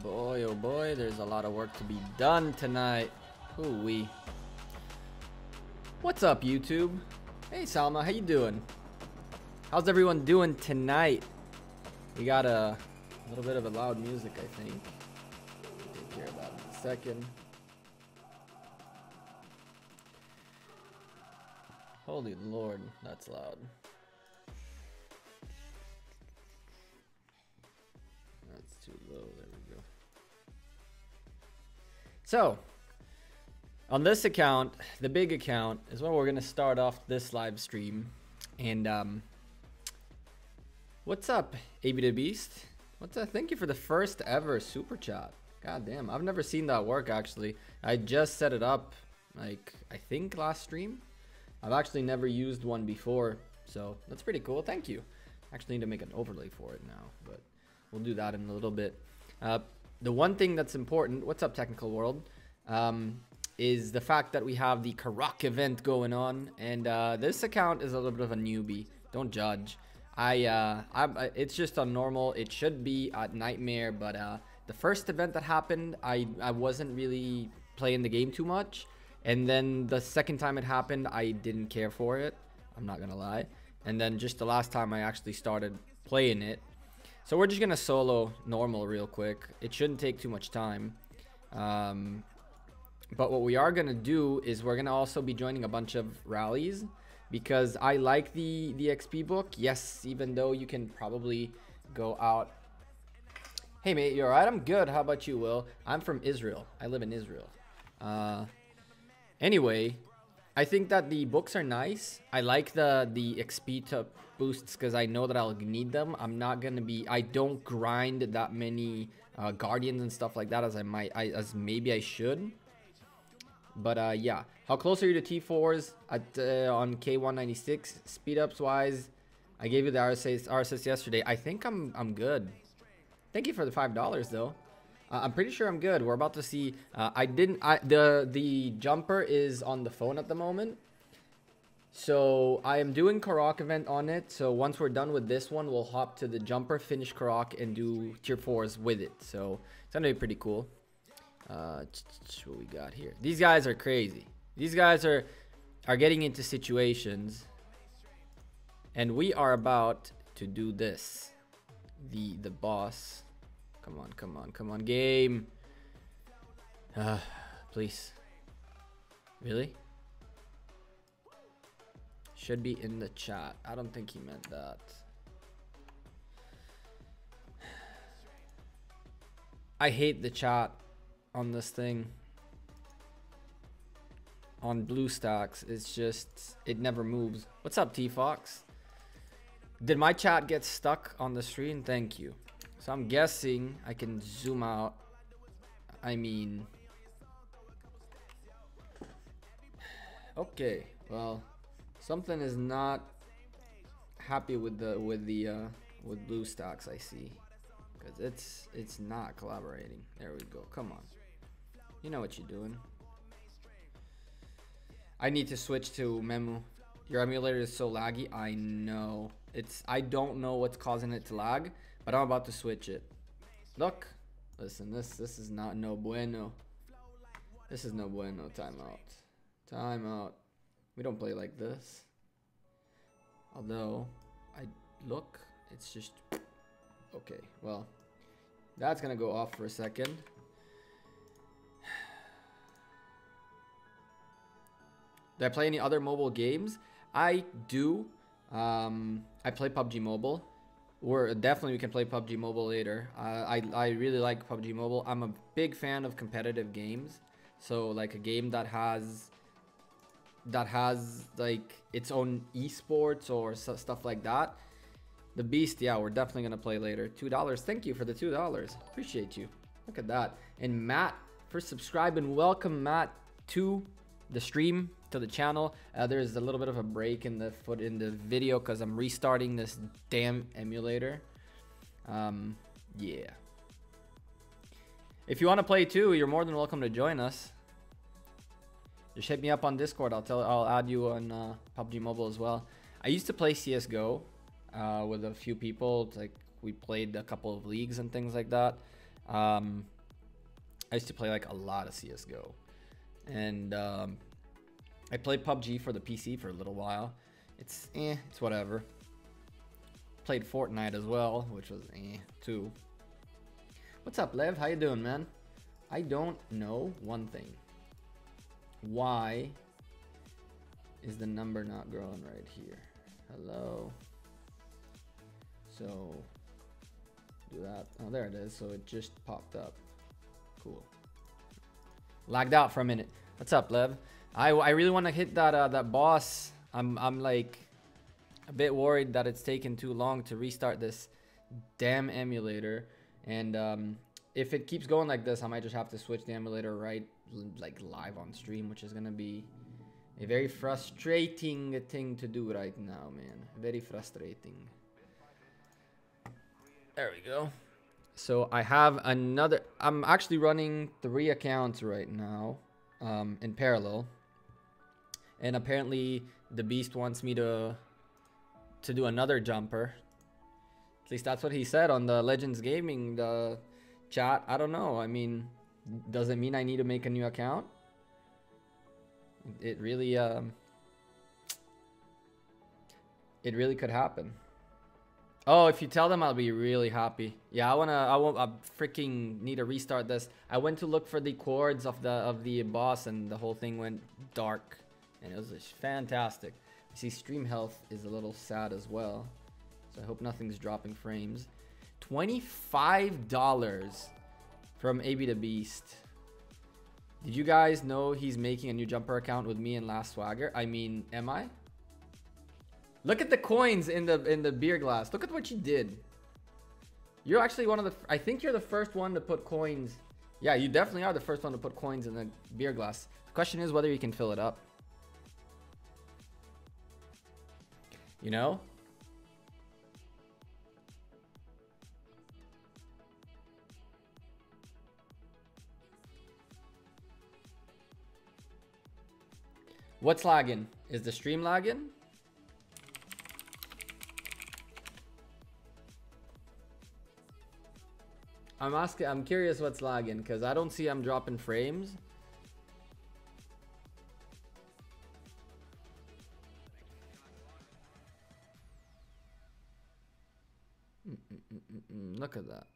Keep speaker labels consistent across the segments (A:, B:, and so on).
A: Boy, oh boy, there's a lot of work to be done tonight. Ooh-wee. What's up, YouTube? Hey, Salma, how you doing? How's everyone doing tonight? We got a little bit of a loud music, I think. Take care of that in a second. Holy Lord, that's loud. That's too low, there we go. So, on this account, the big account, is where we're going to start off this live stream. And, what's up, AB the Beast? What's up? Thank you for the first ever super chat. God damn, I've never seen that work, actually. I just set it up, like, I think last stream. I've actually never used one before, so that's pretty cool. Thank you. Actually need to make an overlay for it now, but we'll do that in a little bit. The one thing that's important, what's up, Technical World, is the fact that we have the Karauk event going on, and this account is a little bit of a newbie. Don't judge. It's just a normal. It should be at Nightmare, but the first event that happened, I wasn't really playing the game too much. And then the second time it happened, I didn't care for it. I'm not gonna lie. And then just the last time I actually started playing it. So we're just gonna solo normal real quick. It shouldn't take too much time. But what we are gonna do is we're gonna also be joining a bunch of rallies, because I like the XP book. Yes, even though you can probably go out. Hey mate, you alright? I'm good. How about you, Will? I'm from Israel. I live in Israel. Anyway, I think that the books are nice. I like the XP to boosts because I know that I'll need them. I'm not gonna be. I don't grind that many guardians and stuff like that as as maybe I should. But yeah, how close are you to T4s at on K196 speed ups wise? I gave you the RSS yesterday. I think I'm good. Thank you for the $5 though. I'm pretty sure I'm good. We're about to see. The jumper is on the phone at the moment. So I am doing Karauk event on it. So once we're done with this one, we'll hop to the jumper, finish Karauk, and do tier 4s with it. So it's gonna be pretty cool. What we got here? These guys are crazy. These guys are getting into situations, and we are about to do this. The boss. Come on, come on, come on, game. Please. Really? Should be in the chat. I don't think he meant that. I hate the chat on this thing. On BlueStacks, it's just, it never moves. What's up, T-Fox? Did my chat get stuck on the screen? Thank you. So I'm guessing I can zoom out. I mean, okay. Well, something is not happy with BlueStacks. I see, because it's not collaborating. There we go. Come on, you know what you're doing. I need to switch to Memu. Your emulator is so laggy. I know. I don't know what's causing it to lag, but I'm about to switch it. Look, listen, this is not no bueno. This is no bueno. Timeout. Timeout. We don't play like this. Although, look, it's just okay. Well, that's gonna go off for a second. Do I play any other mobile games? I do. I play PUBG Mobile. Or definitely we can play PUBG Mobile later. I really like PUBG Mobile. I'm a big fan of competitive games. So like a game that has like its own esports or stuff like that. The Beast, yeah, we're definitely gonna play later. $2. Thank you for the $2. Appreciate you. Look at that. And Matt for subscribing. Welcome, Matt, to the stream, to the channel. There's a little bit of a break in the video because I'm restarting this damn emulator. Yeah. If you want to play too, you're more than welcome to join us. Just hit me up on Discord. I'll add you on PUBG Mobile as well. I used to play CS:GO with a few people. It's like we played a couple of leagues and things like that. I used to play like a lot of CSGO. And I played PUBG for the PC for a little while. It's whatever. Played Fortnite as well, which was too. What's up, Lev? How you doing, man? I don't know one thing. Why is the number not growing right here? Hello. So do that. Oh, there it is. So it just popped up. Cool. Lagged out for a minute. What's up, Lev? I really want to hit that that boss. I'm like a bit worried that it's taken too long to restart this damn emulator. And if it keeps going like this, I might just have to switch the emulator like live on stream, which is gonna be a very frustrating thing to do right now, man. Very frustrating. There we go. So I have another. I'm actually running 3 accounts right now, in parallel. And apparently the beast wants me to do another jumper. At least that's what he said on the Legends Gaming chat. I don't know. I mean, does it mean I need to make a new account? It really could happen. Oh, if you tell them, I'll be really happy. Yeah, I freaking need to restart this. I went to look for the chords of the boss, and the whole thing went dark, and it was just fantastic. I see stream health is a little sad as well, so I hope nothing's dropping frames. $25 from AB the Beast. Did you guys know he's making a new jumper account with me and Last Swagger? I mean, am I? Look at the coins in the beer glass. Look at what you did. You're actually one of the... I think you're the first one to put coins. Yeah, you definitely are the first one to put coins in the beer glass. The question is whether you can fill it up. You know? What's lagging? Is the stream lagging? I'm curious what's lagging, because I don't see I'm dropping frames. Look at that.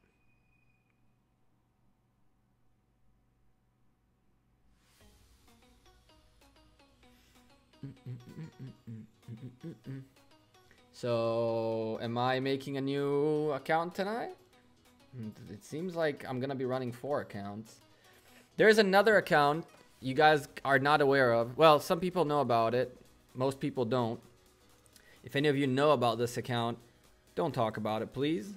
A: So, am I making a new account tonight? It seems like I'm gonna be running 4 accounts. There's another account you guys are not aware of. Well, some people know about it. Most people don't. If any of you know about this account, don't talk about it, please.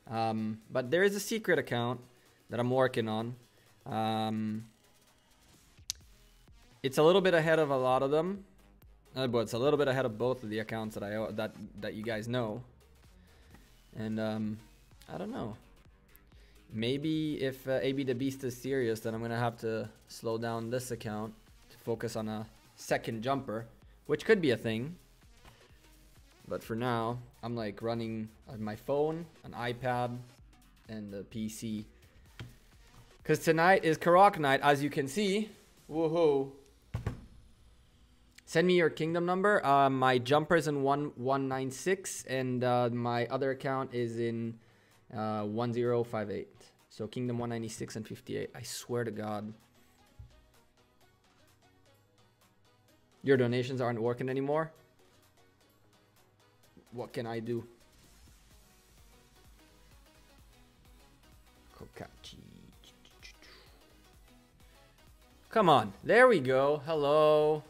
A: But there is a secret account that I'm working on. It's a little bit ahead of a lot of them. But it's a little bit ahead of both of the accounts that you guys know. And I don't know. Maybe if AB the Beast is serious, then I'm gonna have to slow down this account to focus on a second jumper, which could be a thing. But for now, I'm like running on my phone, an iPad, and the PC. Cause tonight is Karauk night, as you can see. Woohoo! Send me your kingdom number. My jumper is in 1196, and my other account is in 1058. So kingdom 196 and 58. I swear to God. Your donations aren't working anymore. What can I do? Kokachi. Come on. There we go. Hello.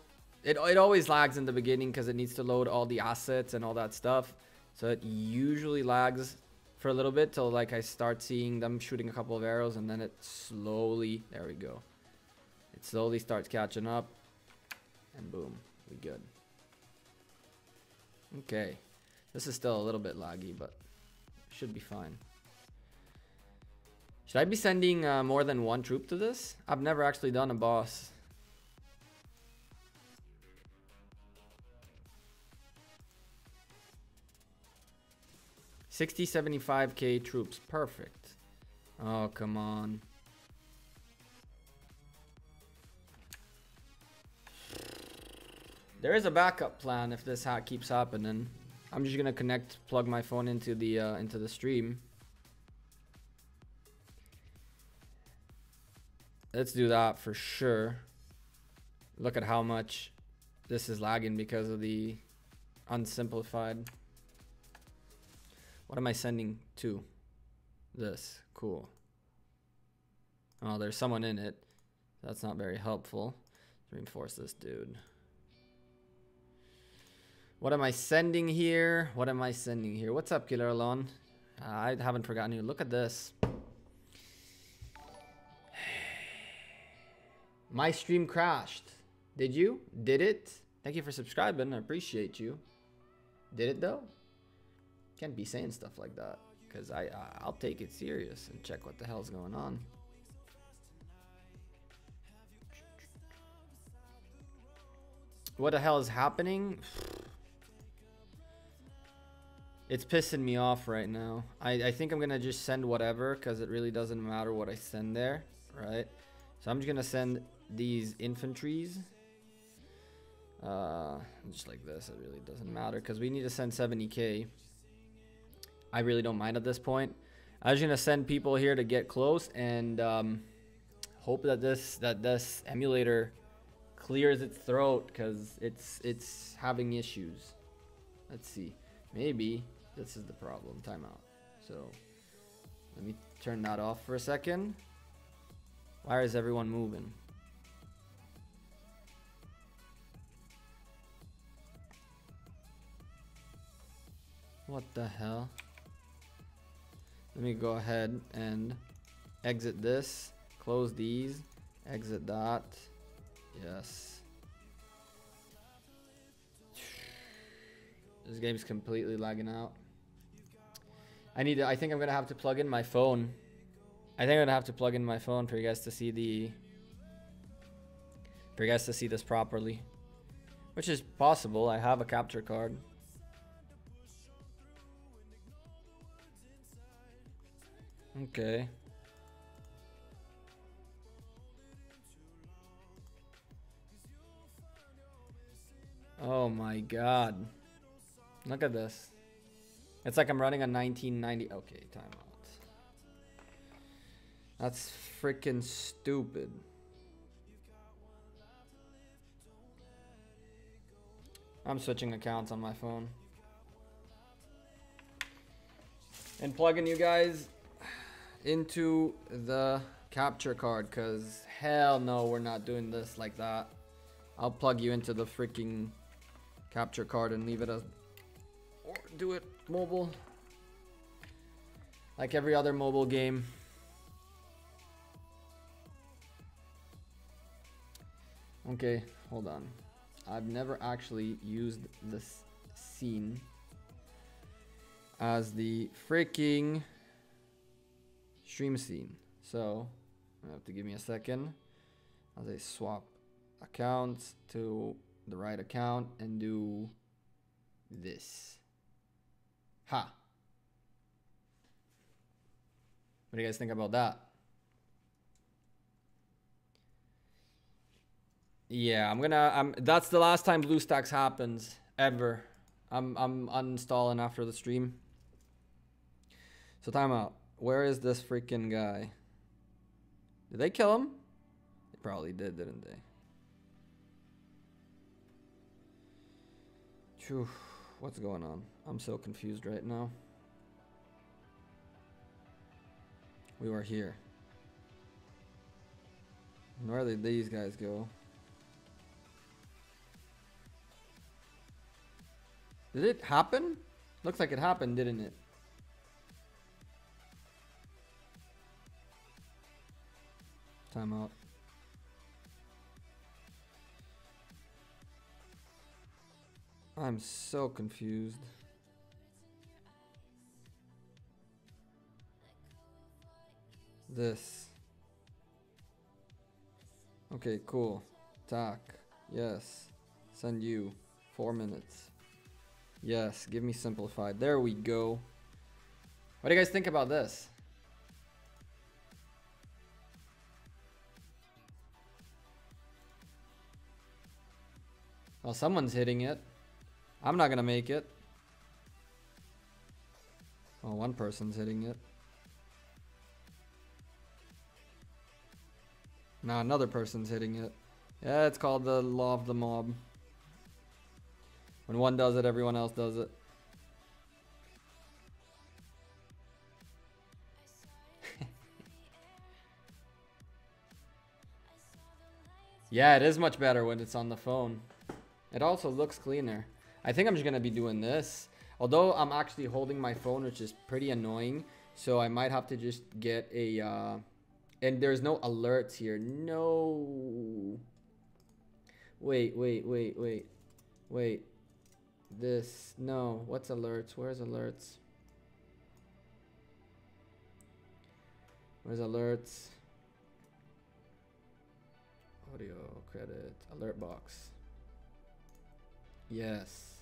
A: It always lags in the beginning because it needs to load all the assets and all that stuff. So it usually lags for a little bit till like I start seeing them shooting a couple of arrows, and then it slowly, there we go. It slowly starts catching up, and boom, we good. Okay. This is still a little bit laggy, but should be fine. Should I be sending more than 1 troop to this? I've never actually done a boss. 60, 75k troops. Perfect. Oh, come on. There is a backup plan if this hack keeps happening. I'm just gonna plug my phone into the stream. Let's do that for sure. Look at how much this is lagging because of the unsimplified. What am I sending to? This. Cool. Oh, there's someone in it. That's not very helpful. Let's reinforce this dude. What am I sending here? What am I sending here? What's up, Killer Alone? I haven't forgotten you. Look at this. My stream crashed. Did you? Did it? Thank you for subscribing. I appreciate you. Did it though? Can't be saying stuff like that, because I'll take it serious and check what the hell's going on. What the hell is happening? It's pissing me off right now. I think I'm gonna just send whatever, because it really doesn't matter what I send there, right? So I'm just gonna send these infantries. Just like this. It really doesn't matter, because we need to send 70k. I really don't mind at this point. I'm just gonna send people here to get close and hope that this emulator clears its throat, because it's having issues. Let's see. Maybe this is the problem. Timeout. So let me turn that off for a second. Why is everyone moving? What the hell? Let me go ahead and exit this, close these, exit that. Yes. This game's completely lagging out. I think I'm gonna have to plug in my phone. I think I'm gonna have to plug in my phone for you guys to see this properly. Which is possible. I have a capture card. Okay. Oh my god. Look at this. It's like I'm running a 1990. Okay, timeout. That's freaking stupid. I'm switching accounts on my phone. And plugging you guys into the capture card, because hell no, we're not doing this like that. I'll plug you into the freaking capture card and leave it as, or do it mobile like every other mobile game. Okay, hold on. I've never actually used this scene as the freaking stream scene, so you have to give me a second as I swap accounts to the right account and do this. Ha! What do you guys think about that? Yeah, that's the last time BlueStacks happens ever. I'm uninstalling after the stream. So timeout. Where is this freaking guy? Did they kill him? They probably did, didn't they? Phew, what's going on? I'm so confused right now. We were here. Where did these guys go? Did it happen? Looks like it happened, didn't it? Timeout. I'm so confused. This. Okay, cool. Tac. Yes. Send you. 4 minutes. Yes, give me simplified. There we go. What do you guys think about this? Well, someone's hitting it. I'm not gonna make it. Well, one person's hitting it. Now another person's hitting it. Yeah, it's called the law of the mob. When one does it, everyone else does it. Yeah, it is much better when it's on the phone. It also looks cleaner. I think I'm just gonna be doing this. Although I'm actually holding my phone, which is pretty annoying. So I might have to just get a... and there's no alerts here. No. Wait. This. No. What's alerts? Where's alerts? Where's alerts? Audio, credit, alert box. Yes.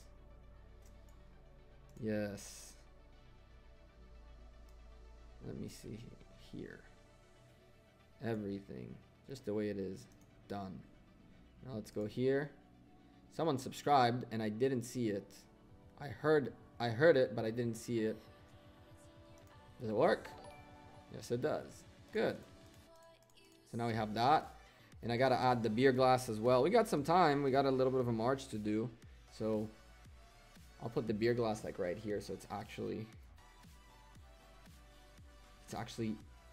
A: Yes. Let me see here. Everything. Just the way it is. Done. Now let's go here. Someone subscribed and I didn't see it. I heard it, but I didn't see it. Does it work? Yes, it does. Good. So now we have that. And I gotta add the beer glass as well. We got some time. We got a little bit of a march to do. So I'll put the beer glass like right here, so it's actually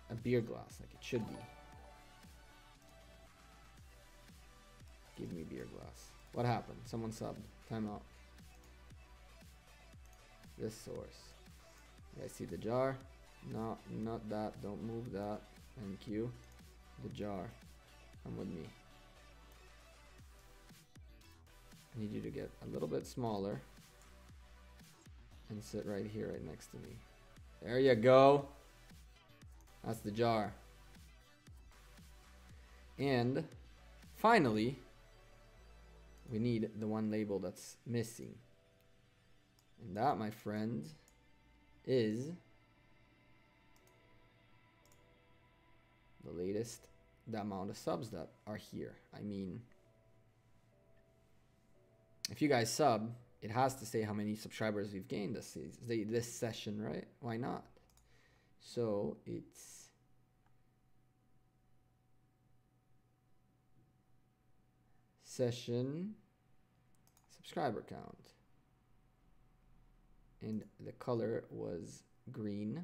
A: a beer glass, like it should be. Give me beer glass. What happened? Someone subbed. Time out. This source. You guys see the jar? No, not that. Don't move that. Thank you. The jar. Come with me. I need you to get a little bit smaller and sit right here, right next to me. There you go. That's the jar. And finally, we need the one label that's missing. And that, my friend, is the latest, the amount of subs that are here. I mean, if you guys sub, it has to say how many subscribers we've gained this session, right? Why not? So it's session subscriber count. And the color was green.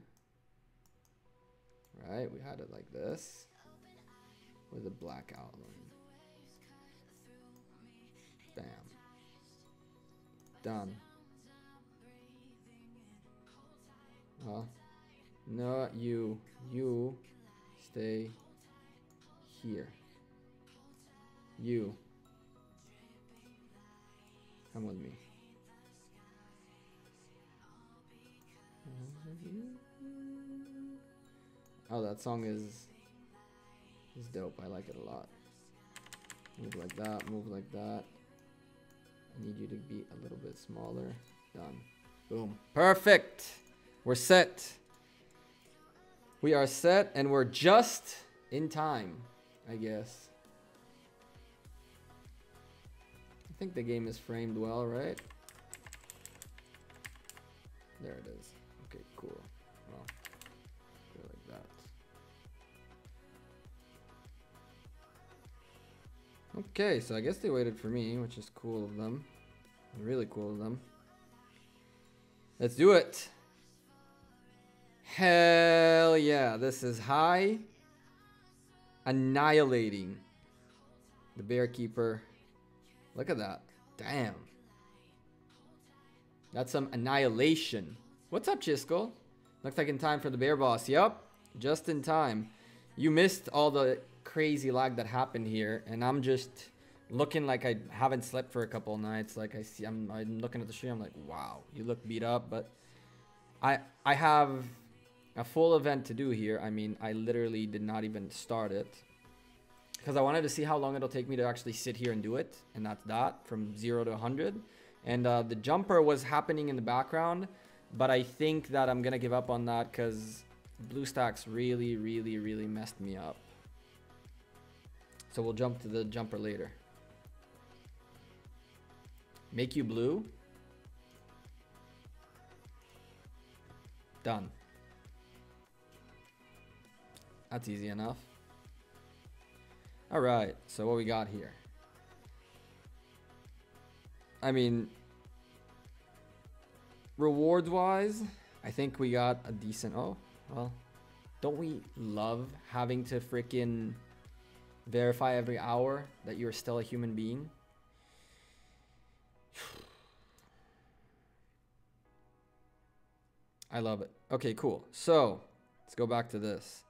A: Right? We had it like this with a black outline. Bam. Done. Well, no, you stay here. You come with me. Oh, that song is dope. I like it a lot. Move like that, move like that. I need you to be a little bit smaller. Done. Boom. Perfect. We're set. We are set and we're just in time, I guess. I think the game is framed well, right? There it is. Okay, cool. Well, go like that. Okay, so I guess they waited for me, which is cool of them. Really cool of them. Let's do it. Hell yeah. This is high. Annihilating. The Bear Keeper. Look at that. Damn. That's some annihilation. What's up, Chisco? Looks like in time for the bear boss. Yup. Just in time. You missed all the crazy lag that happened here, and I'm just looking like I haven't slept for a couple of nights. Like I'm looking at the stream, I'm like, wow, you look beat up, but I have a full event to do here. I mean, I literally did not even start it because I wanted to see how long it'll take me to actually sit here and do it, and that's that, from 0 to 100. And the jumper was happening in the background, but I think that I'm gonna give up on that because BlueStacks really messed me up. So we'll jump to the jumper later. Make you blue. Done. That's easy enough. All right, so what we got here? I mean, rewards wise, I think we got a decent, oh, well, don't we love having to freaking verify every hour that you're still a human being? I love it. Okay, cool. So let's go back to this.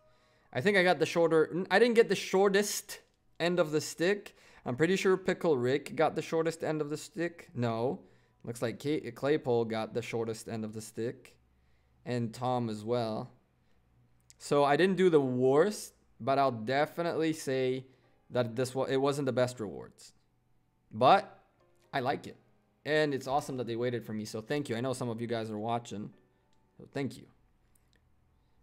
A: I think I got the shorter, I didn't get the shortest end of the stick. I'm pretty sure Pickle Rick got the shortest end of the stick. No, looks like Claypole got the shortest end of the stick, and Tom as well. So I didn't do the worst, but I'll definitely say that it wasn't the best rewards, but I like it, and it's awesome that they waited for me. So thank you. I know some of you guys are watching, so thank you.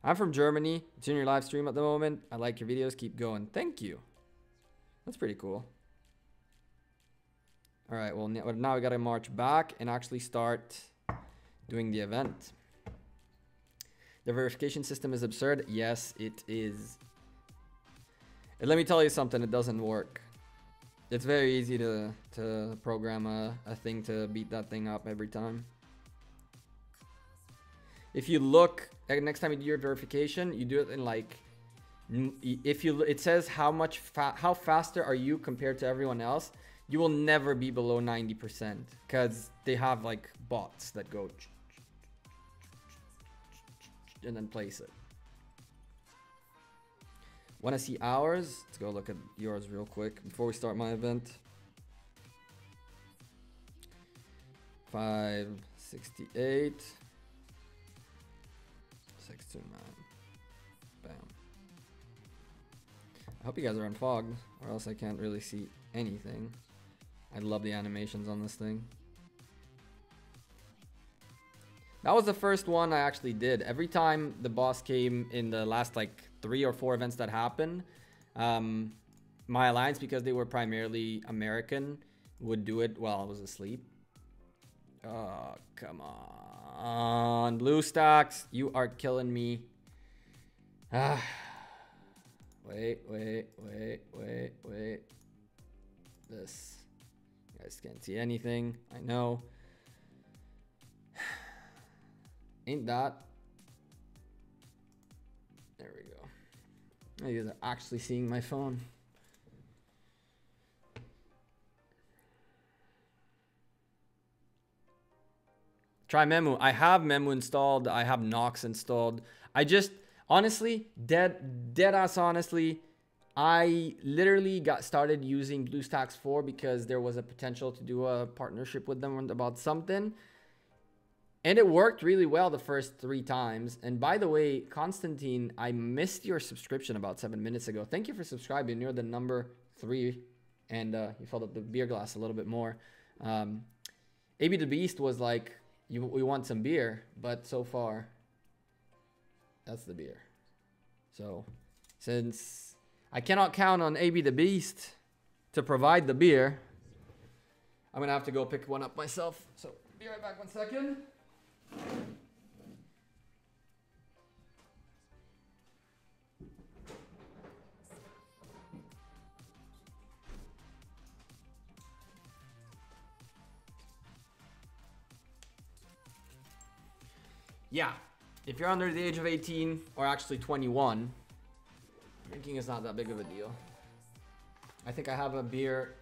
A: I'm from Germany. It's in your live stream at the moment. I like your videos. Keep going. Thank you. That's pretty cool. All right, well, now we got to march back and actually start doing the event. The verification system is absurd. Yes, it is. And let me tell you something, it doesn't work. It's very easy to program a thing to beat that thing up every time. If you look, next time you do your verification, you do it in like, it says how faster are you compared to everyone else. You will never be below 90% because they have like bots that go and then place it. Want to see ours? Let's go look at yours real quick before we start my event. 568. 629. Bam. I hope you guys are unfogged, or else I can't really see anything. I love the animations on this thing. That was the first one I actually did. Every time the boss came in the last like 3 or 4 events that happened, my alliance, because they were primarily American, would do it while I was asleep. Oh, come on. Blue stacks, you are killing me. Ah. Wait. This. You guys can't see anything. I know. Ain't that? There we go. You guys are actually seeing my phone. Try Memu. I have Memu installed. I have Nox installed. I just, honestly, dead ass honestly, I literally got started using BlueStacks 4 because there was a potential to do a partnership with them about something. And it worked really well the first 3 times. And by the way, Constantine, I missed your subscription about 7 minutes ago. Thank you for subscribing. You're the number 3. And you filled up the beer glass a little bit more. AB the Beast was like, we want some beer. But so far, that's the beer. So, since I cannot count on AB the Beast to provide the beer, I'm going to have to go pick one up myself. So, be right back 1 second. Yeah, if you're under the age of 18 or actually 21, drinking is not that big of a deal. I think I have a beer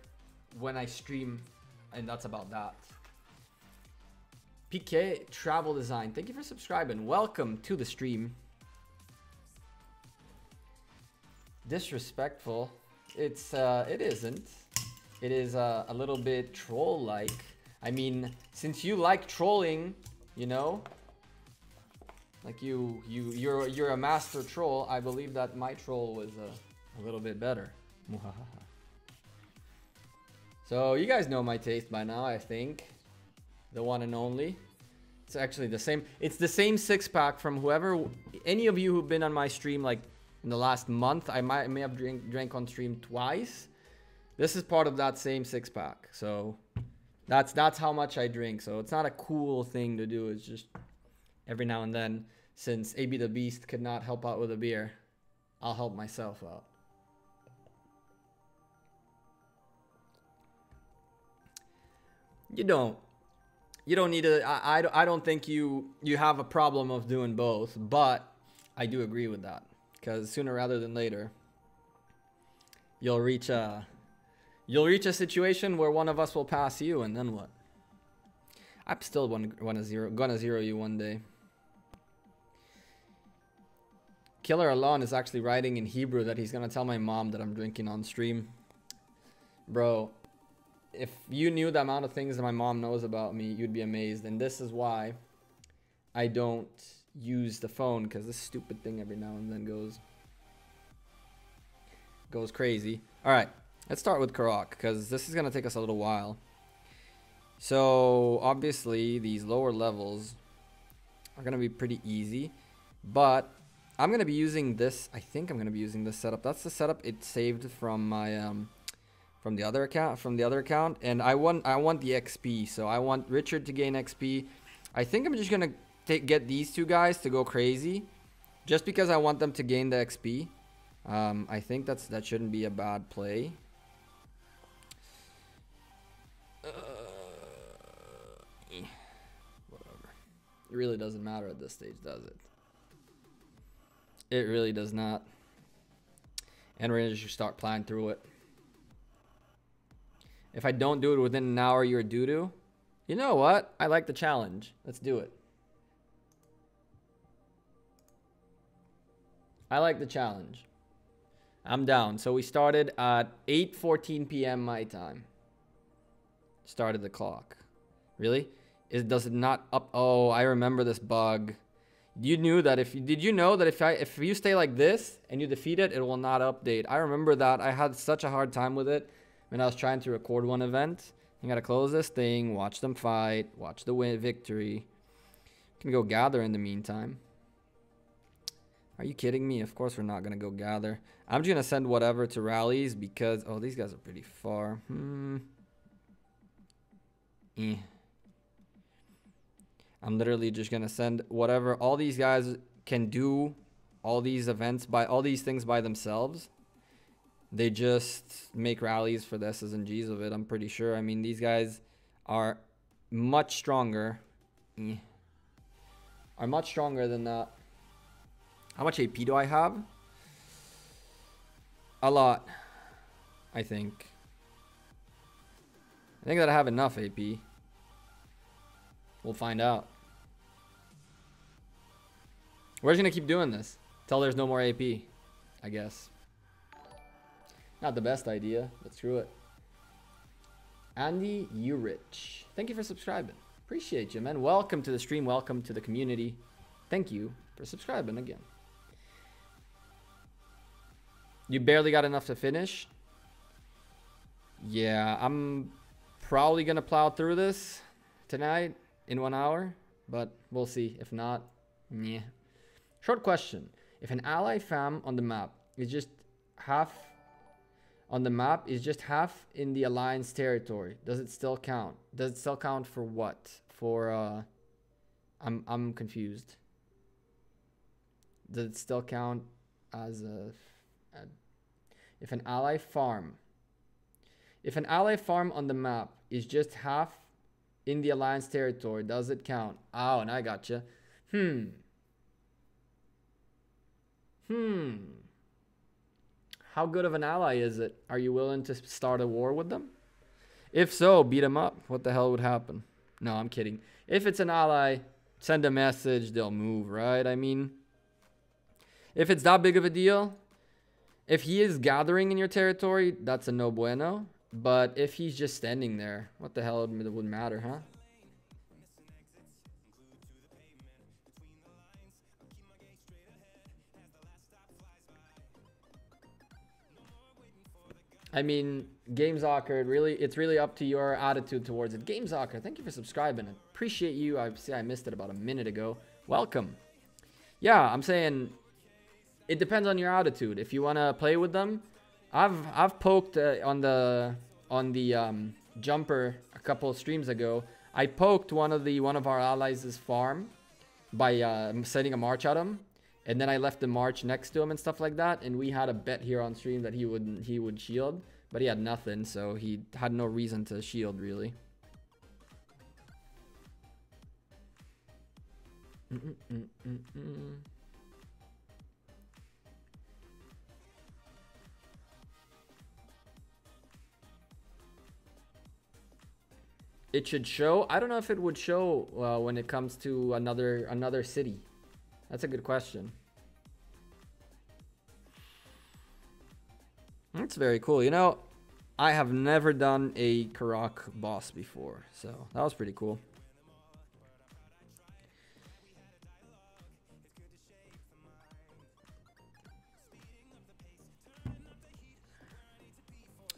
A: when I stream, and that's about that. PK Travel Design, thank you for subscribing. Welcome to the stream. Disrespectful. It isn't. It is a little bit troll-like. I mean, since you like trolling, you know, like you're a master troll. I believe that my troll was a little bit better. So you guys know my taste by now, I think. The one and only. It's actually the same. It's the same 6-pack from whoever, any of you who've been on my stream like in the last month. I may have drank on stream twice. This is part of that same 6-pack. So That's how much I drink. So it's not a cool thing to do. It's just every now and then, since AB the Beast could not help out with a beer, I'll help myself out. You don't need to. I don't think you have a problem of doing both, but I do agree with that, because sooner rather than later you'll reach a situation where one of us will pass you, and then what? I'm still gonna zero you one day. Killer Alon is actually writing in Hebrew that he's gonna tell my mom that I'm drinking on stream. Bro, if you knew the amount of things that my mom knows about me, you'd be amazed. And this is why I don't use the phone, because this stupid thing every now and then goes crazy. All right, let's start with Karauk, because this is gonna take us a little while. So obviously these lower levels are gonna be pretty easy, but I'm gonna be using this. I think I'm gonna be using this setup. That's the setup it saved from my from the other account, and I want the XP. So I want Richard to gain XP. I think I'm just gonna get these two guys to go crazy, just because I want them to gain the XP. I think that shouldn't be a bad play. Whatever. It really doesn't matter at this stage, does it? It really does not. And we're gonna just start playing through it. If I don't do it within an hour, you're doo-doo. You know what? I like the challenge. Let's do it. I like the challenge. I'm down. So we started at 8:14 p.m. my time. Started the clock. Really? Does it not up? Oh, I remember this bug. Did you know that if you stay like this and you defeat it, it will not update? I remember that. I had such a hard time with it when I was trying to record one event. You gotta close this thing, watch them fight, watch the victory. You can go gather in the meantime. Are you kidding me? Of course we're not gonna go gather. I'm just gonna send whatever to rallies because these guys are pretty far. I'm literally just gonna send whatever. All these guys can do all these events all these things by themselves. They just make rallies for the S's and G's of it, I'm pretty sure. I mean, these guys are much stronger. Are much stronger than that. How much AP do I have? A lot, I think. I think that I have enough AP. We'll find out. We're just gonna keep doing this till there's no more AP, I guess. Not the best idea, but screw it. Andy Urich, thank you for subscribing. Appreciate you, man. Welcome to the stream. Welcome to the community. Thank you for subscribing again. You barely got enough to finish? Yeah, I'm probably gonna plow through this tonight in 1 hour, but we'll see. If not, yeah. Short question. If an ally fam on the map is just half in the alliance territory, does it still count? Does it still count for what? For I'm confused. Does it still count as if an ally farm on the map is just half in the alliance territory, does it count? Oh, and I gotcha. How good of an ally is it? Are you willing to start a war with them? If so, beat them up. What the hell would happen? No, I'm kidding. If it's an ally, send a message, they'll move, right? I mean, if it's that big of a deal, if he is gathering in your territory, that's a no bueno. But if he's just standing there, what the hell would matter, huh? I mean, GameZocker, it's really up to your attitude towards it. GameZocker, thank you for subscribing. I appreciate you. I missed it about a minute ago. Welcome. Yeah, I'm saying it depends on your attitude. If you want to play with them, I've poked on the Jumper a couple of streams ago, I poked one of our allies' farm by setting a march at him, and then I left the march next to him and stuff like that, and we had a bet here on stream that he would shield, but he had nothing, so he had no reason to shield really. It should show. I don't know if it would show when it comes to another city. That's a good question. That's very cool. You know, I have never done a Karauk boss before, so that was pretty cool.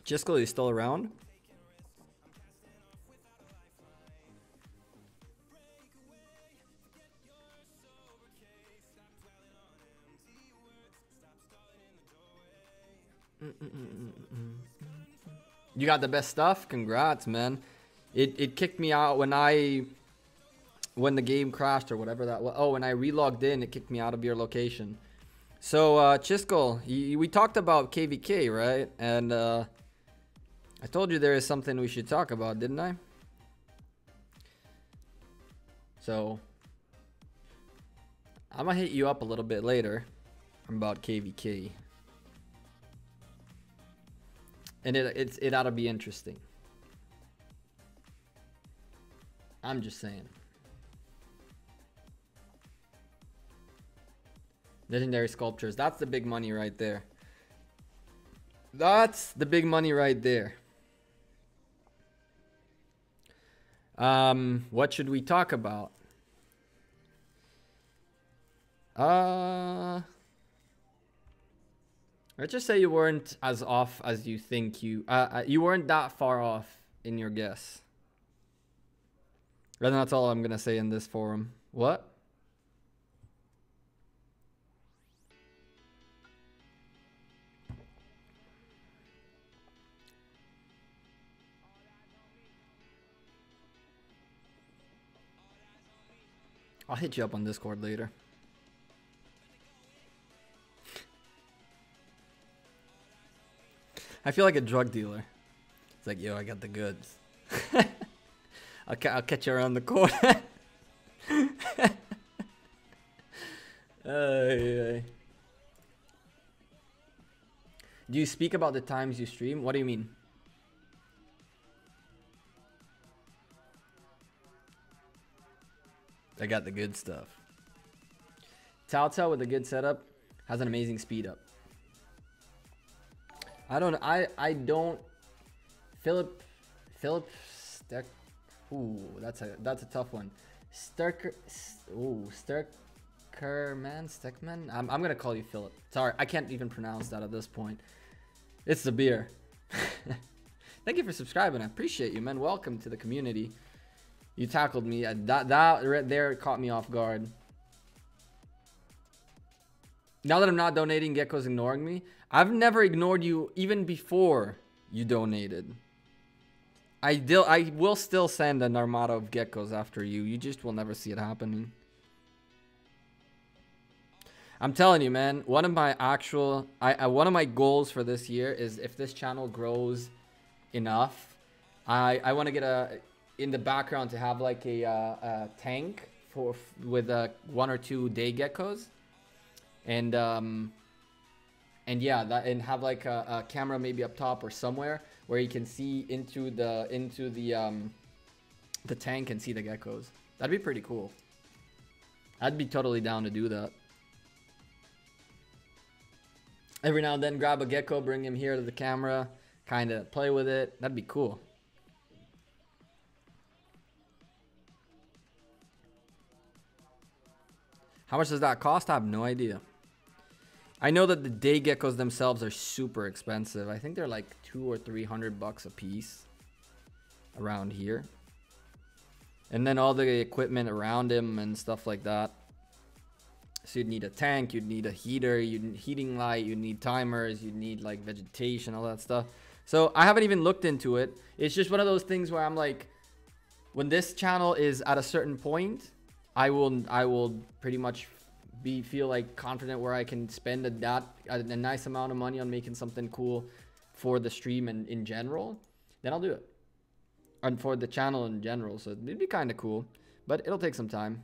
A: Jiskel is still around. You got the best stuff? Congrats, man. It kicked me out when the game crashed or whatever that was. Oh, when I relogged in, it kicked me out of your location. So, Chiskel, we talked about KVK, right? And I told you there is something we should talk about, didn't I? So, I'm gonna hit you up a little bit later about KVK. And it ought to be interesting. I'm just saying. Legendary sculptures. That's the big money right there. That's the big money right there. What should we talk about? Let's just say you weren't as off as you think you weren't that far off in your guess. And that's all I'm gonna say in this forum. What? I'll hit you up on Discord later. I feel like a drug dealer. It's like, yo, I got the goods. I'll catch you around the corner. Do you speak about the times you stream? What do you mean? I got the good stuff. Telltale with a good setup has an amazing speed up. I don't Philip Steck. Ooh, that's a tough one. Steckman. I'm gonna call you Philip. Sorry, I can't even pronounce that at this point. It's the beer. Thank you for subscribing. I appreciate you, man. Welcome to the community. You tackled me. That right there caught me off guard. Now that I'm not donating, Gecko's ignoring me. I've never ignored you even before you donated. I will still send an armada of geckos after you. You just will never see it happening. I'm telling you, man. One of my goals for this year is if this channel grows enough, I want to get in the background to have like a tank with 1 or 2 day geckos, and yeah, and have like a camera maybe up top or somewhere where you can see into the tank and see the geckos. That'd be pretty cool. I'd be totally down to do that. Every now and then grab a gecko, bring him here to the camera, kind of play with it. That'd be cool. How much does that cost? I have no idea. I know that the day geckos themselves are super expensive. I think they're like $200 or $300 a piece around here. And then all the equipment around him and stuff like that. So you'd need a tank, you'd need a heater, you'd need heating light, you'd need timers, you'd need like vegetation, all that stuff. So I haven't even looked into it. It's just one of those things where I'm like, when this channel is at a certain point, I will pretty much feel like confident where I can spend a nice amount of money on making something cool for the stream and in general. Then I'll do it. And for the channel in general, so it'd be kind of cool, but it'll take some time.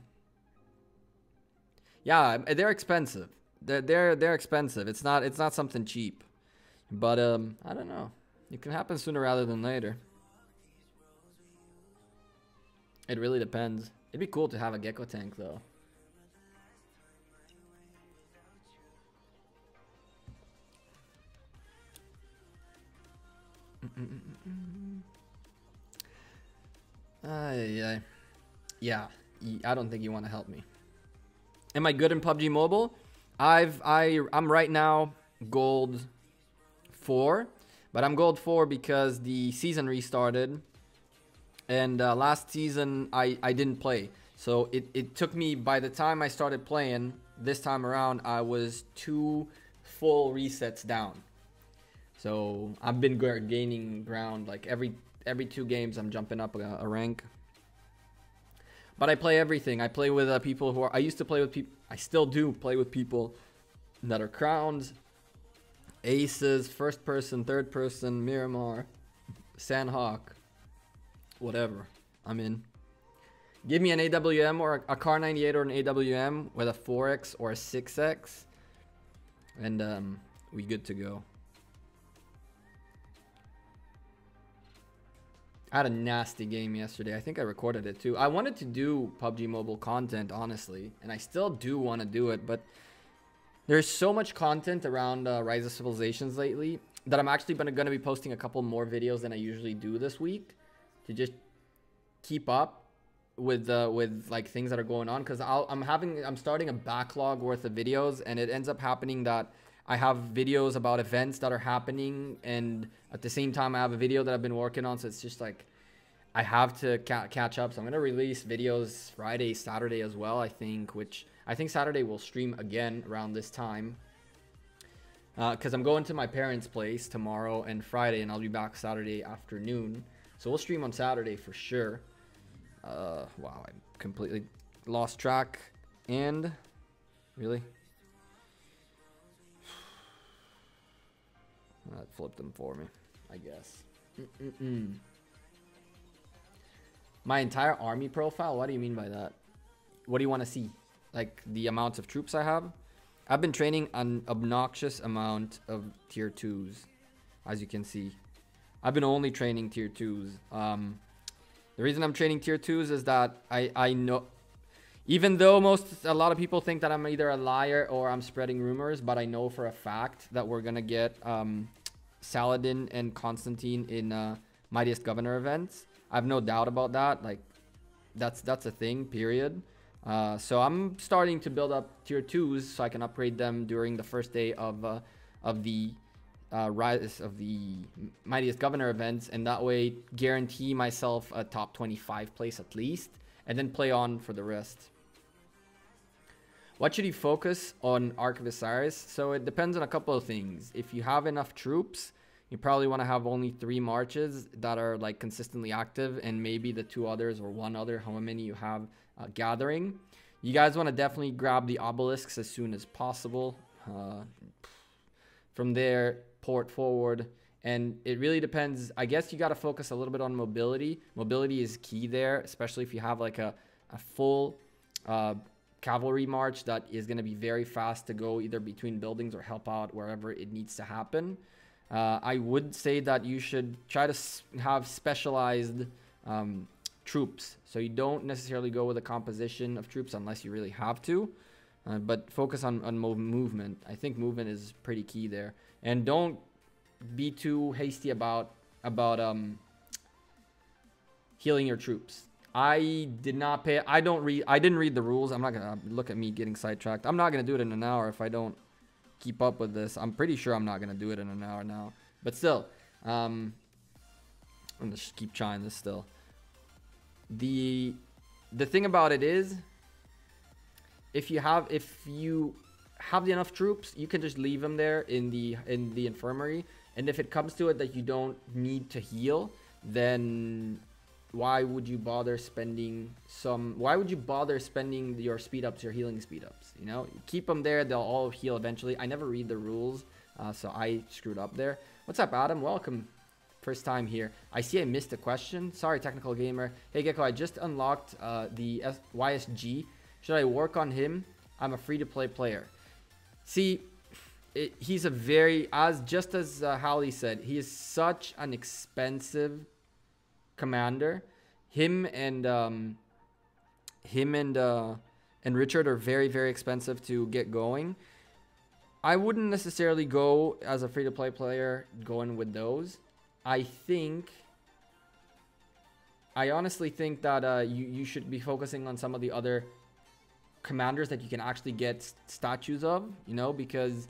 A: Yeah, they're expensive. They're expensive. It's not something cheap, but I don't know. It can happen sooner rather than later. It really depends. It'd be cool to have a gecko tank though. Yeah, I don't think you want to help me. Am I good in PUBG Mobile? I'm right now gold 4, but I'm gold 4 because the season restarted, and last season I didn't play. So it took me, by the time I started playing this time around, I was 2 full resets down. So I've been gaining ground, like every 2 games I'm jumping up a rank. But I play everything. I play with people who are, I used to play with people, I still do play with people that are crowns, aces, first person, third person, Miramar, Sandhawk, whatever. I'm in. Give me an AWM or a Car 98 or an AWM with a 4X or a 6X, and we good to go. I had a nasty game yesterday. I think I recorded it too. I wanted to do PUBG Mobile content, honestly, and I still do want to do it, but there's so much content around Rise of Civilizations lately that I'm actually going to be posting a couple more videos than I usually do this week to just keep up with like things that are going on, because I'm starting a backlog worth of videos, and it ends up happening that I have videos about events that are happening, and at the same time I have a video that I've been working on, so it's just like I have to catch up. So I'm going to release videos Friday, Saturday as well, I think, which I think Saturday we'll stream again around this time, because I'm going to my parents' place tomorrow and Friday, and I'll be back Saturday afternoon, so we'll stream on Saturday for sure. Wow, I completely lost track, and really? That flipped them for me, I guess. My entire army profile? What do you mean by that? What do you want to see? Like the amounts of troops I have? I've been training an obnoxious amount of tier 2s, as you can see. I've been only training tier 2s. The reason I'm training tier 2s is that I know, even though a lot of people think that I'm either a liar or I'm spreading rumors, but I know for a fact that we're gonna get Saladin and Constantine in Mightiest Governor events. I have no doubt about that. Like that's a thing, period. So I'm starting to build up tier 2s so I can upgrade them during the first day of the Rise of the Mightiest Governor events, and that way guarantee myself a top 25 place at least, and then play on for the rest. What should you focus on Ark of Osiris? So it depends on a couple of things. If you have enough troops, you probably want to have only 3 marches that are like consistently active, and maybe the 2 others or 1 other, however many you have, gathering. You guys want to definitely grab the obelisks as soon as possible. From there, port forward, and it really depends. I guess you got to focus a little bit on mobility. Mobility is key there, especially if you have like a full cavalry march that is going to be very fast to go either between buildings or help out wherever it needs to happen. I would say that you should try to have specialized troops, so you don't necessarily go with a composition of troops unless you really have to, but focus on movement. I think movement is pretty key there, and don't be too hasty about healing your troops. I didn't read the rules. I'm not gonna look at me getting sidetracked. I'm not gonna do it in an hour if I don't keep up with this. I'm pretty sure I'm not gonna do it in an hour now, but still, I'm gonna just keep trying this still. The thing about it is, if you have enough troops, you can just leave them there in the infirmary, And if it comes to it that you don't need to heal, then why would you bother spending your speed ups, your healing speed ups? You know, keep them there. They'll all heal eventually. I never read the rules, so I screwed up there. What's up, Adam? Welcome. First time here. I see I missed a question. Sorry, technical gamer. Hey, Gecko, I just unlocked the YSG. Should I work on him? I'm a free-to-play player. See, he's a very, just as Hallie said, he is such an expensive commander. Him and Richard are very, very expensive to get going. I wouldn't necessarily go as a free-to-play player going with those. I honestly think that you should be focusing on some of the other commanders that you can actually get statues of, you know, because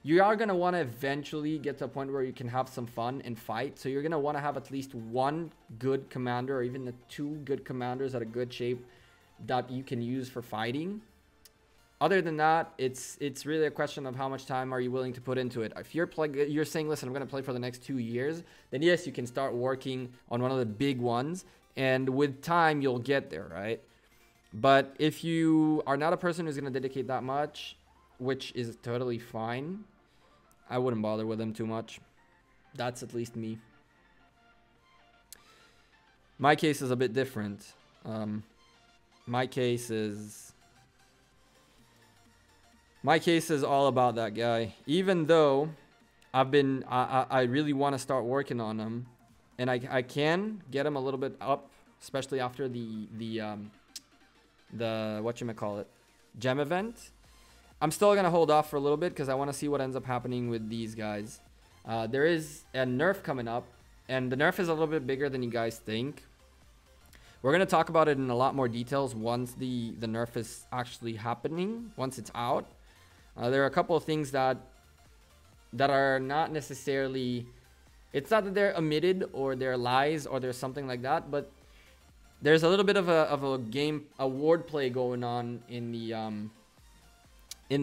A: you are going to want to eventually get to a point where you can have some fun and fight. So you're going to want to have at least one good commander, or even two good commanders at a good shape that you can use for fighting. Other than that, it's really a question of how much time are you willing to put into it. If you're saying, listen, I'm going to play for the next 2 years, then yes, you can start working on one of the big ones. And with time, you'll get there, right? But if you are not a person who's going to dedicate that much, which is totally fine, I wouldn't bother with them too much. That's at least me. My case is a bit different. My case is all about that guy. Even though I really want to start working on him, and I can get him a little bit up, especially after the whatchamacallit, gem event. I'm still gonna hold off for a little bit because I want to see what ends up happening with these guys. There is a nerf coming up, and the nerf is a little bit bigger than you guys think. We're gonna talk about it in a lot more details once the nerf is actually happening, once it's out. There are a couple of things that are not necessarily, it's not that they're omitted or they're lies or there's something like that, but there's a little bit of a wordplay going on in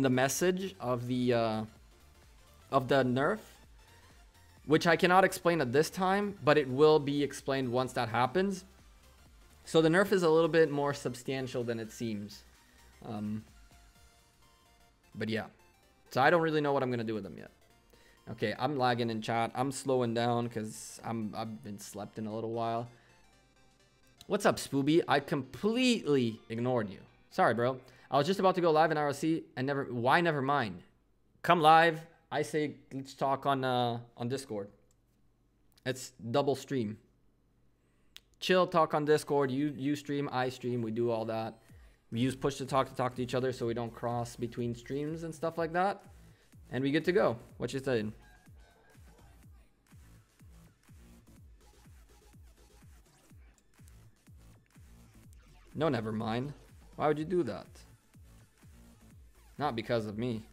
A: the message of the nerf, which I cannot explain at this time, but it will be explained once that happens. So the nerf is a little bit more substantial than it seems. But yeah, so I don't really know what I'm gonna do with them yet. Okay, I'm lagging in chat. I'm slowing down because I've been slept in a little while. What's up, Spooby? I completely ignored you. Sorry, bro. I was just about to go live in ROC and never mind. Come live. I say let's talk on Discord. It's double stream. Chill, talk on Discord. You stream, I stream. We do all that. We use push to talk to each other so we don't cross between streams and stuff like that. And we get to go. What you saying? No, never mind. Why would you do that? Not because of me.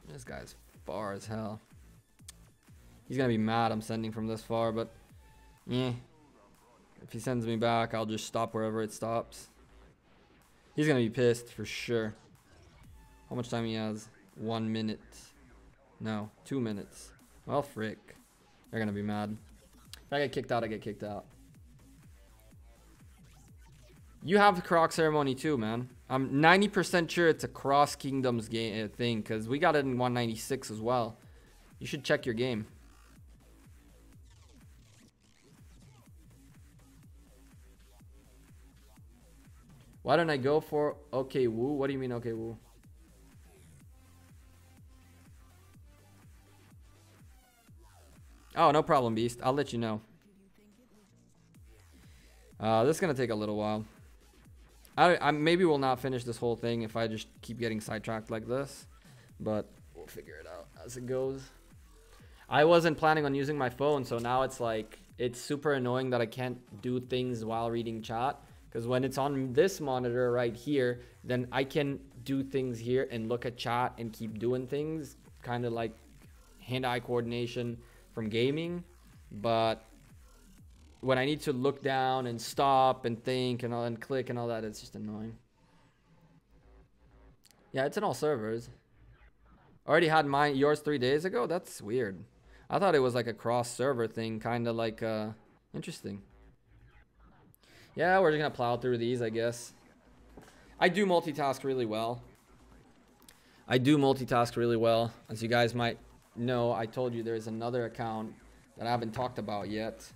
A: This guy's far as hell. He's gonna be mad I'm sending from this far, but yeah. If he sends me back, I'll just stop wherever it stops. He's gonna be pissed for sure. How much time he has? 1 minute. No, 2 minutes. Well, frick. They're gonna be mad. If I get kicked out, I get kicked out. You have the Karauk ceremony too, man. I'm 90% sure it's a Cross Kingdoms game thing, because we got it in 196 as well. You should check your game. Why don't I go for okay woo? What do you mean okay woo? Oh, no problem, Beast. I'll let you know. This is gonna take a little while. I maybe we'll not finish this whole thing if I just keep getting sidetracked like this, but we'll figure it out as it goes. I wasn't planning on using my phone, so now it's like it's super annoying that I can't do things while reading chat, because when it's on this monitor right here, then I can do things here and look at chat and keep doing things, kind of like hand-eye coordination from gaming. But when I need to look down and stop and think and click and all that, it's just annoying. Yeah, it's in all servers. Already had yours 3 days ago? That's weird. I thought it was like a cross server thing, kind of like interesting. Yeah, we're just gonna plow through these, I guess. I do multitask really well. As you guys might know, I told you there's another account that I haven't talked about yet,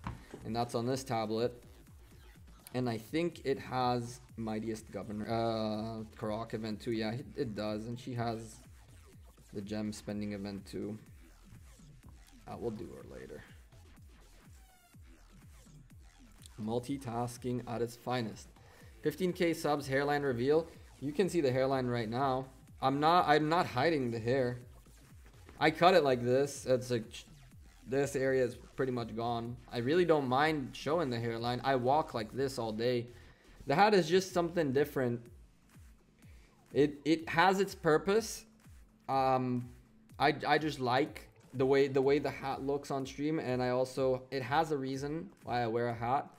A: and that's on this tablet. And I think it has Mightiest Governor, Karauk event too. Yeah, it does, and she has the gem spending event too. We'll do her later. Multitasking at its finest. 15k subs, hairline reveal. You can see the hairline right now. I'm not hiding the hair. I cut it like this. It's like this area is pretty much gone. I really don't mind showing the hairline. I walk like this all day. The hat is just something different. It has its purpose. I just like the way the hat looks on stream, and it has a reason why I wear a hat.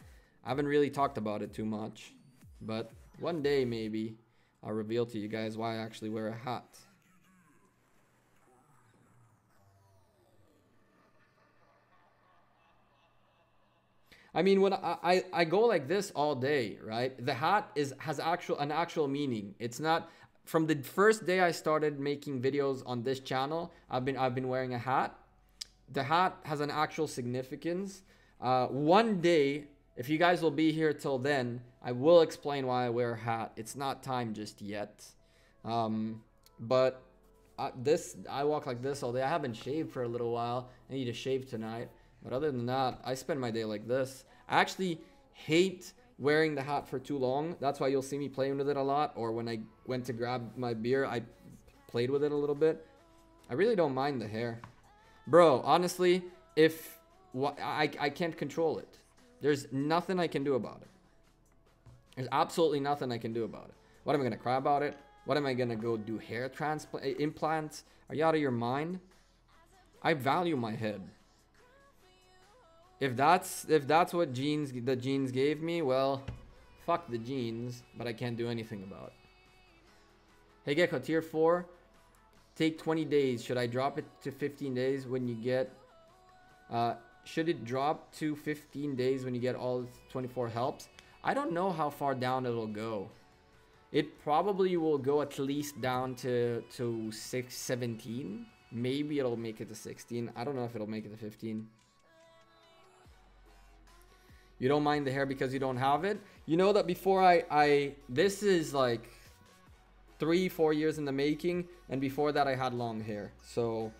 A: I haven't really talked about it too much, but one day maybe I'll reveal to you guys why I actually wear a hat. I mean, when I go like this all day, right? The hat has an actual meaning. It's not from the first day I started making videos on this channel. I've been wearing a hat. The hat has an actual significance. One day, if you guys will be here till then, I will explain why I wear a hat. It's not time just yet. But I walk like this all day. I haven't shaved for a little while. I need to shave tonight. But other than that, I spend my day like this. I actually hate wearing the hat for too long. That's why you'll see me playing with it a lot. Or when I went to grab my beer, I played with it a little bit. I really don't mind the hair. Bro, honestly, I can't control it. There's nothing I can do about it. There's absolutely nothing I can do about it. What am I going to cry about it? What am I going to go do hair implants? Are you out of your mind? I value my head. If that's what the genes gave me, well, fuck the genes, but I can't do anything about it. Hey Gecko, tier 4, take 20 days. Should I drop it to 15 days when you get should it drop to 15 days when you get all 24 helps? I don't know how far down it'll go. It probably will go at least down to 17. Maybe it'll make it to 16. I don't know if it'll make it to 15. You don't mind the hair because you don't have it? You know that before this is like 3-4 years in the making, and before that I had long hair. So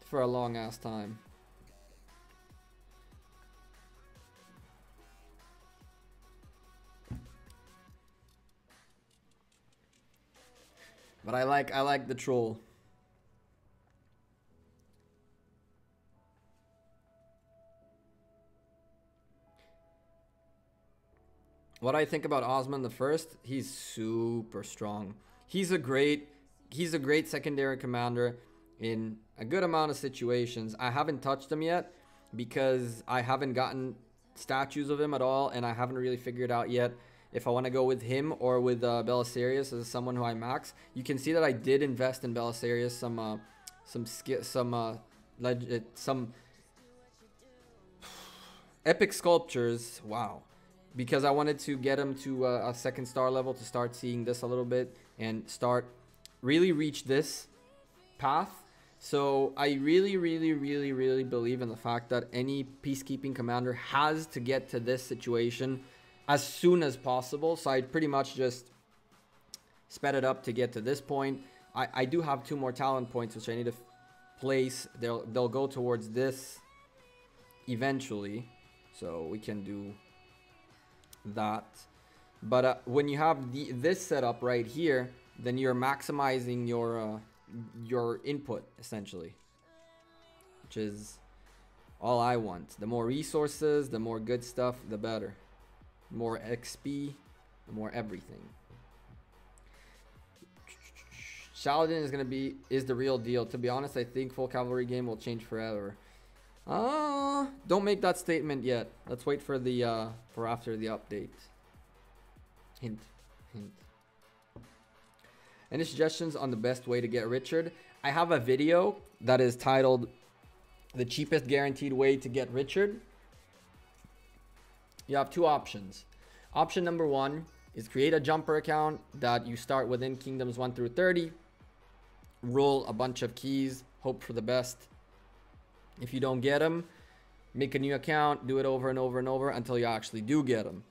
A: for a long ass time. But I like the troll. What I think about Osman the First, he's super strong. He's a great secondary commander in a good amount of situations. I haven't touched him yet because I haven't gotten statues of him at all, and I haven't really figured out yet if I want to go with him or with Belisarius as someone who I max. You can see that I did invest in Belisarius some epic sculptures. Wow. Because I wanted to get him to a 2nd star level to start seeing this a little bit and start really reach this path. So I really believe in the fact that any peacekeeping commander has to get to this situation as soon as possible. So I pretty much just sped it up to get to this point. I do have 2 more talent points which I need to place. They'll go towards this eventually, so we can do that. But when you have this setup right here, then you're maximizing your input essentially, which is all I want. The more resources, the more good stuff, the better. The more XP, the more everything. Shaladin is the real deal. To be honest, I think full cavalry game will change forever. Don't make that statement yet. Let's wait for after the update. Hint, hint. Any suggestions on the best way to get Richard? I have a video that is titled "The Cheapest Guaranteed Way to Get Richard." You have two options. Option number one is create a jumper account that you start within Kingdoms 1 through 30. Roll a bunch of keys, hope for the best. If you don't get them, make a new account, do it over and over and over until you actually do get them.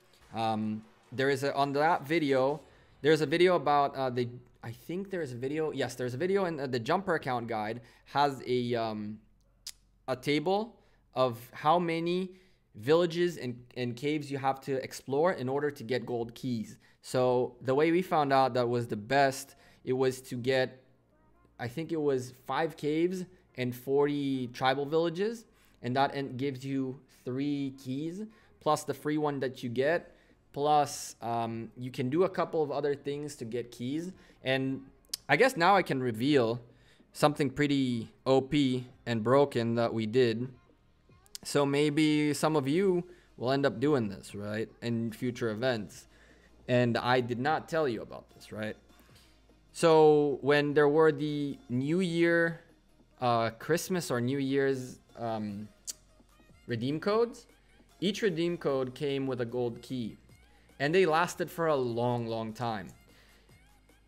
A: There is on that video, there's a video about I think there's a video. Yes, there's a video in the jumper account guide has a table of how many villages and caves you have to explore in order to get gold keys. So the way we found out that was the best, it was to get, I think it was 5 caves and 40 tribal villages, and that gives you 3 keys plus the free one that you get, plus you can do a couple of other things to get keys. And I guess now I can reveal something pretty OP and broken that we did. So maybe some of you will end up doing this, right, in future events. And I did not tell you about this, right? So when there were the New Year, Christmas or New Year's redeem codes, each redeem code came with a gold key. And they lasted for a long, long time.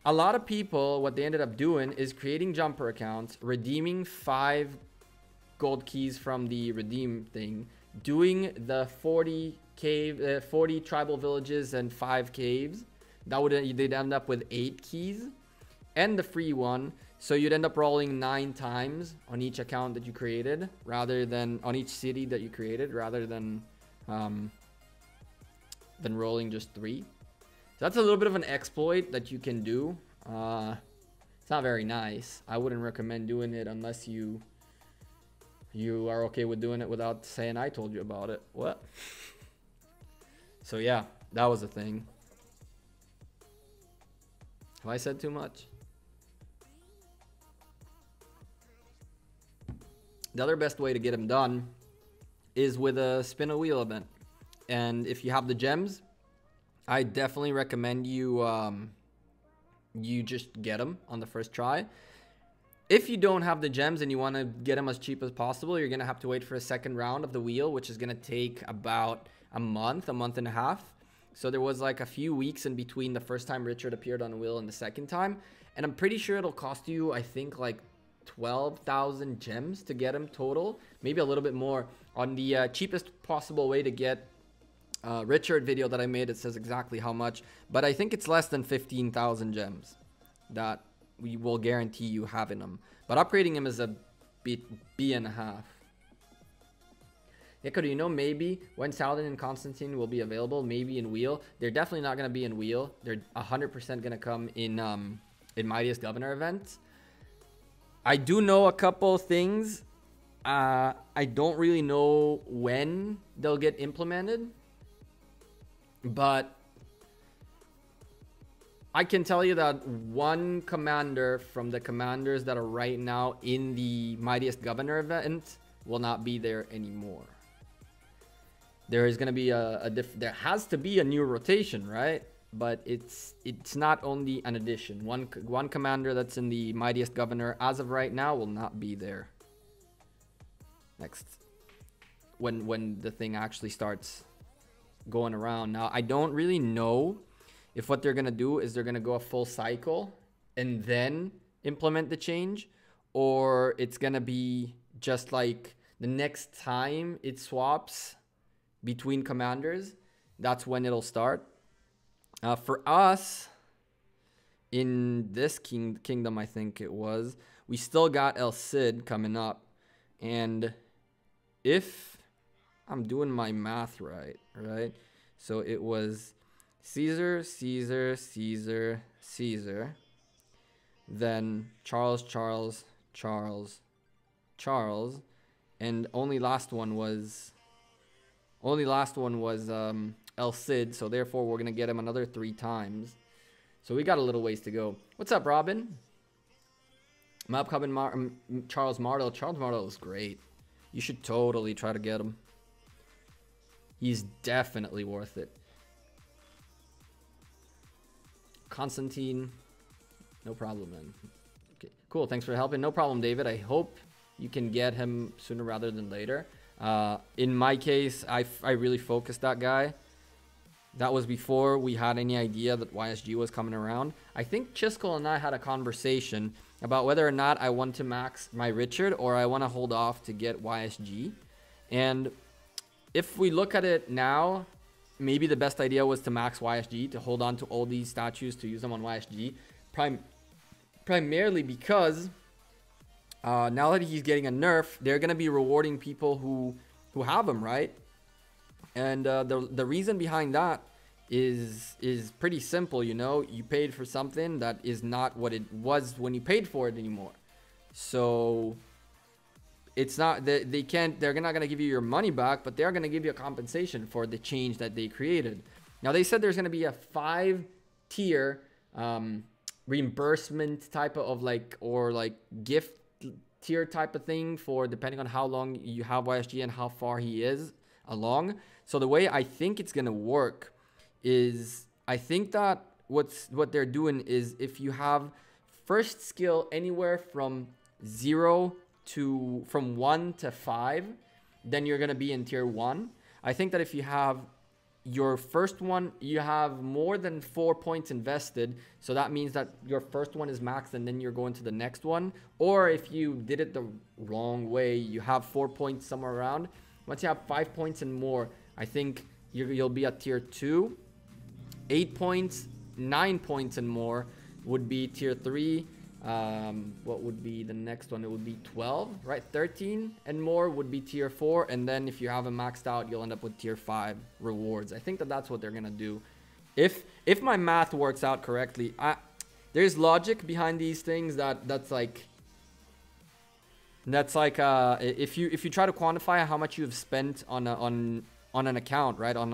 A: A lot of people, what they ended up doing is creating jumper accounts, redeeming 5 gold keys from the redeem thing, doing the 40 tribal villages and 5 caves. That would, they'd end up with 8 keys and the free one. So you'd end up rolling 9 times on each account that you created, rather than on each city that you created, rather than rolling just 3. So that's a little bit of an exploit that you can do. It's not very nice. I wouldn't recommend doing it unless you are okay with doing it without saying I told you about it. What? So yeah, that was a thing. Have I said too much? The other best way to get them done is with a spin a wheel event. And if you have the gems, I definitely recommend you you just get them on the first try. If you don't have the gems and you want to get them as cheap as possible, you're going to have to wait for a second round of the wheel, which is going to take about a month and a half. So there was like a few weeks in between the first time Richard appeared on the wheel and the second time. And I'm pretty sure it'll cost you, I think, like 12,000 gems to get him total, maybe a little bit more. On the cheapest possible way to get Richard video that I made, it says exactly how much, but I think it's less than 15,000 gems that we will guarantee you having them. But upgrading him is a B and a half. Yeah, you know, maybe when Saladin and Constantine will be available, maybe in wheel. They're definitely not going to be in wheel. They're 100% going to come in Mightiest Governor events. I do know a couple things. I don't really know when they'll get implemented, but I can tell you that one commander from the commanders that are right now in the Mightiest Governor event will not be there anymore. There is going to be there has to be a new rotation, right? But it's not only an addition. One commander that's in the Mightiest Governor as of right now will not be there next when the thing actually starts going around. Now I don't really know if what they're gonna do is they're gonna go a full cycle and then implement the change, or it's gonna be just like the next time it swaps between commanders, that's when it'll start. For us, in this kingdom, I think it was, we still got El Cid coming up. And if I'm doing my math right? So it was Caesar, Caesar, Caesar, Caesar. Then Charles, Charles, Charles, Charles. And only last one was El Cid, so therefore we're going to get him another 3 times. So we got a little ways to go. What's up, Robin? My upcoming Charles Martel. Charles Martel is great. You should totally try to get him. He's definitely worth it. Constantine. No problem, man. Okay, cool. Thanks for helping. No problem, David. I hope you can get him sooner rather than later. In my case, I really focused that guy. That was before we had any idea that YSG was coming around. I think Chiskel and I had a conversation about whether or not I want to max my Richard or I want to hold off to get YSG. And if we look at it now, maybe the best idea was to max YSG, to hold on to all these statues, to use them on YSG. Primarily because now that he's getting a nerf, they're going to be rewarding people who have him, right? And the reason behind that is pretty simple. You know, you paid for something that is not what it was when you paid for it anymore. So it's not that they're not gonna give you your money back, but they're gonna give you a compensation for the change that they created. Now they said there's gonna be a 5-tier reimbursement type of like gift tier type of thing for depending on how long you have YSG and how far he is along. So the way I think it's gonna work is, I think that what they're doing is, if you have first skill anywhere from 1 to 5, then you're gonna be in tier 1. I think that if you have your first one, you have more than 4 points invested, so that means that your first one is maxed and then you're going to the next one. Or if you did it the wrong way, you have 4 points somewhere around. Once you have 5 points and more, I think you'll be at tier 2. 8 points, 9 points and more would be tier 3. What would be the next one? It would be 12, right? 13 and more would be tier 4. And then if you have them maxed out, you'll end up with tier 5 rewards. I think that that's what they're going to do. If my math works out correctly, there's logic behind these things that's like if you try to quantify how much you've spent on an account, right? On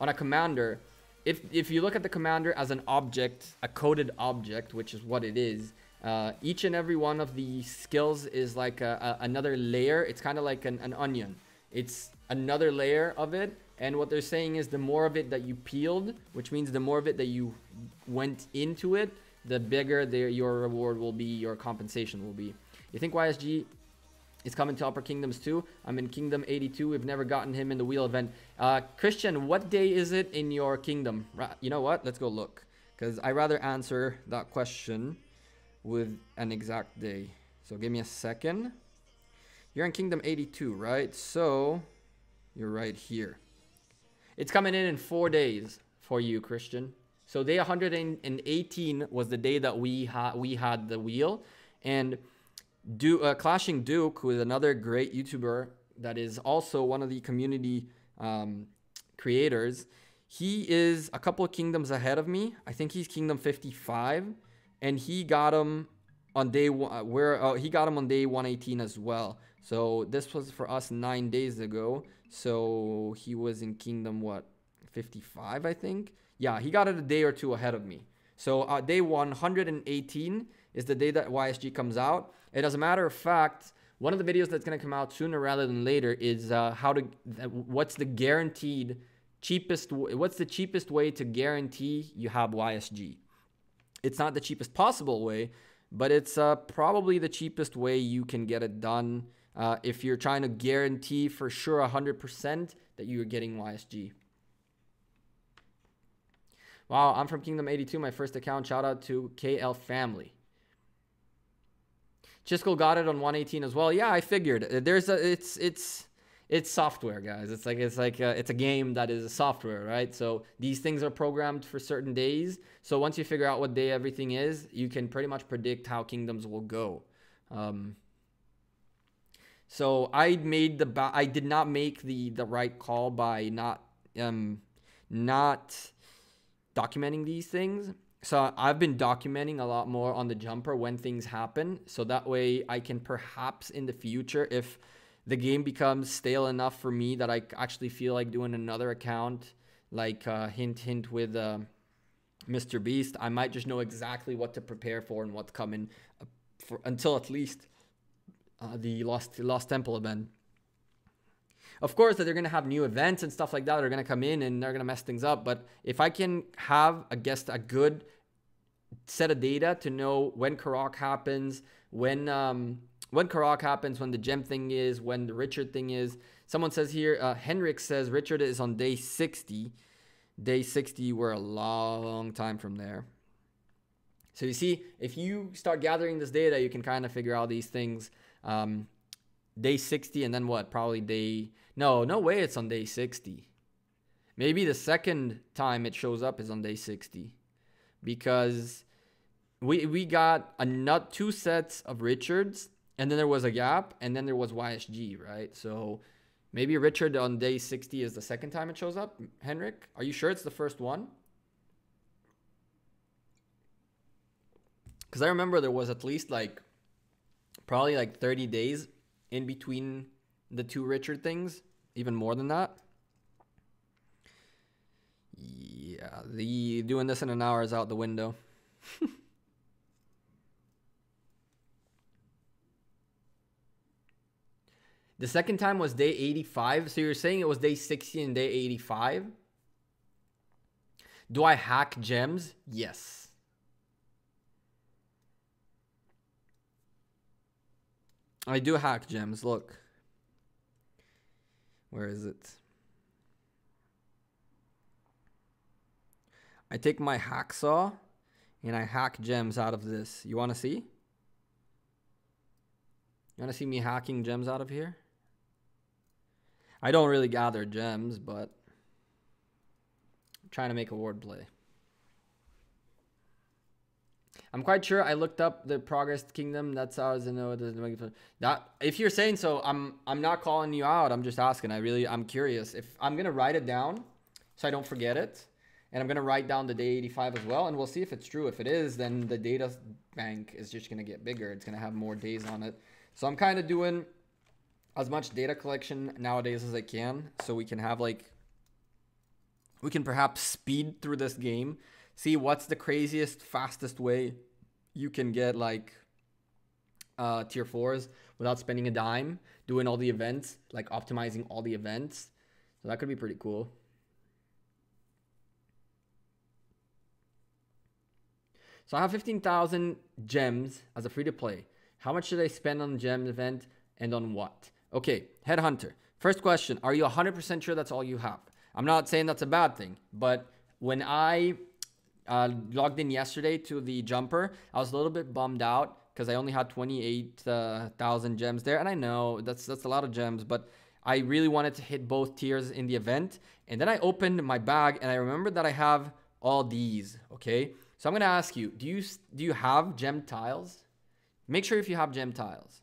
A: a commander, if you look at the commander as an object, a coded object, which is what it is, each and every one of the skills is like another layer. It's kind of like an onion. It's another layer of it. And what they're saying is the more of it that you peeled, which means the more of it that you went into it, the bigger your reward will be, your compensation will be. You think YSG is coming to Upper Kingdoms too? I'm in Kingdom 82. We've never gotten him in the wheel event. Christian, what day is it in your kingdom? You know what? Let's go look, because I rather answer that question with an exact day. So give me a second. You're in Kingdom 82, right? So you're right here. It's coming in 4 days for you, Christian. So day 118 was the day that we had the wheel. And Clashing Duke, who is another great YouTuber that is also one of the community creators, he is a couple of kingdoms ahead of me. I think he's Kingdom 55, and he got him on day he got him on day 118 as well. So this was for us 9 days ago. So he was in Kingdom 55, I think. Yeah, he got it a day or two ahead of me. So day 118 is the day that YSG comes out. And as a matter of fact, one of the videos that's going to come out sooner rather than later is what's the cheapest way to guarantee you have YSG. It's not the cheapest possible way, but it's probably the cheapest way you can get it done if you're trying to guarantee for sure 100% that you're getting YSG. Wow, I'm from Kingdom 82, my first account. Shout out to KL family. Chisco got it on 118 as well. Yeah, I figured. It's software, guys. It's a game that is a software, right? So these things are programmed for certain days. So once you figure out what day everything is, you can pretty much predict how kingdoms will go. So I did not make the right call by not documenting these things. So I've been documenting a lot more on the jumper when things happen. So that way I can perhaps in the future, if the game becomes stale enough for me that I actually feel like doing another account, like hint with Mr. Beast, I might just know exactly what to prepare for and what's coming until at least the Lost Temple event. Of course, that they're going to have new events and stuff like that are going to come in and they're going to mess things up. But if I can have a good set of data to know when Karauk happens, when Karauk happens, when the gem thing is, when the Richard thing is. Someone says here, Henrik says Richard is on day 60. Day 60, we're a long time from there. So you see, if you start gathering this data, you can kind of figure out these things. Day 60 and then what? Probably day... No way it's on day 60. Maybe the second time it shows up is on day 60. Because we got two sets of Richards, and then there was a gap, and then there was YSG, right? So maybe Richard on day 60 is the second time it shows up. Henrik, are you sure it's the first one? Because I remember there was at least probably 30 days in between the two Richard things, even more than that. Yeah, doing this in an hour is out the window. The second time was day 85. So you're saying it was day 60 and day 85? Do I hack gems? Yes. I do hack gems. Look. Where is it? I take my hacksaw and I hack gems out of this. You want to see? You want to see me hacking gems out of here? I don't really gather gems, but I'm trying to make a word play. I'm quite sure I looked up the Progress Kingdom. That's how I know it doesn't make that. If you're saying so, I'm not calling you out. I'm just asking. I'm curious. If I'm gonna write it down so I don't forget it, and I'm gonna write down the day 85 as well, and we'll see if it's true. If it is, then the data bank is just gonna get bigger. It's gonna have more days on it. So I'm kind of doing as much data collection nowadays as I can, so we can have we can perhaps speed through this game. See what's the craziest, fastest way you can get tier 4s without spending a dime, doing all the events, optimizing all the events. So that could be pretty cool. So I have 15,000 gems as a free-to-play. How much should I spend on the gem event and on what? Okay, Headhunter. First question, are you 100% sure that's all you have? I'm not saying that's a bad thing, but when I logged in yesterday to the jumper, I was a little bit bummed out because I only had 28,000 gems there. And I know that's a lot of gems, but I really wanted to hit both tiers in the event. And then I opened my bag and I remembered that I have all these, okay? So I'm going to ask you, do you have gem tiles? Make sure if you have gem tiles.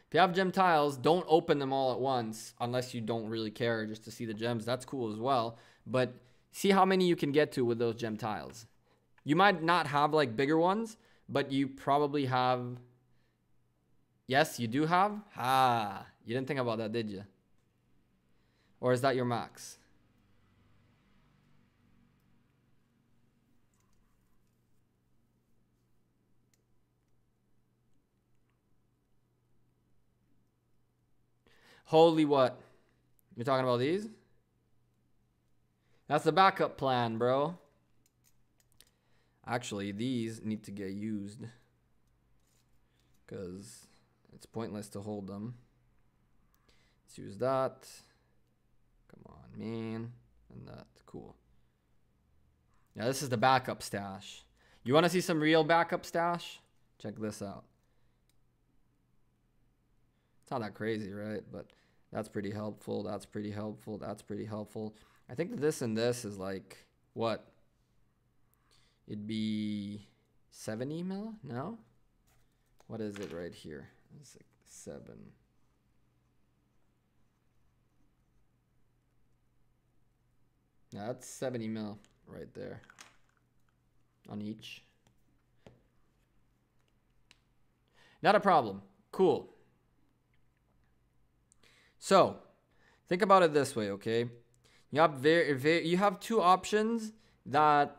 A: If you have gem tiles, don't open them all at once unless you don't really care just to see the gems. That's cool as well. But see how many you can get to with those gem tiles. You might not have bigger ones, but you probably have... Yes, you do have? You didn't think about that, did you? Or is that your max? Holy what? You're talking about these? That's the backup plan, bro. Actually, these need to get used because it's pointless to hold them. Let's use that. Come on, man. And that. Cool. Now, this is the backup stash. You want to see some real backup stash? Check this out. It's not that crazy, right? But that's pretty helpful. That's pretty helpful. That's pretty helpful. I think that this and this is what? It'd be 70 mil? No? What is it right here? It's 7. Yeah, that's 70 mil right there on each. Not a problem. Cool. So, think about it this way, okay? You have two options that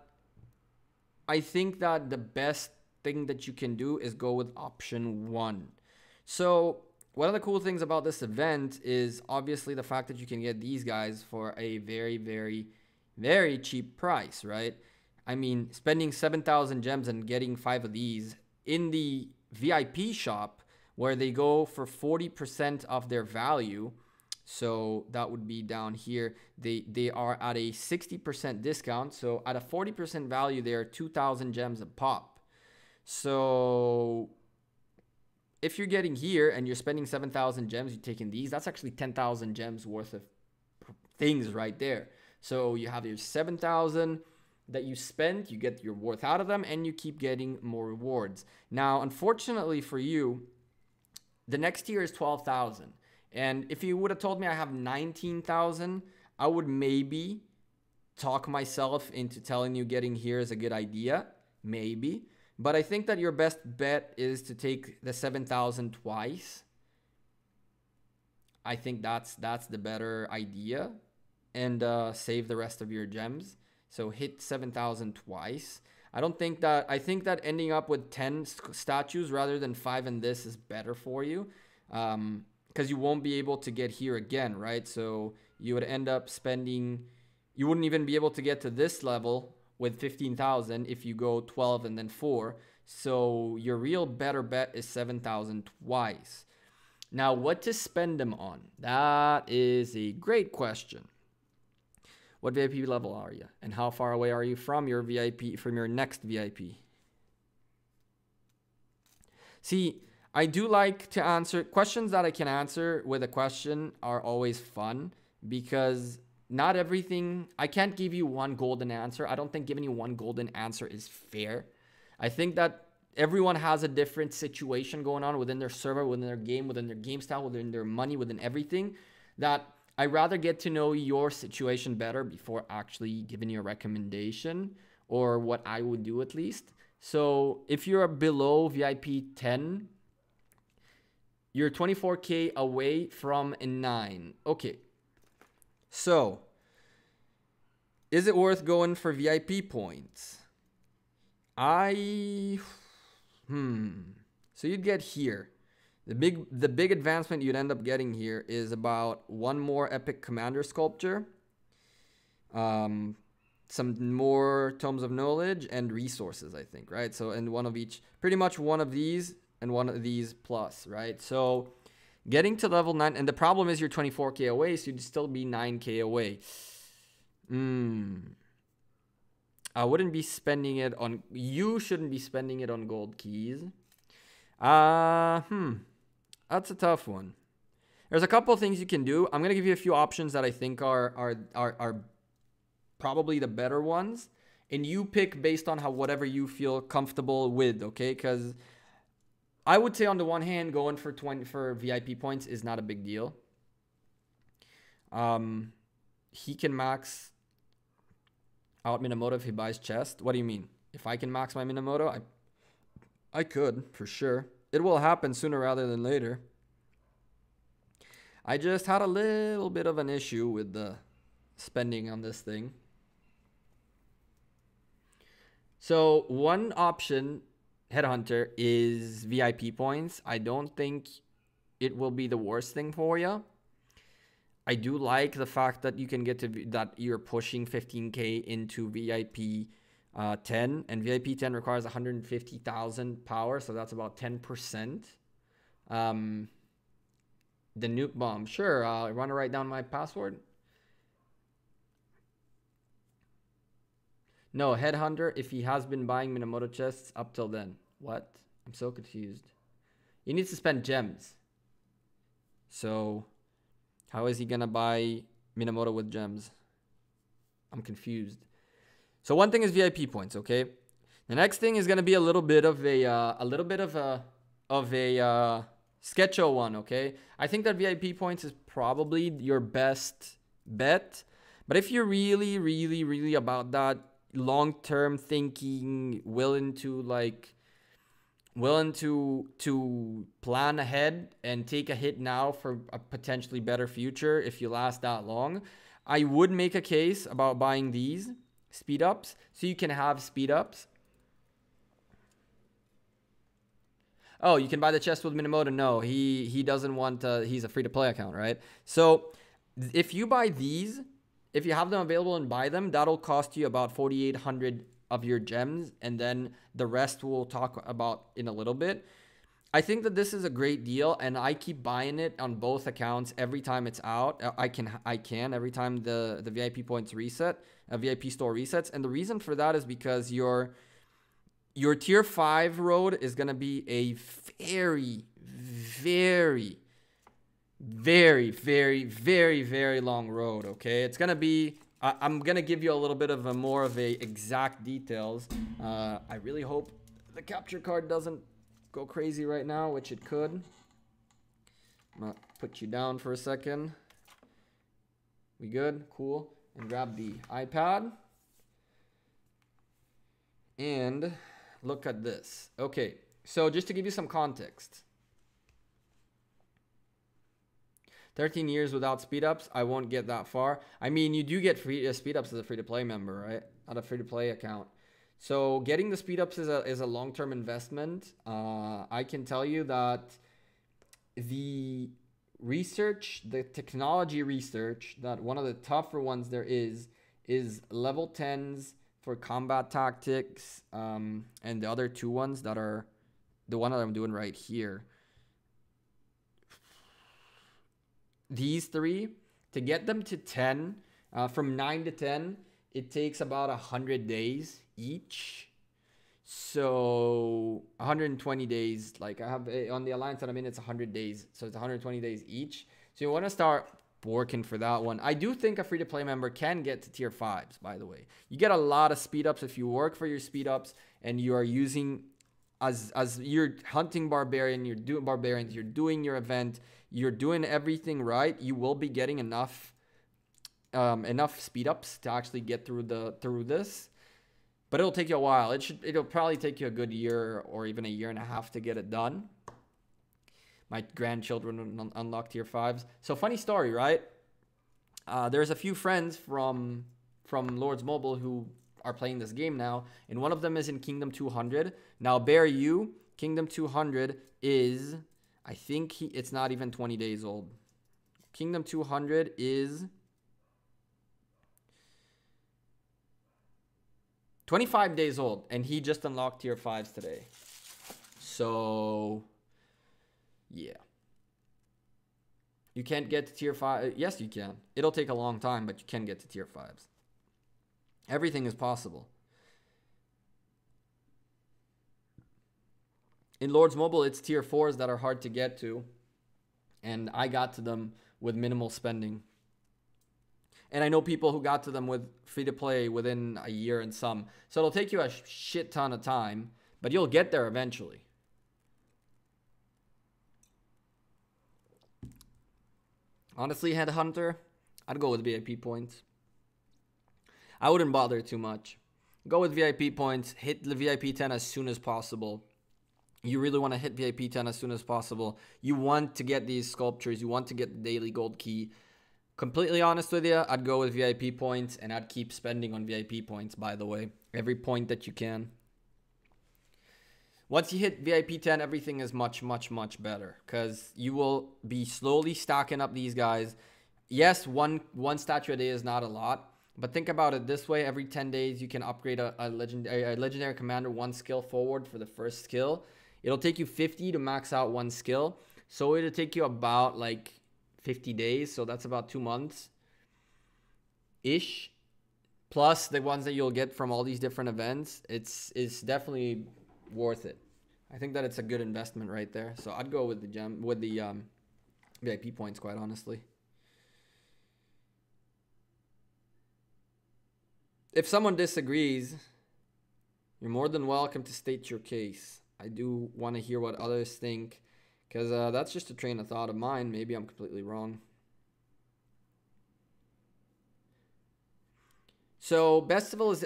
A: I think that the best thing that you can do is go with option 1. So one of the cool things about this event is obviously the fact that you can get these guys for a very, very, very cheap price, right? I mean, spending 7,000 gems and getting 5 of these in the VIP shop where they go for 40% of their value. So that would be down here. They are at a 60% discount. So at a 40% value, they are 2,000 gems a pop. So if you're getting here and you're spending 7,000 gems, you're taking these, that's actually 10,000 gems worth of things right there. So you have your 7,000 that you spend, you get your worth out of them, and you keep getting more rewards. Now, unfortunately for you, the next tier is 12,000. And if you would have told me I have 19,000, I would maybe talk myself into telling you getting here is a good idea. Maybe. But I think that your best bet is to take the 7,000 twice. I think that's the better idea. And save the rest of your gems. So hit 7,000 twice. I think that ending up with 10 statues rather than 5 in this is better for you. Because you won't be able to get here again, right? So you would end up spending... You wouldn't even be able to get to this level with 15,000 if you go 12 and then 4. So your real better bet is 7,000 twice. Now, what to spend them on? That is a great question. What VIP level are you? And how far away are you from your VIP, from your next VIP? See, I do like to answer questions that I can answer with a question are always fun because not everything, I can't give you one golden answer. I don't think giving you one golden answer is fair. I think that everyone has a different situation going on within their server, within their game style, within their money, within everything, that I'd rather get to know your situation better before actually giving you a recommendation or what I would do at least. So if you're below VIP 10, you're 24K away from a 9. Okay. So, is it worth going for VIP points? So you'd get here. The big advancement you'd end up getting here is about one more epic commander sculpture, some more tomes of knowledge and resources, I think, right? So, and one of each, pretty much one of these and one of these plus, right? So getting to level 9, and the problem is you're 24K away, so you'd still be 9K away. I wouldn't be spending it on, you shouldn't be spending it on gold keys. That's a tough one. There's a couple of things you can do. I'm going to give you a few options that I think are probably the better ones. And you pick based on whatever you feel comfortable with, okay? Because I would say on the one hand, going for VIP points is not a big deal. He can max out Minamoto if he buys chest. What do you mean? If I can max my Minamoto, I could, for sure. It will happen sooner rather than later. I just had a little bit of an issue with the spending on this thing. So one option, Headhunter, is VIP points. I don't think it will be the worst thing for you. I do like the fact that you can get to that you're pushing 15K into VIP 10, and VIP 10 requires 150,000 power, so that's about 10%. The nuke bomb, sure. I want to write down my password. No, Headhunter, if he has been buying Minamoto chests up till then. What? I'm so confused. He needs to spend gems. So, how is he going to buy Minamoto with gems? I'm confused. So one thing is VIP points, okay? The next thing is going to be a little bit of a sketcho one, okay? I think that VIP points is probably your best bet. But if you're really, really, really about that long-term thinking, willing to plan ahead and take a hit now for a potentially better future if you last that long, I would make a case about buying these speed ups so you can have speed ups. oh, you can buy the chest with Minamoto. No, he doesn't want, he's a free-to-play account, right? So if you buy these, if you have them available and buy them, that'll cost you about 4,800 of your gems, and then the rest we'll talk about in a little bit. I think that this is a great deal, and I keep buying it on both accounts every time it's out. I can every time the VIP points reset, VIP store resets, and the reason for that is because your tier 5 road is gonna be a very, very, very, very, very, very long road. Okay, it's gonna be. I'm gonna give you a little bit of a more of a exact details. I really hope the capture card doesn't go crazy right now, which it could. I'm gonna put you down for a second. We good? Cool. And grab the iPad. And look at this. Okay, so just to give you some context. 13 years without speed ups, I won't get that far. I mean, you do get free speed ups as a free-to-play member, right? Not a free-to-play account. So getting the speed ups is a long-term investment. I can tell you that the research, the technology research, that one of the tougher ones there is level 10s for combat tactics, and the other two ones that are the one that I'm doing right here. These three, to get them to 10, from 9 to 10, it takes about 100 days each. So 120 days, like I have on the alliance that I'm in, it's 100 days. So it's 120 days each. So you want to start working for that one. I do think a free-to-play member can get to tier 5s, by the way. You get a lot of speed ups if you work for your speed ups and you are using, as you're hunting barbarian, you're doing barbarians, you're doing your event, you're doing everything right, you will be getting enough speed ups to actually get through this. But it'll take you a while. It'll probably take you a good year or even a year and a half to get it done. My grandchildren unlock tier 5s. So funny story, right? There's a few friends from Lords Mobile who are playing this game now, and one of them is in Kingdom 200. Now, bear you, Kingdom 200 is, I think it's not even 20 days old. Kingdom 200 is 25 days old, and he just unlocked tier 5s today. So, yeah. You can't get to tier 5. Yes, you can. It'll take a long time, but you can get to tier 5s. Everything is possible. In Lords Mobile, it's tier 4s that are hard to get to. And I got to them with minimal spending. And I know people who got to them with free-to-play within a year and some. So it'll take you a shit ton of time, but you'll get there eventually. Honestly, Headhunter, I'd go with VIP points. I wouldn't bother too much. Go with VIP points. Hit the VIP 10 as soon as possible. You really want to hit VIP 10 as soon as possible. You want to get these sculptures. You want to get the daily gold key. Completely honest with you, I'd go with VIP points, and I'd keep spending on VIP points, by the way. Every point that you can. Once you hit VIP 10, everything is much, much, much better, because you will be slowly stacking up these guys. Yes, one statue a day is not a lot, but think about it this way. Every 10 days, you can upgrade a legendary commander one skill forward for the first skill. It'll take you 50 to max out one skill. So it'll take you about like 50 days. So that's about 2 months-ish. Plus the ones that you'll get from all these different events. It's definitely worth it. I think that it's a good investment right there. So I'd go with the VIP points, quite honestly. If someone disagrees, you're more than welcome to state your case. I do want to hear what others think, because that's just a train of thought of mine. Maybe I'm completely wrong. So,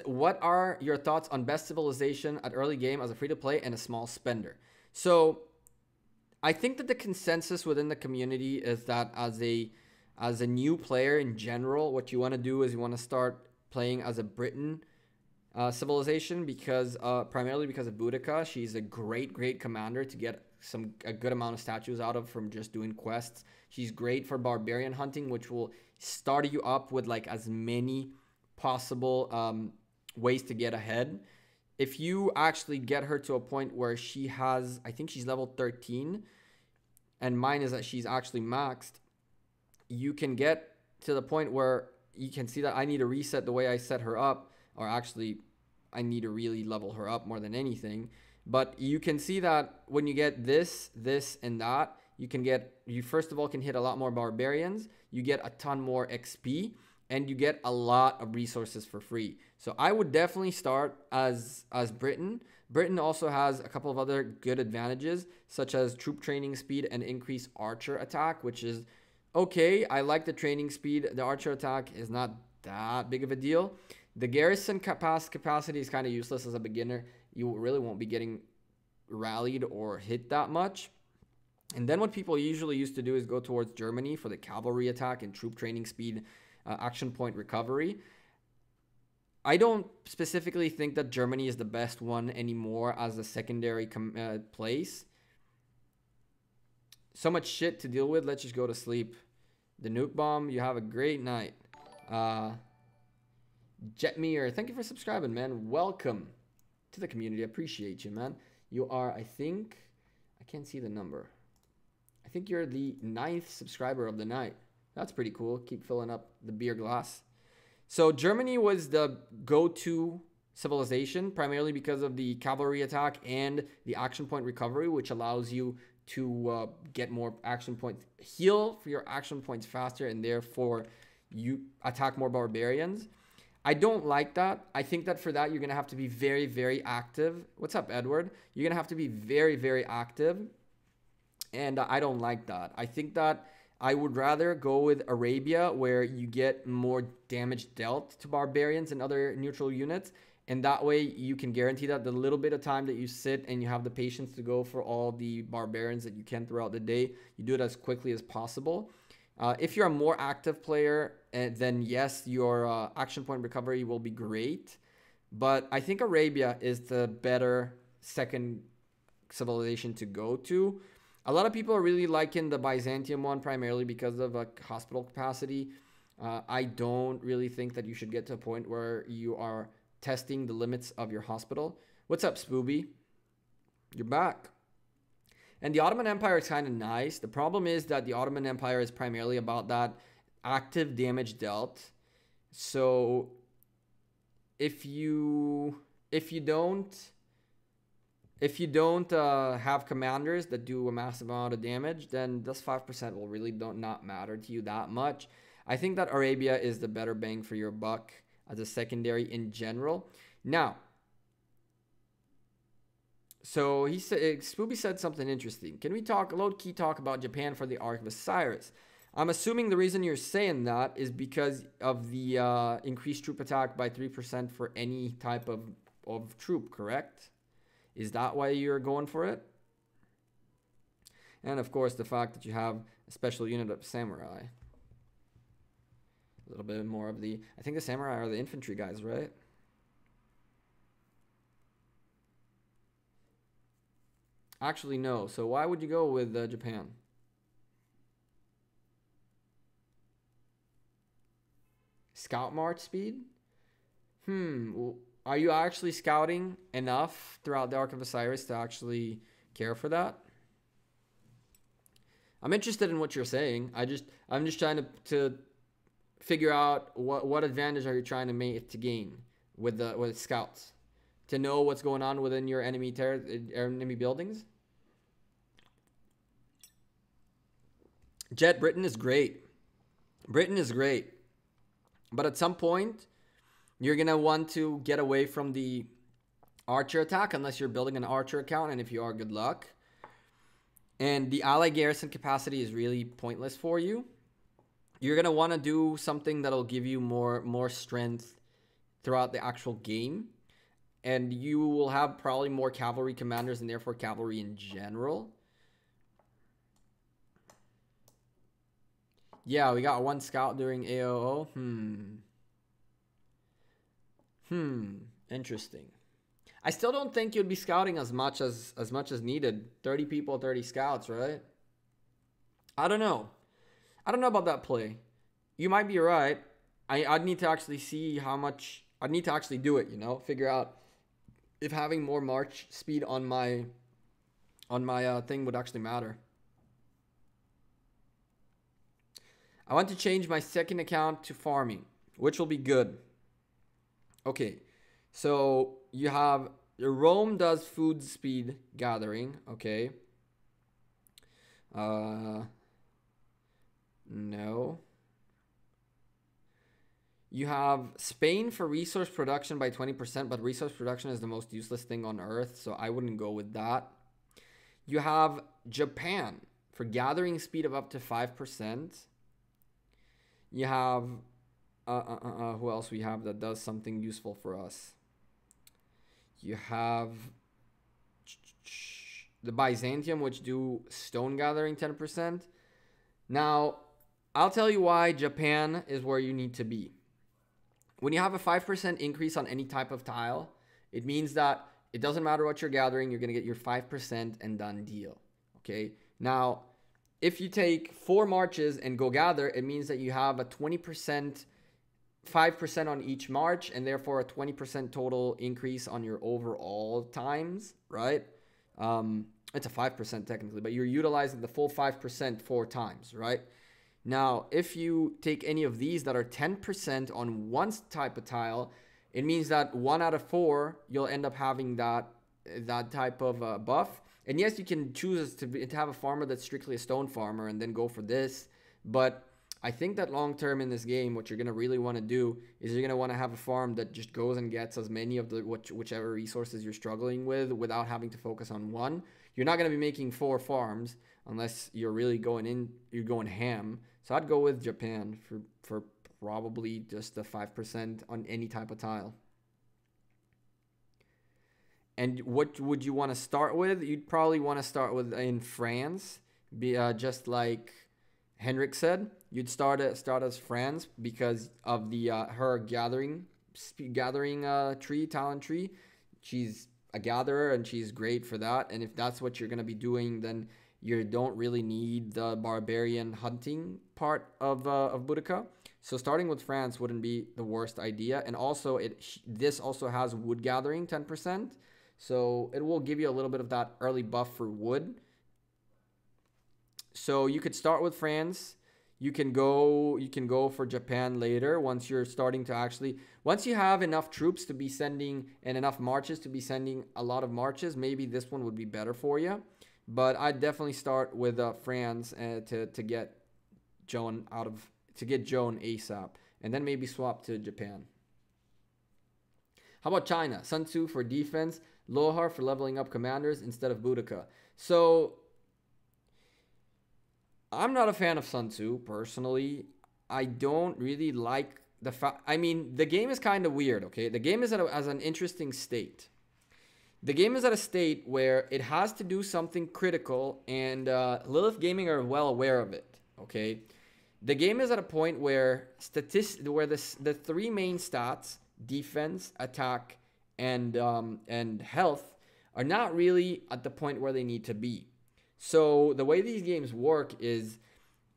A: what are your thoughts on Best Civilization at early game as a free-to-play and a small spender? So, I think that the consensus within the community is that as a new player in general, what you want to do is you want to start playing as a Britain civilization, because primarily because of Boudica. She's a great commander to get a good amount of statues out of from just doing quests. She's great for barbarian hunting, which will start you up with like as many possible ways to get ahead. If you actually get her to a point where she has, I think she's level 13, and mine is that she's actually maxed, you can get to the point where you can see that I need to reset the way I set her up, or actually I need to really level her up more than anything. But you can see that when you get this, and that, you first of all can hit a lot more barbarians, you get a ton more XP, and you get a lot of resources for free. So I would definitely start as Britain. Britain also has a couple of other good advantages, such as troop training speed and increased archer attack, which is okay. I like the training speed. The archer attack is not that big of a deal. The garrison capacity is kind of useless as a beginner. You really won't be getting rallied or hit that much. And then what people usually used to do is go towards Germany for the cavalry attack and troop training speed, action point recovery. I don't specifically think that Germany is the best one anymore as a secondary place. So much shit to deal with. Let's just go to sleep. The nuke bomb. You have a great night. Jetmeer, thank you for subscribing, man. Welcome to the community. I appreciate you, man. You are, I think, I can't see the number. I think you're the 9th subscriber of the night. That's pretty cool. Keep filling up the beer glass. So Germany was the go-to civilization, primarily because of the cavalry attack and the action point recovery, which allows you to get more action points, heal for your action points faster, and therefore you attack more barbarians. I don't like that. I think that for that, you're going to have to be very, very active. What's up, Edward? You're going to have to be very, very active. And I don't like that. I think that I would rather go with Arabia, where you get more damage dealt to barbarians and other neutral units. And that way you can guarantee that the little bit of time that you sit and you have the patience to go for all the barbarians that you can throughout the day, you do it as quickly as possible. If you're a more active player, then yes, your action point recovery will be great. But I think Arabia is the better second civilization to go to. A lot of people are really liking the Byzantium one, primarily because of hospital capacity. I don't really think that you should get to a point where you are testing the limits of your hospital. What's up, Spooby? You're back. And the Ottoman Empire is kind of nice. The problem is that the Ottoman Empire is primarily about that active damage dealt. So if you don't have commanders that do a massive amount of damage, then this 5% will really not matter to you that much. I think that Arabia is the better bang for your buck as a secondary in general. Now, so he said, Spooby said something interesting. Can we low-key talk about Japan for the Ark of Osiris? I'm assuming the reason you're saying that is because of the increased troop attack by 3% for any type of troop, correct? Is that why you're going for it? And of course, the fact that you have a special unit of samurai. A little bit more of the... I think the samurai are the infantry guys, right? Actually, no. So why would you go with Japan? Scout march speed? Are you actually scouting enough throughout the Ark of Osiris to actually care for that? I'm interested in what you're saying. I'm just trying to figure out what advantage are you trying to gain with scouts, to know what's going on within your enemy buildings. Britain is great. Britain is great, but at some point, you're gonna want to get away from the archer attack unless you're building an archer account, and if you are, good luck. And the ally garrison capacity is really pointless for you. You're gonna want to do something that'll give you more strength throughout the actual game, and you will have probably more cavalry commanders and therefore cavalry in general. Yeah, we got one scout during AOO. Interesting. I still don't think you'd be scouting as much as needed. 30 people, 30 scouts, right? I don't know. I don't know about that play. You might be right. I'd need to actually see how much. I'd need to actually do it, you know, figure out if having more march speed on my thing would actually matter. I want to change my second account to farming, which will be good. Okay, so you have Rome does food speed gathering. Okay. No. You have Spain for resource production by 20%, but resource production is the most useless thing on earth, so I wouldn't go with that. You have Japan for gathering speed of up to 5%. You have who else we have that does something useful for us? You have the Byzantium, which do stone gathering 10%. Now, I'll tell you why Japan is where you need to be. When you have a 5% increase on any type of tile, it means that it doesn't matter what you're gathering, you're going to get your 5% and done deal. Okay? Now, if you take 4 marches and go gather, it means that you have a 20%, 5% on each march, and therefore a 20% total increase on your overall times, right? It's a 5% technically, but you're utilizing the full 5% 4 times, right? Now, if you take any of these that are 10% on one type of tile, it means that 1 out of 4, you'll end up having that type of buff. And yes, you can choose to have a farmer that's strictly a stone farmer and then go for this. But I think that long term in this game, what you're going to really want to do is you're going to want to have a farm that just goes and gets as many of the whichever resources you're struggling with without having to focus on one. You're not going to be making 4 farms unless you're really going ham. So I'd go with Japan for probably just the 5% on any type of tile. And what would you want to start with? You'd probably want to start with in France, just like Henrik said. You'd start as France because of the her gathering tree, talent tree. She's a gatherer and she's great for that. And if that's what you're gonna be doing, then you don't really need the barbarian hunting part of Boudica. So starting with France wouldn't be the worst idea. And also this also has wood gathering 10%. So it will give you a little bit of that early buff for wood. So you could start with France. You can go for Japan later once you're starting to actually, once you have enough troops to be sending and enough marches to be sending a lot of marches, maybe this one would be better for you. But I'd definitely start with France to get Joan ASAP, and then maybe swap to Japan. How about China? Sun Tzu for defense, Lohar for leveling up commanders instead of Boudica. So I'm not a fan of Sun Tzu personally. I don't really like the fact. I mean, the game is kind of weird. Okay, the game is as an interesting state. The game is at a state where it has to do something critical, and Lilith Gaming are well aware of it. Okay, the game is at a point where the 3 main stats, defense, attack, and health, are not really at the point where they need to be. So the way these games work is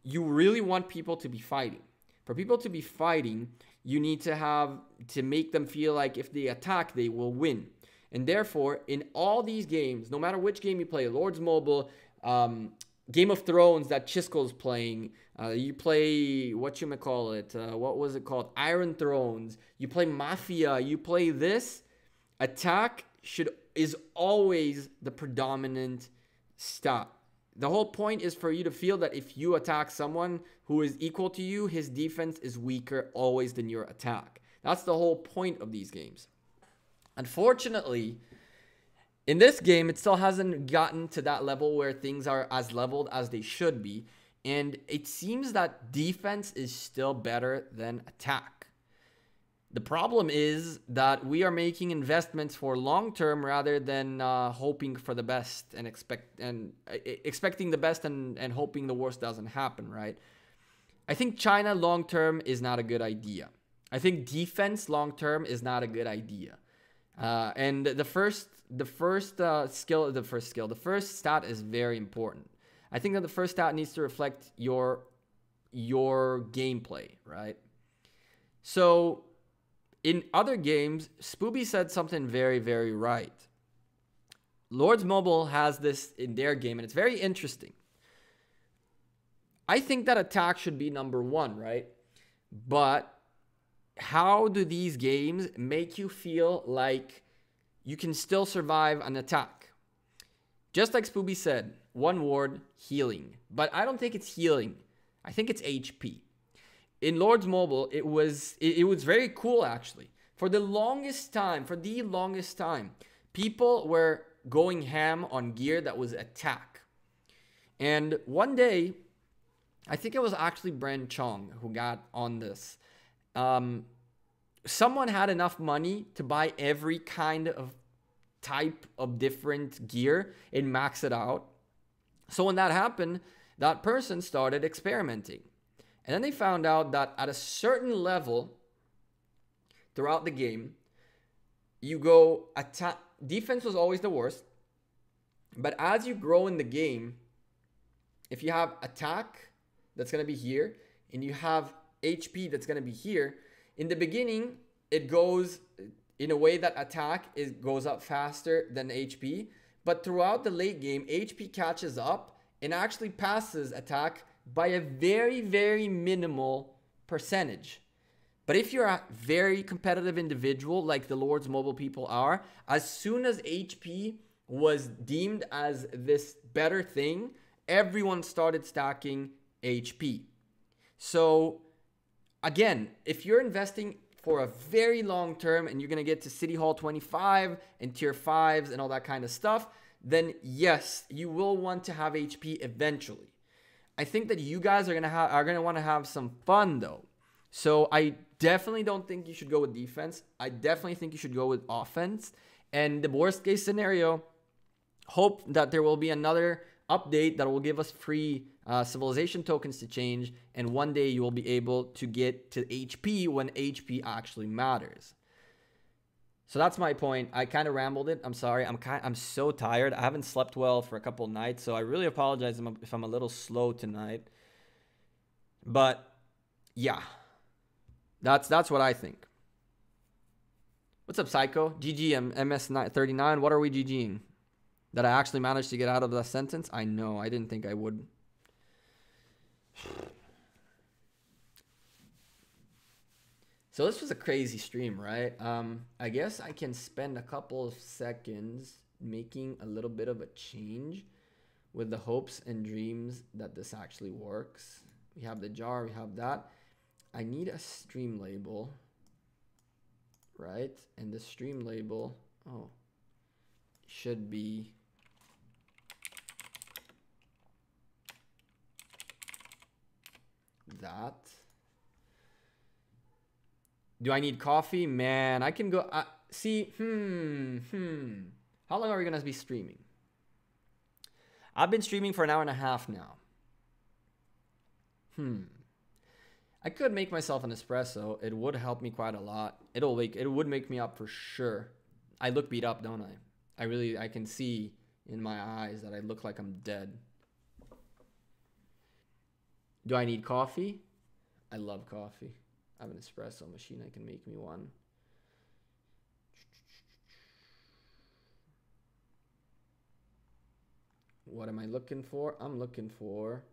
A: you really want people to be fighting. For people to be fighting, you need to make them feel like if they attack, they will win. And therefore, in all these games, no matter which game you play, Lords Mobile, Game of Thrones that Chisco's playing, you play, what was it called? Iron Thrones, you play Mafia, you play this, attack is always the predominant stat. The whole point is for you to feel that if you attack someone who is equal to you, his defense is weaker always than your attack. That's the whole point of these games. Unfortunately, in this game, it still hasn't gotten to that level where things are as leveled as they should be. And it seems that defense is still better than attack. The problem is that we are making investments for long-term rather than hoping for the best and expecting the best and hoping the worst doesn't happen, right? I think China long-term is not a good idea. I think defense long-term is not a good idea. And the first stat is very important. I think that the first stat needs to reflect your gameplay, right? So in other games, Spooby said something very, very right. Lords Mobile has this in their game, and it's very interesting. I think that attack should be number one, right? But how do these games make you feel like you can still survive an attack? Just like Spooby said, one word, healing. But I don't think it's healing. I think it's HP. In Lords Mobile, it was very cool, actually. For the longest time, people were going ham on gear that was attack. And one day, I think it was actually Bren Chong who got on this. Someone had enough money to buy every kind of type of different gear and max it out. So when that happened, that person started experimenting. And then they found out that at a certain level throughout the game, you go attack. Defense was always the worst. But as you grow in the game, if you have attack, that's going to be here, and you have HP that's going to be here, in the beginning, it goes in a way that attack goes up faster than HP. But throughout the late game, HP catches up and actually passes attack by a very, very minimal percentage. But if you're a very competitive individual like the Lords Mobile people are, as soon as HP was deemed as this better thing, everyone started stacking HP. So again, if you're investing for a very long term and you're going to get to City Hall 25 and tier 5s and all that kind of stuff, then yes, you will want to have HP eventually. I think that you guys are going to want to have some fun though. So I definitely don't think you should go with defense. I definitely think you should go with offense. And the worst case scenario, hope that there will be another update that will give us free civilization tokens to change, and one day you will be able to get to HP when HP actually matters. So that's my point. I kind of rambled it. I'm sorry. I'm so tired. I haven't slept well for a couple nights, so I really apologize if I'm a little slow tonight. But yeah, that's what I think. What's up, Psycho? GG MS39. What are we GGing? That I actually managed to get out of that sentence? I know. I didn't think I would. So this was a crazy stream, right? I guess I can spend a couple of seconds making a little bit of a change with the hopes and dreams that this actually works. We have the jar, we have that. I need a stream label, right? And the stream label, should be that. Do I need coffee? Man, I can go. See, How long are we going to be streaming? I've been streaming for an hour and a half now. I could make myself an espresso. It would help me quite a lot. It would make me up for sure. I look beat up, don't I? I can see in my eyes that I look like I'm dead. Do I need coffee? I love coffee. I have an espresso machine. I can make me one. What am I looking for? I'm looking for...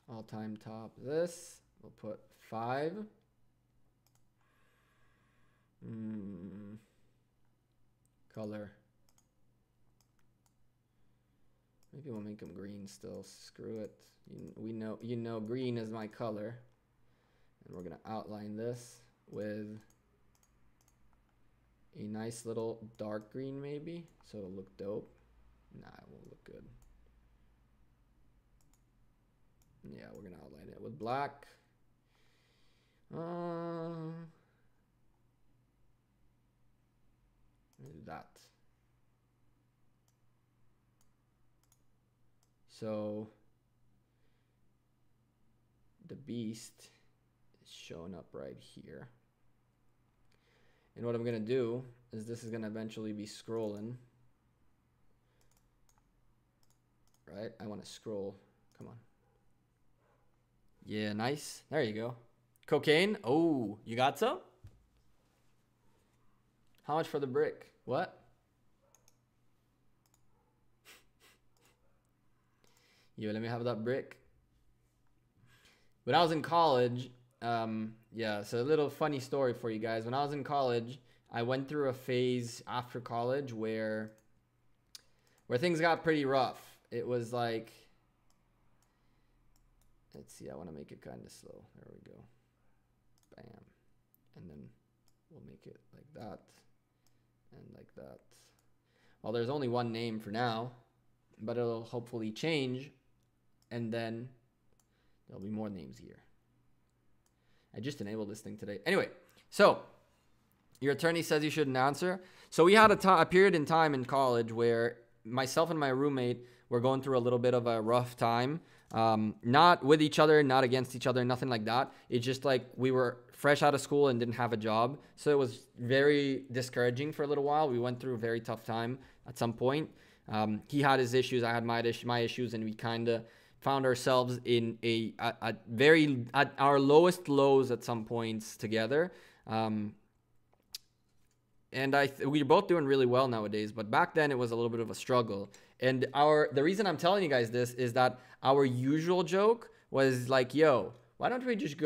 A: All-time top. This. We'll put 5. Color. Maybe we'll make them green still. Screw it. You know green is my color. And we're gonna outline this with a nice little dark green maybe. So it'll look dope. Nah, it won't look good. Yeah, we're gonna outline it with black. Do that. So the beast is showing up right here. And what I'm going to do is this is going to eventually be scrolling. Right? I want to scroll. Come on. Yeah, nice. There you go. Cocaine. Oh, you got some? How much for the brick? What? Yo, let me have that brick. When I was in college, yeah, so a little funny story for you guys. When I was in college, I went through a phase after college where things got pretty rough. It was like, let's see, I want to make it kind of slow. There we go. Bam. And then we'll make it like that and like that. Well, there's only one name for now, but it'll hopefully change. And then there'll be more names here. I just enabled this thing today. Anyway, so your attorney says you shouldn't answer. So we had a period in time in college where myself and my roommate were going through a little bit of a rough time. Not with each other, not against each other, nothing like that. It's just like we were fresh out of school and didn't have a job. So it was very discouraging for a little while. We went through a very tough time at some point. He had his issues, I had my issues, and we kind of found ourselves in at our lowest lows at some points together. And we're both doing really well nowadays, but back then it was a little bit of a struggle. And the reason I'm telling you guys this is that our usual joke was like, yo, why don't we just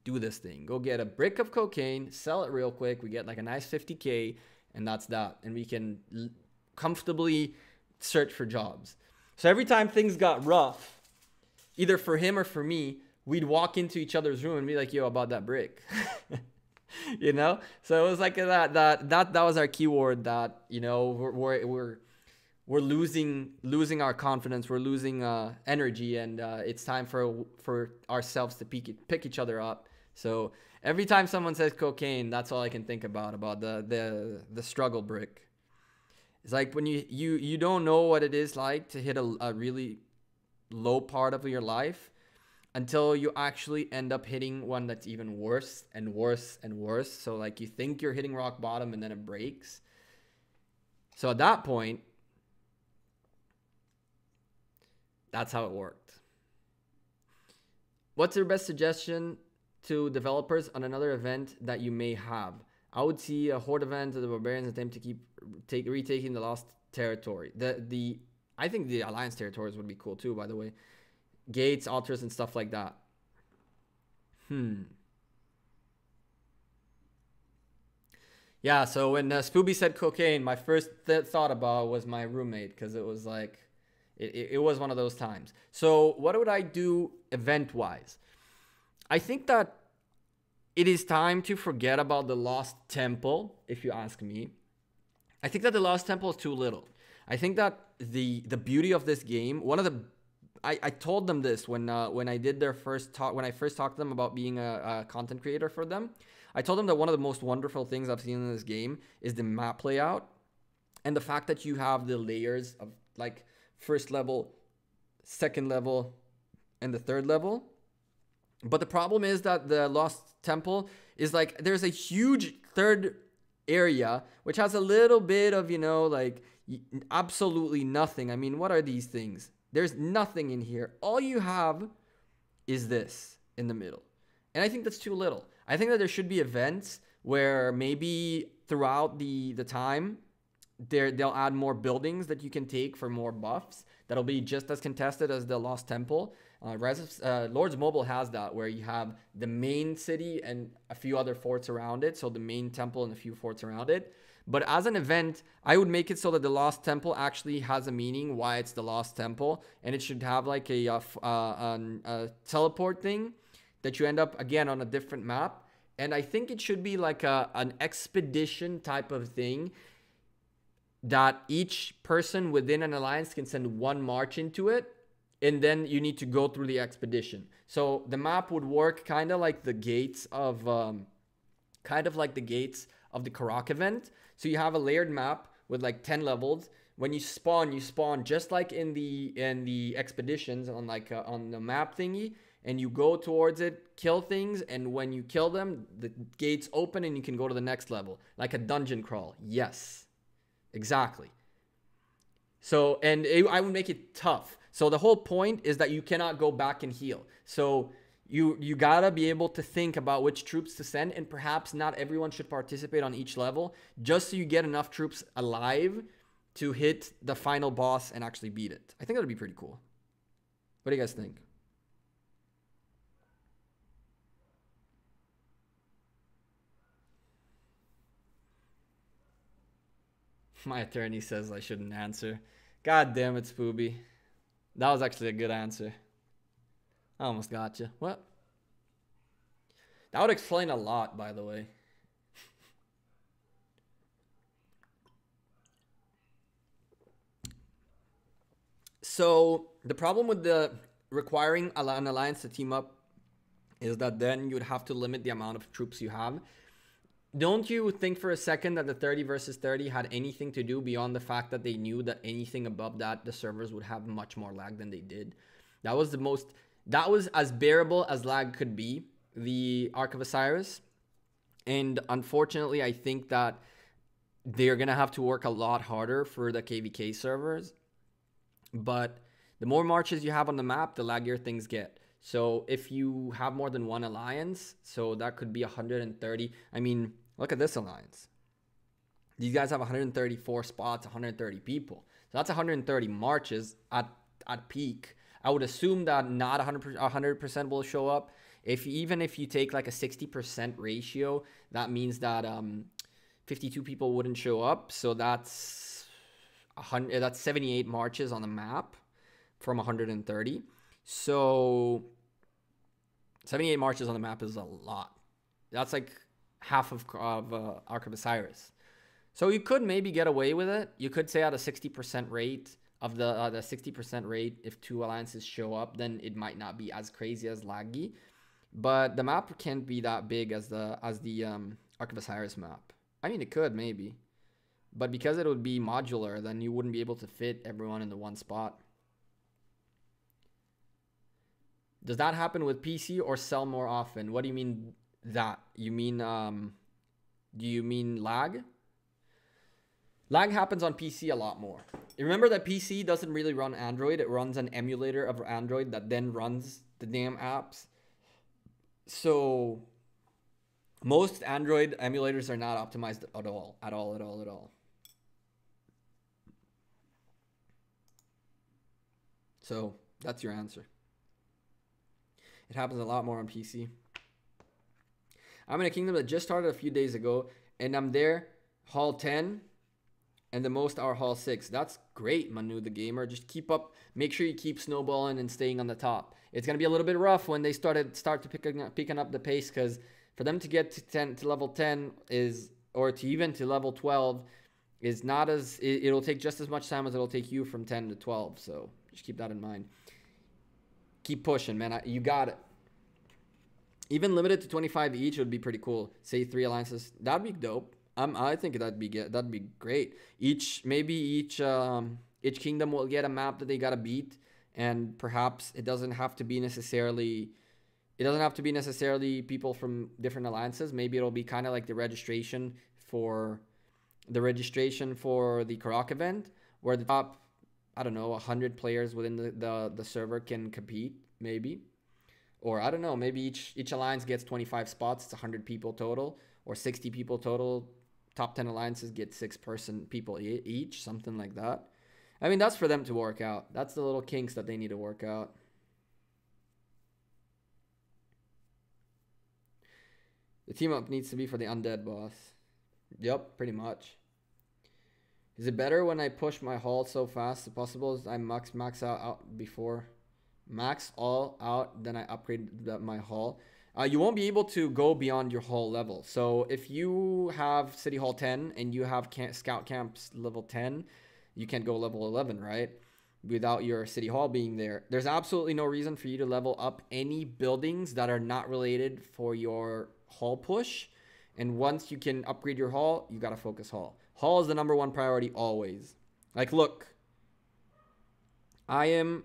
A: do this thing? Go get a brick of cocaine, sell it real quick. We get like a nice 50K, and that's that. And we can comfortably search for jobs. So every time things got rough, either for him or for me, we'd walk into each other's room and be like, yo, about that brick. You know? So it was like that was our keyword, that, you know, we're losing our confidence, we're losing energy, and it's time for ourselves to pick each other up. So every time someone says cocaine, that's all I can think about the struggle brick. It's like when you don't know what it is like to hit a really low part of your life until you actually end up hitting one that's even worse and worse and worse. So like you think you're hitting rock bottom and then it breaks. So at that point, that's how it worked. What's your best suggestion to developers on another event that you may have? I would see a horde event of the barbarians attempt to keep retaking the lost territory. I think the alliance territories would be cool too, by the way. Gates, altars, and stuff like that. Yeah, so when Spooby said cocaine, my first thought about was my roommate, because it was like, it was one of those times. So what would I do event-wise? I think that it is time to forget about the Lost Temple, if you ask me. I think that the Lost Temple is too little. I think that the beauty of this game, I told them this when I did their first talk, when I first talked to them about being a content creator for them. I told them that one of the most wonderful things I've seen in this game is the map layout and the fact that you have the layers of like first level, second level, and the third level. But the problem is that the Lost Temple is like, there's a huge third area, which has a little bit of, you know, like absolutely nothing. I mean, what are these things? There's nothing in here. All you have is this in the middle. And I think that's too little. I think that there should be events where maybe throughout the time, they'll add more buildings that you can take for more buffs. That'll be just as contested as the Lost Temple. Lords Mobile has that, where you have the main city and a few other forts around it. So the main temple and a few forts around it. But as an event, I would make it so that the Lost Temple actually has a meaning why it's the Lost Temple. And it should have like a teleport thing that you end up again on a different map. And I think it should be like an expedition type of thing, that each person within an alliance can send one march into it, and then you need to go through the expedition. So the map would work kind of like the gates of the Karauk event. So you have a layered map with like 10 levels, when you spawn just like in the expeditions on like on the map thingy, and you go towards it, kill things, and when you kill them, the gates open and you can go to the next level, like a dungeon crawl. Yes, exactly. So, and I would make it tough. So the whole point is that you cannot go back and heal. So you gotta be able to think about which troops to send, and perhaps not everyone should participate on each level, just so you get enough troops alive to hit the final boss and actually beat it. I think that would be pretty cool. What do you guys think? My attorney says I shouldn't answer. God damn it, Spooby. That was actually a good answer. I almost got you. What? That would explain a lot, by the way. So the problem with the requiring an alliance to team up is that then you'd have to limit the amount of troops you have. Don't you think for a second that the 30 versus 30 had anything to do beyond the fact that they knew that anything above that, the servers would have much more lag than they did? That was as bearable as lag could be, the Ark of Osiris. And unfortunately, I think that they're going to have to work a lot harder for the KVK servers. But the more marches you have on the map, the laggier things get. So if you have more than one alliance, so that could be 130. I mean, look at this alliance. These guys have 134 spots, 130 people. So that's 130 marches at peak. I would assume that not 100% will show up. Even if you take like a 60% ratio, that means that 52 people wouldn't show up. So that's 78 marches on the map from 130. So 78 marches on the map is a lot. That's like half of Ark of Osiris. So you could maybe get away with it. You could say at a 60% rate of the 60% rate, if two alliances show up, then it might not be as crazy as laggy. But the map can't be that big as the Ark of Osiris map. I mean, it could maybe, but because it would be modular, then you wouldn't be able to fit everyone in the one spot. Does that happen with PC or sell more often? What do you mean that? You mean, do you mean lag? Lag happens on PC a lot more. Remember that PC doesn't really run Android. It runs an emulator of Android that then runs the damn apps. So most Android emulators are not optimized at all. So that's your answer. It happens a lot more on PC. I'm in a kingdom that just started a few days ago, and I'm there, Hall 10, and the most are Hall 6. That's great, Manu the Gamer. Just keep up. Make sure you keep snowballing and staying on the top. It's going to be a little bit rough when they start to picking up the pace, because for them to get to level 10 or even to level 12 is not as... It'll take just as much time as it'll take you from 10 to 12. So just keep that in mind. Keep pushing, man. You got it. Even limited to 25 each would be pretty cool. Say 3 alliances. That'd be dope. I think that'd be great. Each kingdom will get a map that they gotta beat, and perhaps it doesn't have to be necessarily people from different alliances. Maybe it'll be kind of like the registration for the Karauk event, where the top, I don't know, 100 players within the server can compete, maybe. Or I don't know, maybe each alliance gets 25 spots. It's 100 people total, or 60 people total. Top 10 alliances get 6 people each, something like that. I mean, that's for them to work out. That's the little kinks that they need to work out. The team up needs to be for the undead boss. Yep, pretty much. Is it better when I push my haul so fast as possible as I max out before? Max all out, then I upgrade my haul. You won't be able to go beyond your haul level. So if you have City Hall 10 and you have Scout Camps level 10, you can't go level 11, right? Without your City Hall being there. There's absolutely no reason for you to level up any buildings that are not related for your haul push. And once you can upgrade your haul, you gotta focus haul. Haul is the #1 priority always. Like, look. I am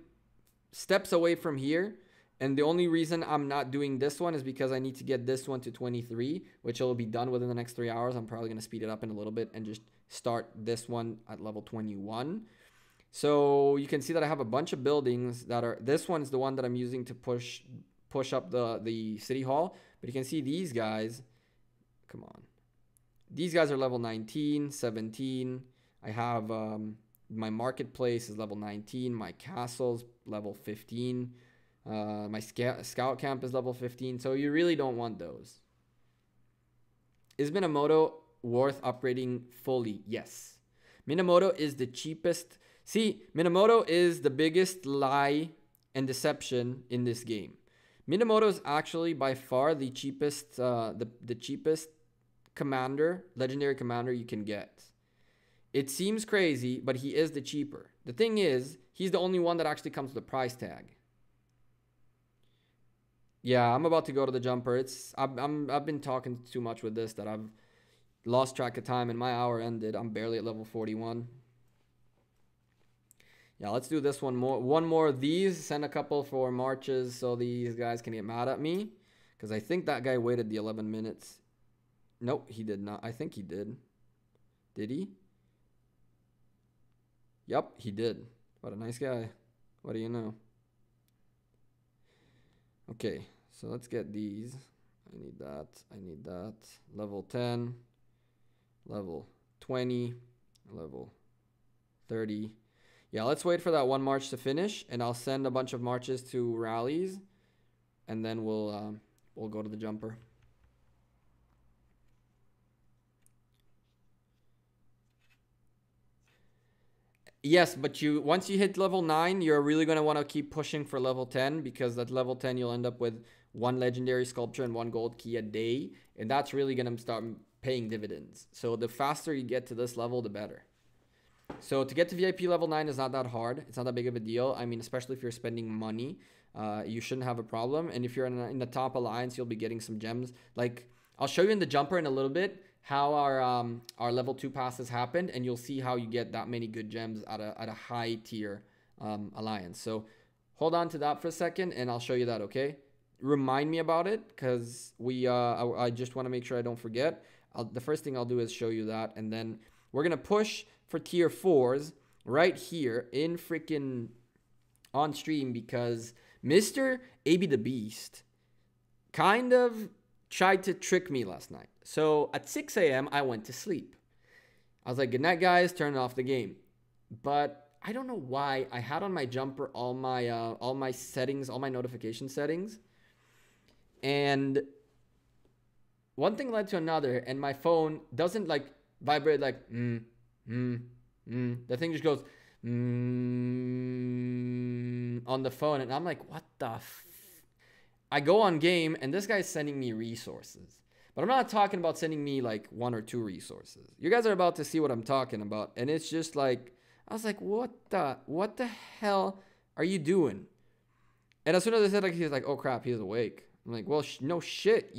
A: steps away from here. And the only reason I'm not doing this one is because I need to get this one to 23, which will be done within the next 3 hours. I'm probably going to speed it up in a little bit and just start this one at level 21. So you can see that I have a bunch of buildings that are, this one is the one that I'm using to push up the city hall. But you can see these guys, come on. These guys are level 19, 17. I have my marketplace is level 19. My castle's level 15. My scout camp is level 15. So you really don't want those. Is Minamoto worth upgrading fully? Yes. Minamoto is the cheapest. See, Minamoto is the biggest lie and deception in this game. Minamoto is actually by far the cheapest, the cheapest commander, legendary commander you can get. It seems crazy, but he is the cheaper. The thing is, he's the only one that actually comes with a price tag. Yeah, I'm about to go to the jumper. I've been talking too much with this that I've lost track of time and my hour ended. I'm barely at level 41. Yeah, let's do this one more. One more of these. Send a couple for marches so these guys can get mad at me. Because I think that guy waited the 11 minutes. Nope, he did not. I think he did. Did he? Yep, he did. What a nice guy. What do you know? Okay, so let's get these. I need that. I need that. Level 10. Level 20. Level 30. Yeah, let's wait for that one march to finish, and I'll send a bunch of marches to rallies, and then we'll go to the jumper. Yes, but once you hit level 9, you're really going to want to keep pushing for level 10, because at level 10 you'll end up with 1 legendary sculpture and 1 gold key a day, and that's really going to start paying dividends. So the faster you get to this level, the better. So to get to VIP level 9 is not that hard. It's not that big of a deal. I mean, especially if you're spending money, you shouldn't have a problem. And if you're in the top alliance, you'll be getting some gems. Like, I'll show you in the jumper in a little bit how our level 2 passes happened, and you'll see how you get that many good gems at a high tier alliance. So hold on to that for a second, and I'll show you that, okay? Remind me about it, because I just want to make sure I don't forget. The first thing I'll do is show you that, and then we're going to push for tier 4s right here in freaking on stream, because Mr. AB the Beast kind of tried to trick me last night. So at 6 a.m. I went to sleep. I was like, good night guys, turn off the game. But I don't know why I had on my jumper all my settings, all my notification settings. And one thing led to another, and my phone doesn't like vibrate like the thing just goes on the phone, and I'm like, what the I go on game, and this guy's sending me resources. But I'm not talking about sending me like 1 or 2 resources. You guys are about to see what I'm talking about. And it's just like, I was like, what the hell are you doing? And as soon as I said, like, he's like, oh crap, he's awake. I'm like, well, no shit.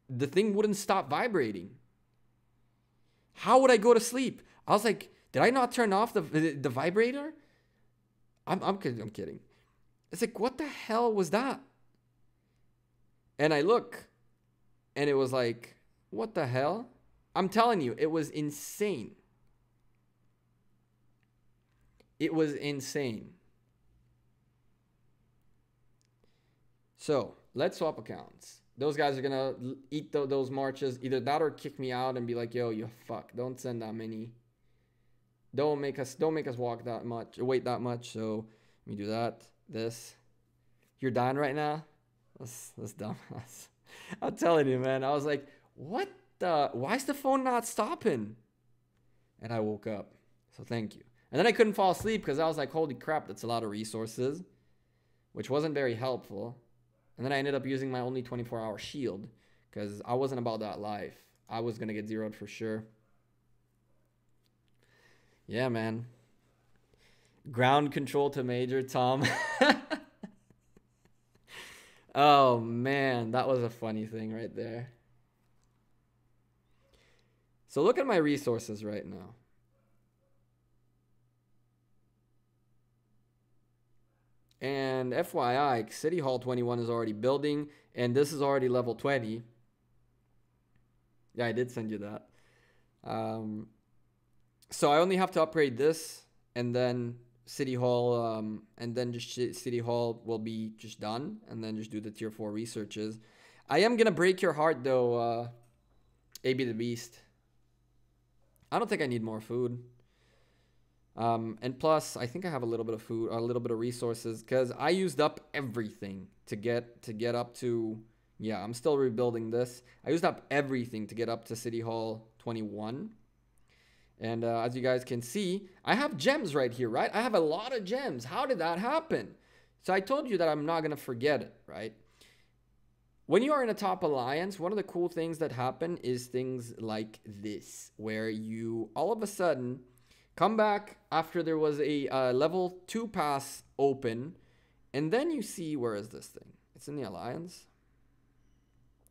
A: The thing wouldn't stop vibrating. How would I go to sleep? I was like, did I not turn off the vibrator? I'm kidding. It's like, what the hell was that? And I look, and it was like, what the hell? I'm telling you, it was insane. It was insane. So let's swap accounts. Those guys are gonna eat those marches. Either that or kick me out and be like, yo, you fuck. Don't send that many. Don't make us walk that much, wait that much. So let me do that. This. You're dying right now? That's dumb. I'm telling you, man. I was like, what the? Why is the phone not stopping? And I woke up. So thank you. And then I couldn't fall asleep because I was like, holy crap, that's a lot of resources, which wasn't very helpful. And then I ended up using my only 24-hour shield because I wasn't about that life. I was going to get zeroed for sure. Yeah, man. Ground control to major, Tom. Oh, man. That was a funny thing right there. So look at my resources right now. And FYI, City Hall 21 is already building, and this is already level 20. Yeah, I did send you that. So I only have to upgrade this, and then City Hall, and then just City Hall will be just done, and then just do the tier 4 researches. I am gonna break your heart though, AB the Beast. I don't think I need more food. And plus, I think I have a little bit of food, a little bit of resources, because I used up everything to get up to. Yeah, I'm still rebuilding this. I used up everything to get up to City Hall 21. And as you guys can see, I have gems right here, right? I have a lot of gems. How did that happen? So I told you that I'm not going to forget it, right? When you are in a top alliance, one of the cool things that happen is things like this, where you all of a sudden come back after there was a level 2 pass open, and then you see, where is this thing? It's in the alliance.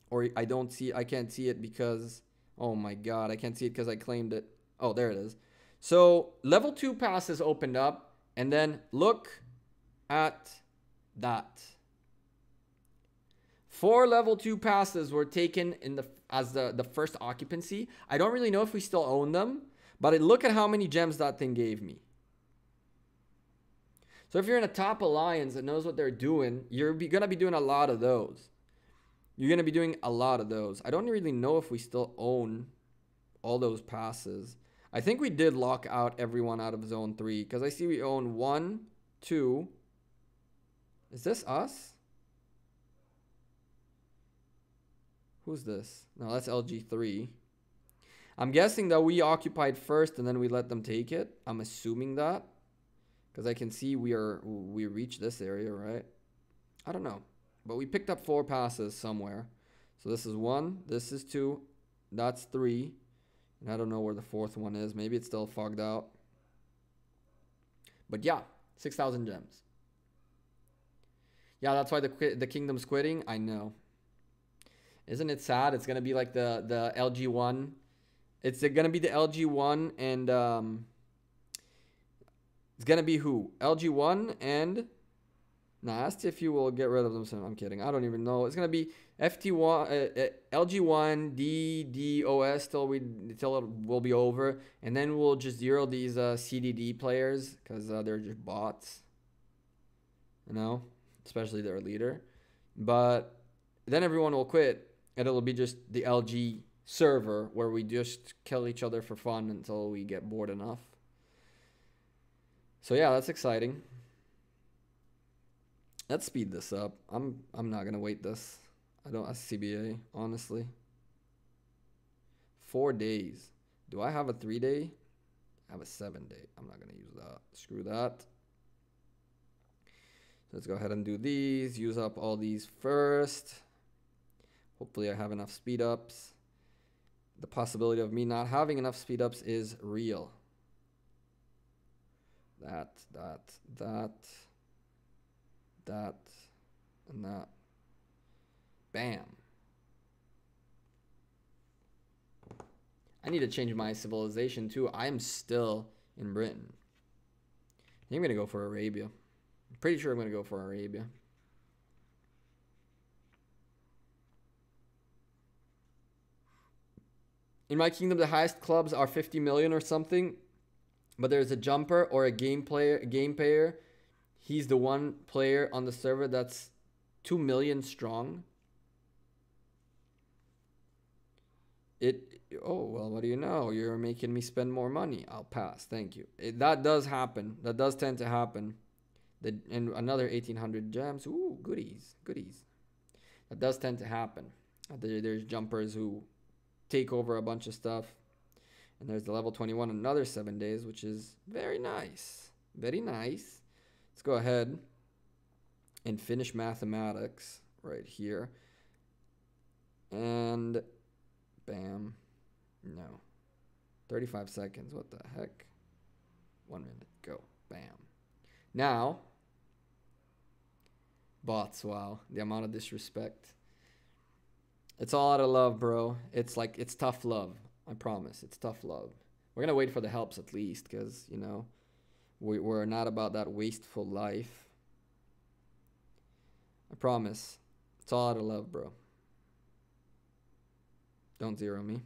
A: Or I can't see it because, oh my god, I can't see it because I claimed it. Oh, there it is. So level 2 passes opened up, and then look at that. 4 level 2 passes were taken in as the first occupancy. I don't really know if we still own them, but look at how many gems that thing gave me. So if you're in a top alliance that knows what they're doing, you're gonna be doing a lot of those. You're gonna be doing a lot of those. I don't really know if we still own all those passes. I think we did lock out everyone out of zone 3, because I see we own 1, 2. Is this us? Who's this? No, that's LG3. I'm guessing that we occupied first and then we let them take it. I'm assuming that, because I can see we reached this area, right? I don't know, but we picked up 4 passes somewhere. So this is 1, this is 2, that's 3. And I don't know where the 4th one is. Maybe it's still fogged out. But yeah, 6,000 gems. Yeah, that's why the kingdom's quitting. I know. Isn't it sad? It's gonna be like the LG1. It's gonna be the LG1 and it's gonna be who? LG1 and asked if you will get rid of them soon. I'm kidding. I don't even know. It's gonna be FT1, LG1, DDoS till it will be over, and then we'll just zero these CDD players because they're just bots. You know, especially their leader. But then everyone will quit, and it'll be just the LG server where we just kill each other for fun until we get bored enough. So yeah, that's exciting. Let's speed this up. I'm not gonna wait this. I don't CBA, honestly. 4 days. Do I have a 3-day? I have a 7-day. I'm not gonna use that. Screw that. Let's go ahead and do these. Use up all these first. Hopefully I have enough speed ups. The possibility of me not having enough speed ups is real. That, and that. Bam. I need to change my civilization too. I am still in Britain. I think I'm gonna go for Arabia. I'm pretty sure I'm gonna go for Arabia. In my kingdom, the highest clubs are 50 million or something, but there's a jumper or a game payer. He's the one player on the server that's 2 million strong. Oh, well, what do you know? You're making me spend more money. I'll pass. Thank you. That does happen. That does tend to happen. And another 1,800 gems. Ooh, goodies. That does tend to happen. There's jumpers who take over a bunch of stuff. And there's the level 21, another 7 days, which is very nice. Very nice. Let's go ahead and finish mathematics right here. And bam. No. 35 seconds. What the heck? 1 minute. Go. Bam. Now, bots. Wow. The amount of disrespect. It's all out of love, bro. It's like, it's tough love. I promise. It's tough love. We're going to wait for the helps at least because, you know, we're not about that wasteful life. I promise. It's all out of love, bro. Don't zero me.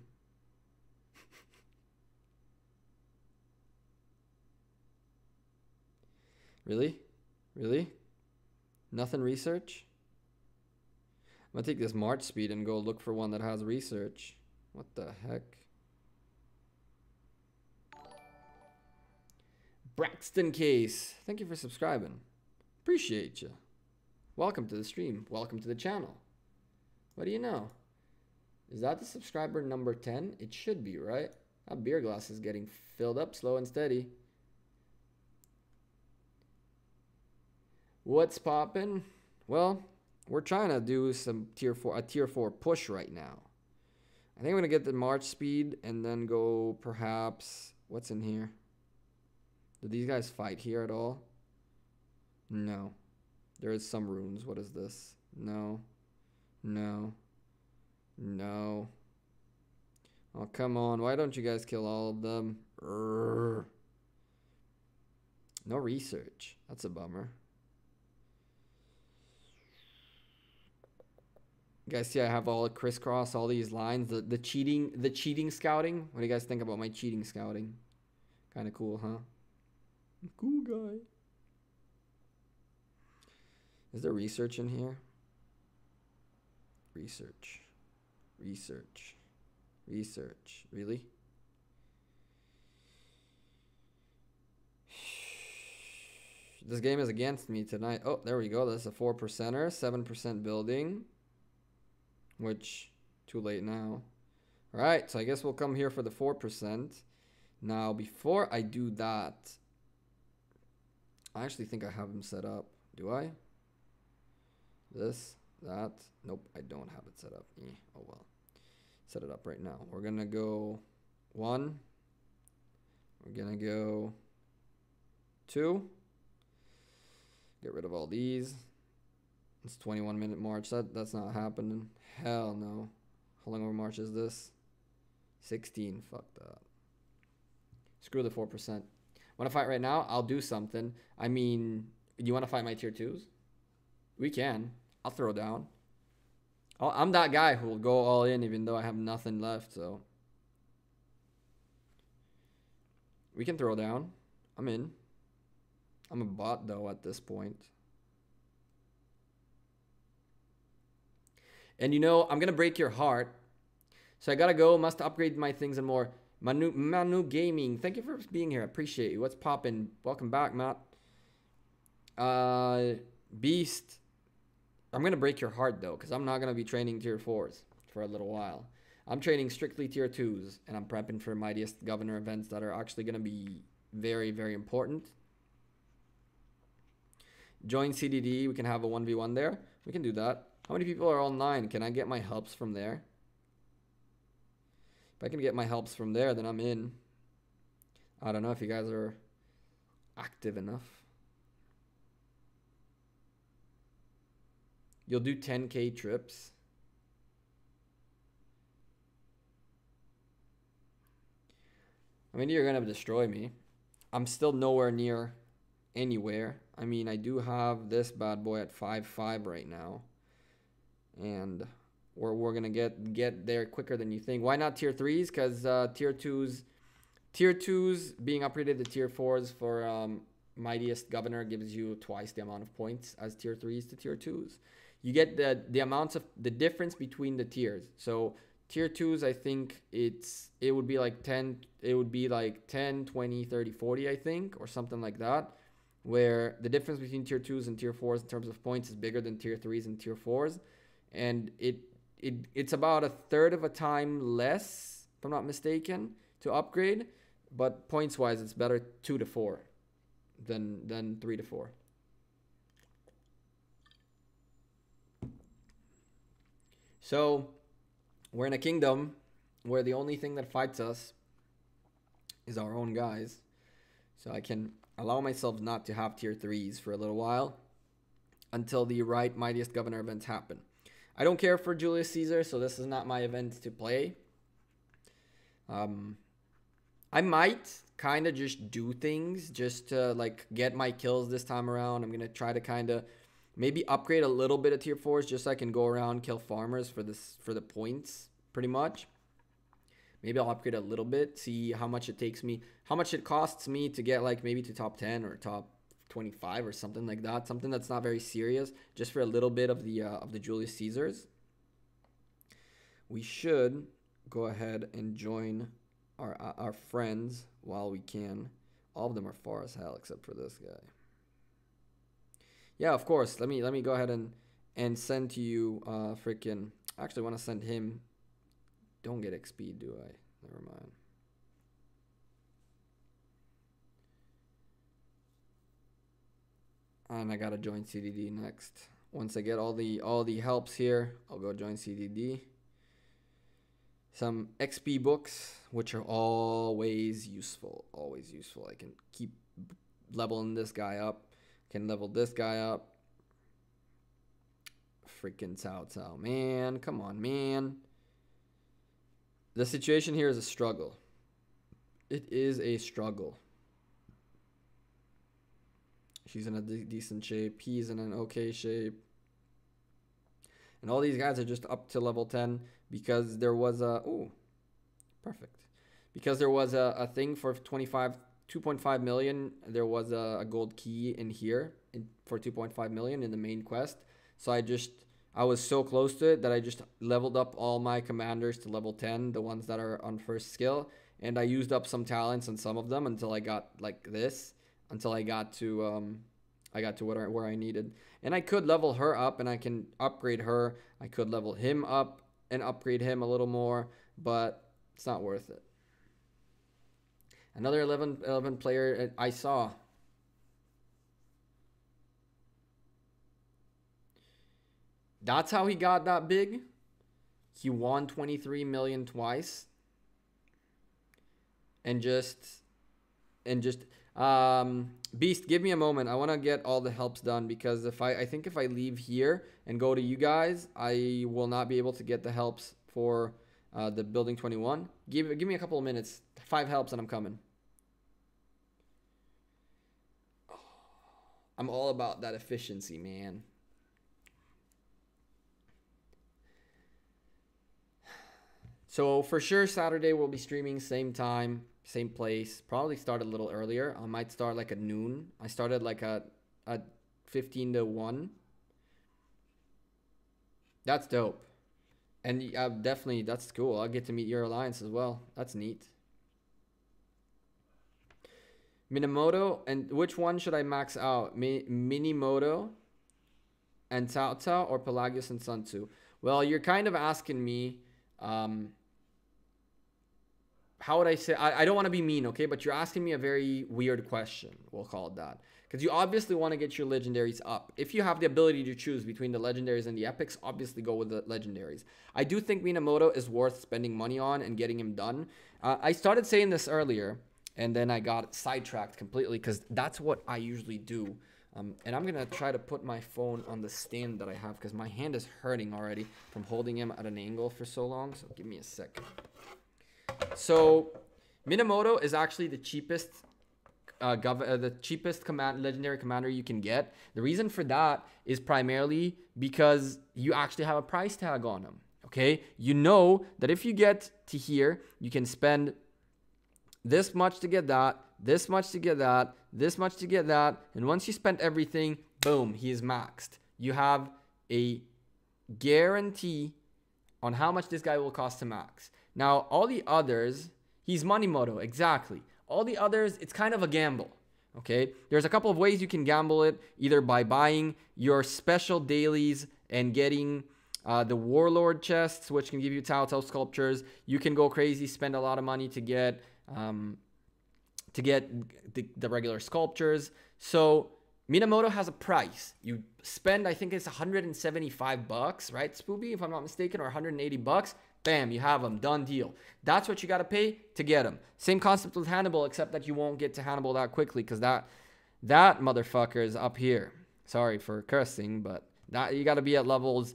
A: Really? Really? Nothing research? I'm gonna take this March speed and go look for one that has research. What the heck? Braxton Case. Thank you for subscribing. Appreciate you. Welcome to the stream. Welcome to the channel. What do you know? Is that the subscriber number 10? It should be, right? That beer glass is getting filled up slow and steady. What's poppin'? Well, we're trying to do some tier 4 push right now. I think I'm gonna get the March speed and then go perhaps, what's in here? Do these guys fight here at all? No. There is some runes. What is this? No. No. No. Oh, come on. Why don't you guys kill all of them? Urgh. No research. That's a bummer. You guys see I have all crisscross, all these lines. The cheating scouting. What do you guys think about my cheating scouting? Kind of cool, huh? Cool guy. Is there research in here? Research. Research. Research. Really? This game is against me tonight. Oh, there we go. That's a 4%er. 7% building. Which, too late now. Alright, so I guess we'll come here for the 4%. Now, before I do that, I actually think I have him set up. Do I? This, that. Nope, I don't have it set up. Oh well. Set it up right now. We're going to go 1. We're going to go 2. Get rid of all these. It's 21-minute march. That's not happening. Hell no. How long of a march is this? 16. Fuck that. Screw the 4%. Want to fight right now? I'll do something. I mean, you want to fight my tier 2s? We can. I'll throw down. I'm that guy who will go all in even though I have nothing left, so. We can throw down. I'm in. I'm a bot, though, at this point. And you know, I'm going to break your heart. So I got to go. Must upgrade my things and more. Manu Gaming. Thank you for being here. I appreciate you. What's poppin'? Welcome back, Matt. Beast. I'm going to break your heart, though, because I'm not going to be training tier 4s for a little while. I'm training strictly tier 2s, and I'm prepping for Mightiest Governor events that are actually going to be very, very important. Join CDD. We can have a 1v1 there. We can do that. How many people are online? Can I get my helps from there? If I can get my helps from there, then I'm in. I don't know if you guys are active enough. You'll do 10K trips. I mean, you're going to destroy me. I'm still nowhere near anywhere. I mean, I do have this bad boy at 5.5 right now. And we're going to get there quicker than you think. Why not tier 3s? Because tier 2s being upgraded to tier 4s for Mightiest Governor gives you twice the amount of points as tier 3s to tier 2s. You get the amounts of the difference between the tiers. So tier 2s, I think it would be like 10, 20, 30, 40, I think, or something like that, where the difference between tier 2s and tier 4s in terms of points is bigger than tier 3s and tier 4s. And it's about a third of a time less, if I'm not mistaken, to upgrade. But points wise, it's better 2 to 4 than 3 to 4. So we're in a kingdom where the only thing that fights us is our own guys. So I can allow myself not to have tier 3s for a little while until the right Mightiest Governor events happen. I don't care for Julius Caesar, so this is not my event to play. I might kind of just do things just to like get my kills this time around. I'm going to try to kind of Maybe upgrade a little bit of tier 4s just so I can go around kill farmers for the points pretty much. Maybe I'll upgrade a little bit, see how much it takes me, how much it costs me to get like maybe to top 10 or top 25 or something like that. Something that's not very serious, just for a little bit of the Julius Caesars. We should go ahead and join our friends while we can. All of them are far as hell except for this guy. Yeah, of course. Let me go ahead and send to you freaking. I actually want to send him. Don't get XP, do I? Never mind. And I gotta join CDD next. Once I get all the helps here, I'll go join CDD. Some XP books, which are always useful. Always useful. I can keep leveling this guy up. Can level this guy up. Freaking Cao Cao, man. Come on, man. The situation here is a struggle. It is a struggle. She's in a decent shape. He's in an okay shape. And all these guys are just up to level 10 because there was a... Ooh, perfect. Because there was a thing for 2.5 million. There was a gold key in here for 2.5 million in the main quest. So I was so close to it that I just leveled up all my commanders to level 10, the ones that are on first skill. And I used up some talents on some of them until I got like this, until I got to where I needed. And I could level her up and I can upgrade her. I could level him up and upgrade him a little more, but it's not worth it. Another 11 player I saw. That's how he got that big. He won 23 million twice. And just Beast, give me a moment. I want to get all the helps done because I think if I leave here and go to you guys, I will not be able to get the helps for the building 21. Give me a couple of minutes. 5 helps and I'm coming. I'm all about that efficiency, man. So for sure, Saturday we'll be streaming same time, same place. Probably start a little earlier. I might start like at noon. I started like at 15 to 1. That's dope. And definitely, that's cool. I'll get to meet your alliance as well. That's neat. Minamoto, and which one should I max out? Minimoto and Cao Cao or Pelagius and Sun Tzu? Well, you're kind of asking me... how would I say? I don't want to be mean, okay? But you're asking me a very weird question. We'll call it that. Because you obviously want to get your legendaries up. If you have the ability to choose between the legendaries and the epics, obviously go with the legendaries. I do think Minamoto is worth spending money on and getting him done. I started saying this earlier, and then I got sidetracked completely because that's what I usually do. And I'm going to try to put my phone on the stand that I have because my hand is hurting already from holding him at an angle for so long. So give me a second. So Minamoto is actually the cheapest legendary commander you can get. The reason for that is primarily because you actually have a price tag on him. Okay, you know that if you get to here, you can spend this much to get that, this much to get that, this much to get that, and once you spend everything, boom, he is maxed. You have a guarantee on how much this guy will cost to max. Now, all the others, he's Moneymoto, exactly. All the others, it's kind of a gamble, okay? There's a couple of ways you can gamble it, either by buying your special dailies and getting the Warlord chests, which can give you Cao Cao sculptures. You can go crazy, spend a lot of money to get the regular sculptures. So Minamoto has a price. You spend, I think it's 175 bucks, right, Spoopy, if I'm not mistaken, or 180 bucks. Bam, you have them. Done deal. That's what you got to pay to get them. Same concept with Hannibal, except that you won't get to Hannibal that quickly because that motherfucker is up here. Sorry for cursing, but that you got to be at levels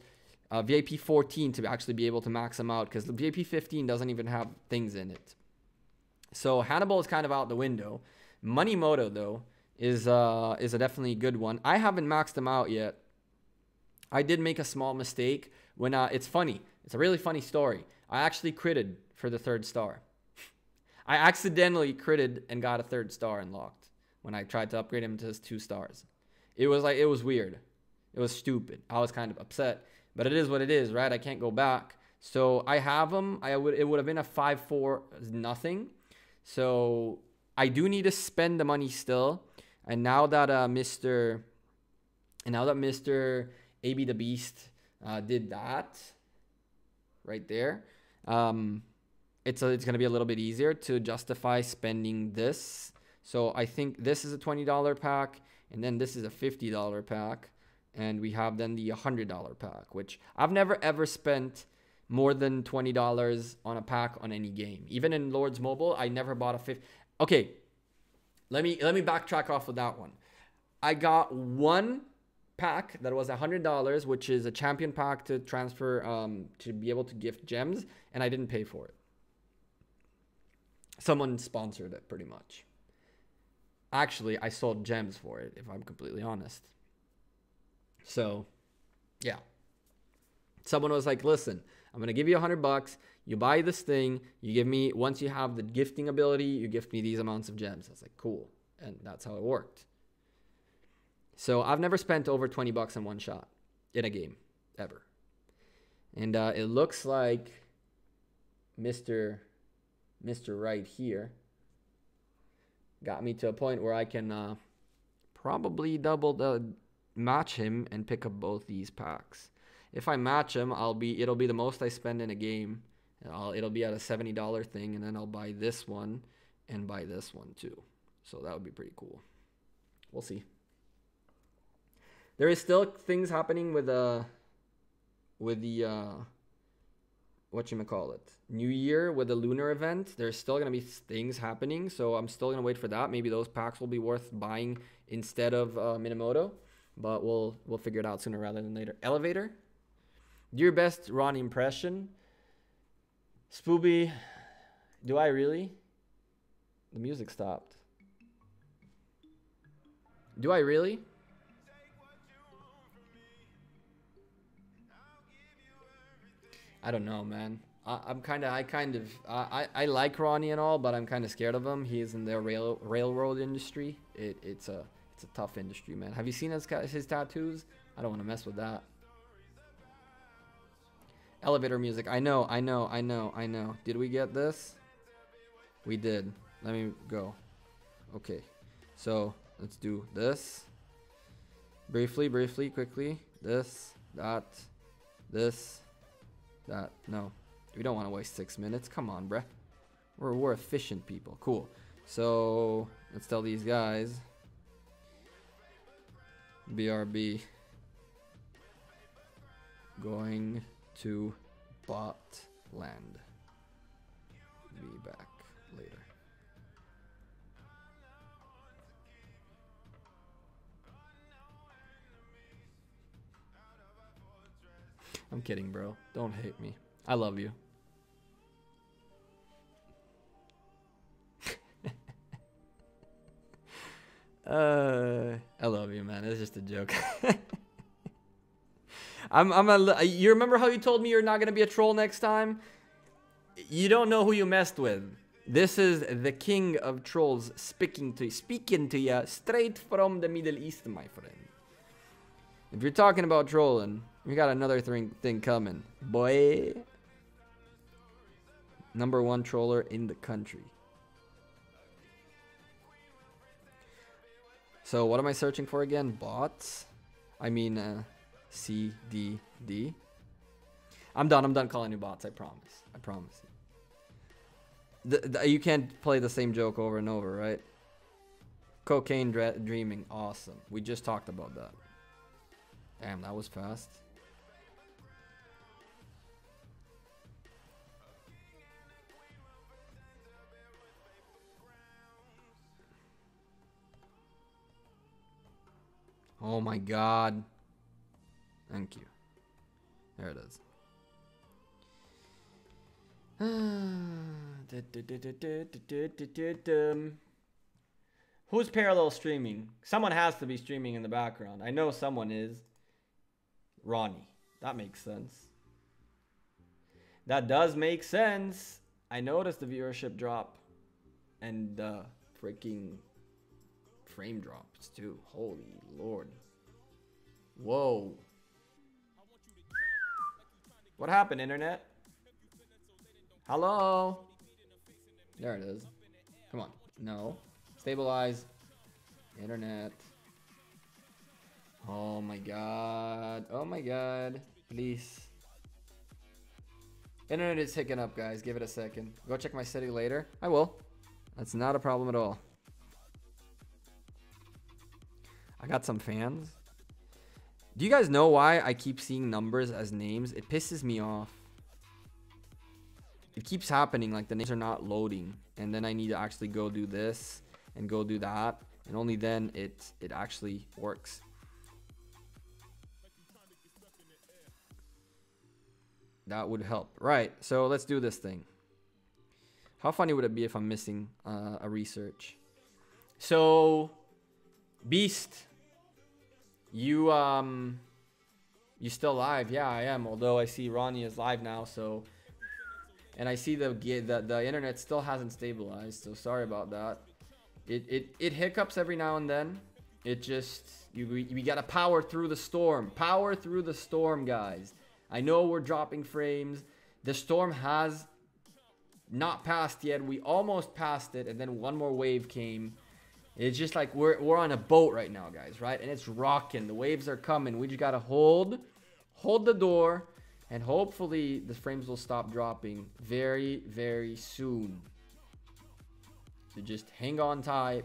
A: VIP 14 to actually be able to max them out because the VIP 15 doesn't even have things in it. So Hannibal is kind of out the window. Moneymoto, though, is a definitely good one. I haven't maxed him out yet. I did make a small mistake when it's funny. It's a really funny story. I actually critted for the 3rd star. I accidentally critted and got a 3rd star unlocked when I tried to upgrade him to his 2 stars. It was weird. It was stupid. I was kind of upset, but it is what it is, right? I can't go back. So I have him. It would have been a 5-4 nothing. So I do need to spend the money still. And now that Mr. AB the Beast did that right there, it's gonna be a little bit easier to justify spending this. So I think this is a $20 pack, and then this is a $50 pack, and we have then the $100 pack, which I've never ever spent more than $20 on a pack on any game. Even in Lords Mobile, I never bought a 50. Okay, let me backtrack off of that one. I got one pack that was $100, which is a champion pack to transfer to be able to gift gems, and I didn't pay for it. Someone sponsored it pretty much. Actually, I sold gems for it, if I'm completely honest. So, yeah. Someone was like, listen, I'm going to give you $100. You buy this thing. You give me, once you have the gifting ability, you gift me these amounts of gems. I was like, cool. And that's how it worked. So I've never spent over $20 in one shot in a game, ever. And it looks like Mr. Right here got me to a point where I can probably match him and pick up both these packs. If I match him, it'll be the most I spend in a game. It'll be at a $70 thing, and then I'll buy this one and buy this one too. So that would be pretty cool. We'll see. There is still things happening with the whatchamacallit, New Year with the lunar event. There's still gonna be things happening, so I'm still gonna wait for that. Maybe those packs will be worth buying instead of Minamoto, but we'll figure it out sooner rather than later. Elevator. Do your best Ron impression. Spooby, do I really? The music stopped. Do I really? I don't know, man. I like Ronnie and all, but I'm kind of scared of him. He is in the railroad industry. It's a tough industry, man. Have you seen his tattoos? I don't want to mess with that. Elevator music. I know. Did we get this? We did. Let me go. Okay. So let's do this. Briefly, quickly. This, that, this, that. No, we don't want to waste 6 minutes. Come on, bruh. We're efficient people. Cool. So let's tell these guys. BRB. Going to bot land. Be back later. I'm kidding, bro. Don't hate me. I love you. I love you, man. It's just a joke. You remember how you told me you're not gonna be a troll next time? You don't know who you messed with. This is the king of trolls speaking to you straight from the Middle East, my friend. If you're talking about trolling, we got another thing coming, boy. #1 troller in the country. So what am I searching for again? Bots? I mean, CDD. I'm done calling you bots. I promise. You can't play the same joke over and over, right? Cocaine dreaming. Awesome. We just talked about that. Damn, that was fast. Oh my god. Thank you. There it is. Who's parallel streaming? Someone has to be streaming in the background. I know someone is. Ronnie. That makes sense. That does make sense. I noticed the viewership drop. And the freaking frame drops too. Holy Lord. Whoa. What happened, internet? Hello? There it is. Come on. No. Stabilize. Internet. Oh my god. Oh my god. Please. Internet is hicking up, guys. Give it a second. Go check my setting later. I will. That's not a problem at all. I got some fans. Do you guys know why I keep seeing numbers as names? It pisses me off. It keeps happening, like the names are not loading. And then I need to actually go do this and go do that. And only then it actually works. That would help. Right, so let's do this thing. How funny would it be if I'm missing a research? So, Beast, you still live? Yeah, I am. Although I see Ronnie is live now, so, and I see the internet still hasn't stabilized. So sorry about that. It hiccups every now and then. It just we gotta power through the storm. Power through the storm, guys. I know we're dropping frames. The storm has not passed yet. We almost passed it, and then one more wave came. It's just like we're on a boat right now, guys, right? And it's rocking. The waves are coming. We just gotta hold the door, and hopefully the frames will stop dropping very, very soon. So just hang on tight.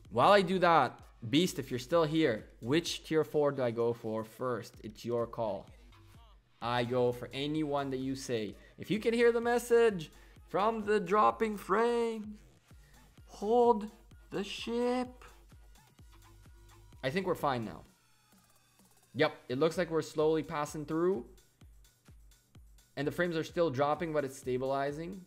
A: While I do that, Beast, if you're still here, which tier 4 do I go for first? It's your call. I go for anyone that you say. If you can hear the message from the dropping frame, hold the ship. I think we're fine now. Yep, it looks like we're slowly passing through. And the frames are still dropping, but it's stabilizing.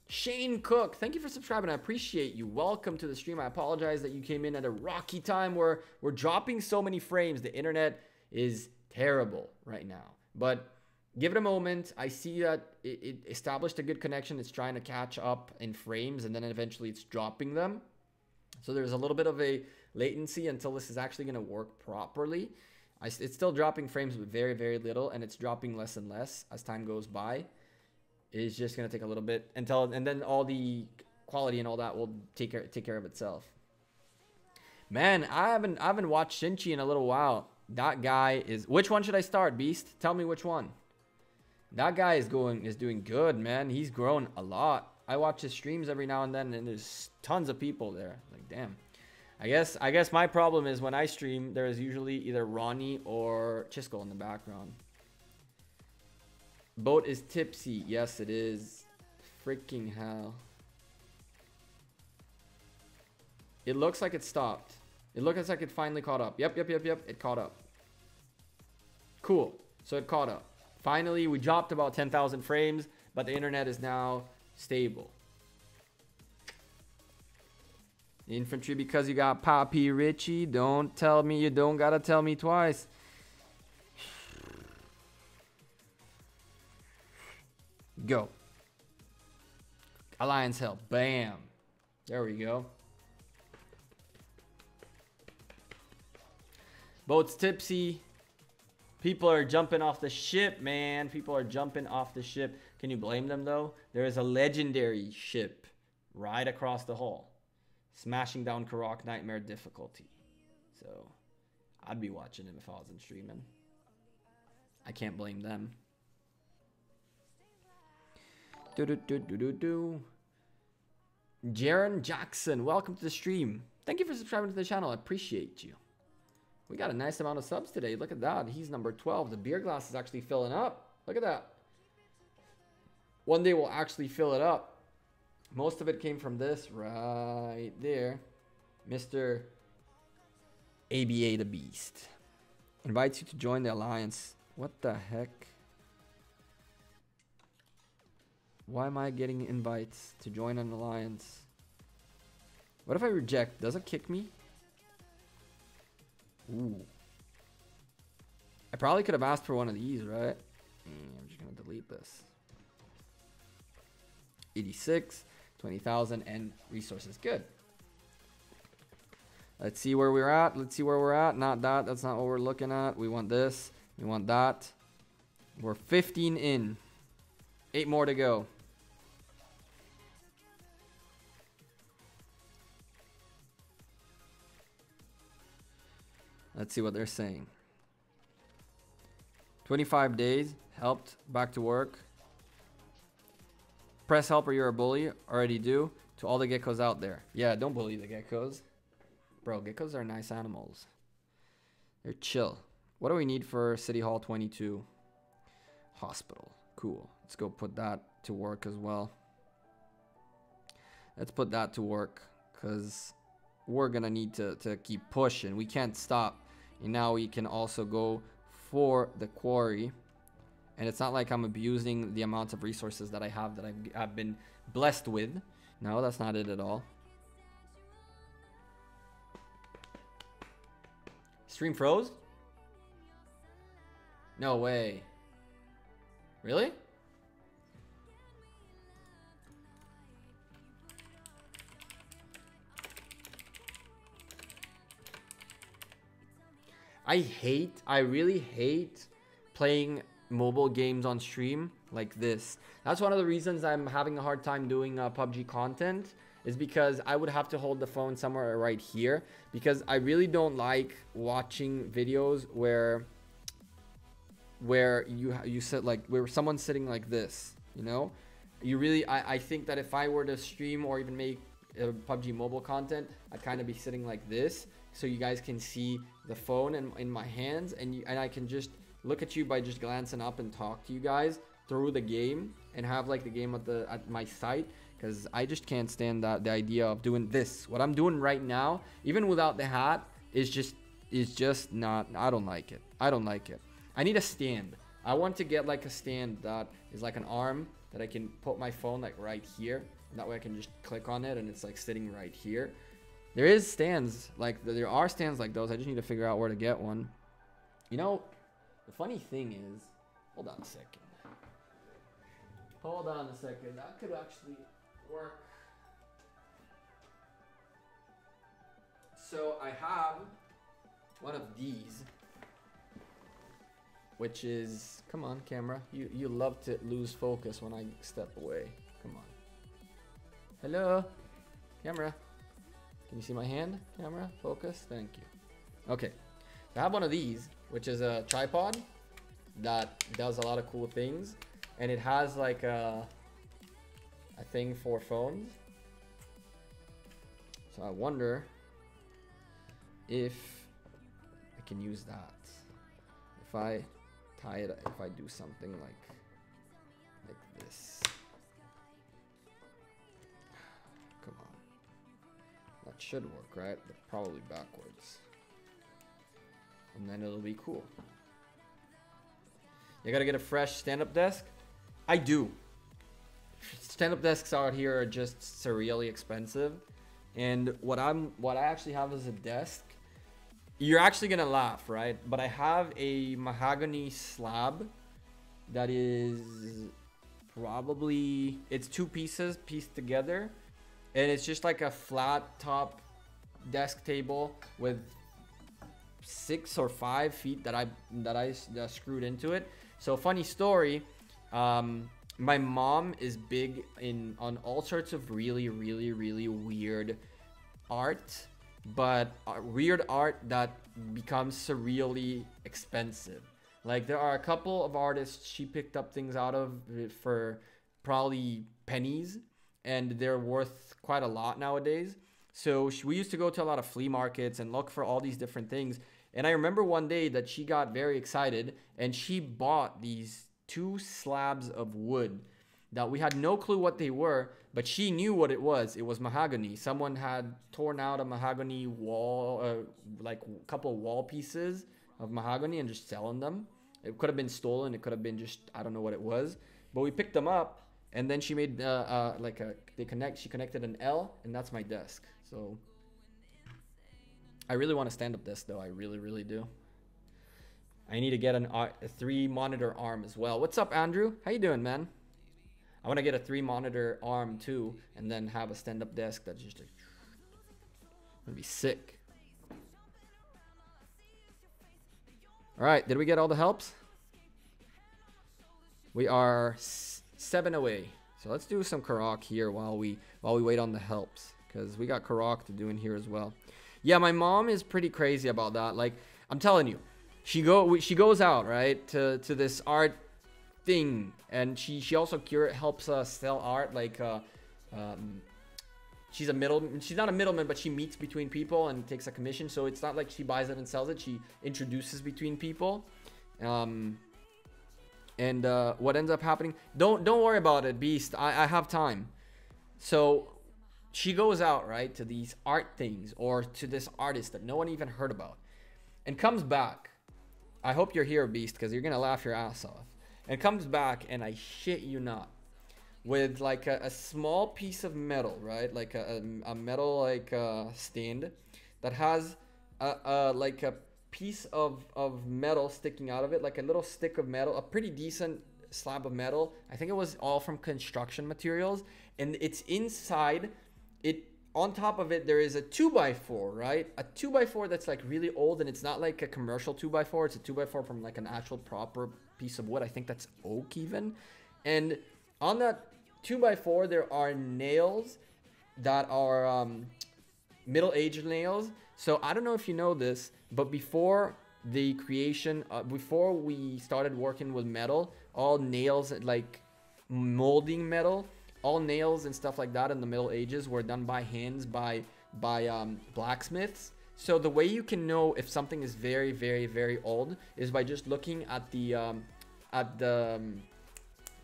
A: Shane Cook, thank you for subscribing. I appreciate you. Welcome to the stream. I apologize that you came in at a rocky time where we're dropping so many frames. The internet is terrible right now. But give it a moment. I see that it established a good connection. It's trying to catch up in frames, and then eventually it's dropping them. So there's a little bit of a latency until this is actually going to work properly. It's still dropping frames with very, very little, and it's dropping less and less as time goes by. It's just going to take a little bit until, and then all the quality and all that will take care of itself. Man, I haven't watched Shinchi in a little while. That guy is, which one should I start, Beast? Tell me which one. That guy is doing good, man. He's grown a lot. I watch his streams every now and then, and there's tons of people there. Like, damn. I guess my problem is when I stream, there is usually either Ronnie or Chisco in the background. Boat is tipsy. Yes, it is. Freaking hell. It looks like it stopped. It looks like it finally caught up. Yep. It caught up. Cool. So it caught up. Finally, we dropped about 10,000 frames, but the internet is now stable. Infantry because you got Poppy Richie. Don't tell me, you don't gotta tell me twice. Go. Alliance help. Bam. There we go. Boat's tipsy. People are jumping off the ship, man. People are jumping off the ship. Can you blame them, though? There is a legendary ship right across the hall. Smashing down Karauk Nightmare difficulty. So, I'd be watching him if I wasn't streaming. I can't blame them. Jaron Jackson, welcome to the stream. Thank you for subscribing to the channel. I appreciate you. We got a nice amount of subs today. Look at that. He's number 12. The beer glass is actually filling up. Look at that. One day we'll actually fill it up. Most of it came from this right there. Mr. ABA the Beast invites you to join the alliance. What the heck? Why am I getting invites to join an alliance? What if I reject? Does it kick me? Ooh. I probably could have asked for one of these, right? I'm just gonna delete this. 86, 20,000, and resources. Good. Let's see where we're at. Let's see where we're at. Not that. That's not what we're looking at. We want this. We want that. We're 15 in. 8 more to go. Let's see what they're saying. 25 days. Helped. Back to work. Press help or you're a bully. Already do. To all the geckos out there. Yeah, don't bully the geckos. Bro, geckos are nice animals. They're chill. What do we need for City Hall 22? Hospital. Cool. Let's go put that to work as well. Let's put that to work. Because we're going to need to keep pushing. We can't stop. And now we can also go for the quarry. And it's not like I'm abusing the amount of resources that I have that I've been blessed with. No, that's not it at all. Stream froze? No way. Really? I really hate playing mobile games on stream like this. That's one of the reasons I'm having a hard time doing PUBG content, is because I would have to hold the phone somewhere right here, because I really don't like watching videos where you sit like where someone's sitting like this, you know. You really, I think that if I were to stream or even make PUBG mobile content, I'd kind of be sitting like this, so you guys can see the phone in my hands, and I can just look at you by just glancing up and talk to you guys through the game, and have like the game at my sight, because I just can't stand the idea of doing this. What I'm doing right now, even without the hat, is just not. I don't like it. I don't like it. I need a stand. I want to get like a stand that is like an arm that I can put my phone like right here. And that way I can just click on it and it's like sitting right here. There is stands like there are stands like those. I just need to figure out where to get one. You know, the funny thing is, hold on a second. Hold on a second. That could actually work. So I have one of these, which is, come on camera, you love to lose focus when I step away. Come on. Hello, camera. Can you see my hand? Camera, focus, thank you. Okay, I have one of these, which is a tripod that does a lot of cool things, and it has like a thing for phones. So I wonder if I can use that. If I tie it, if I do something like this. Come on. That should work, right? But probably backwards. And then it'll be cool. You gotta get a fresh stand-up desk? I do. Stand-up desks out here are just surreally expensive. And what I actually have as a desk, you're actually gonna laugh, right? But I have a mahogany slab that is probably, it's 2 pieces pieced together, and it's just like a flat top desk table with 6 or 5 feet that I screwed into it. So funny story, my mom is big on all sorts of really weird art, but weird art that becomes surreally expensive. Like there are a couple of artists she picked up things out of for probably pennies, and they're worth quite a lot nowadays. So we used to go to a lot of flea markets and look for all these different things. And I remember one day that she got very excited and she bought these 2 slabs of wood that we had no clue what they were, but she knew what it was. It was mahogany. Someone had torn out a mahogany wall, like a couple wall pieces of mahogany and just selling them. It could have been stolen. It could have been just, I don't know what it was. But we picked them up, and then she made she connected an L, and that's my desk. So I really want a stand-up desk though. I really, really do. I need to get a 3 monitor arm as well. What's up, Andrew? How you doing, man? I want to get a 3 monitor arm too, and then have a stand-up desk that's just like, gonna be sick. All right, did we get all the helps? We are 7 away. So let's do some Karauk here while we wait on the helps, because we got Karauk to do in here as well. Yeah, my mom is pretty crazy about that. Like, I'm telling you, she goes out, right, to this art thing, and she also helps us sell art. Like, she's not a middleman, but she meets between people and takes a commission. So it's not like she buys it and sells it. She introduces between people. And what ends up happening, don't worry about it, Beast. I have time. So she goes out, right, to these art things or to this artist that no one even heard about, and comes back. I hope you're here, Beast, because you're gonna laugh your ass off. And comes back, and I shit you not, with like a small piece of metal, right, like a metal like stand that has like a piece of metal sticking out of it, like a little stick of metal, a pretty decent slab of metal. I think it was all from construction materials, and it's inside it. On top of it, there is a 2x4, right? A 2x4 that's like really old, and it's not like a commercial 2x4. It's a 2x4 from like an actual proper piece of wood. I think that's oak even. And on that 2x4, there are nails that are middle-aged nails. So I don't know if you know this, but before the creation, before we started working with metal, all nails, like molding metal, all nails and stuff like that in the Middle Ages were done by hands by blacksmiths. So the way you can know if something is very, very, very old is by just looking at the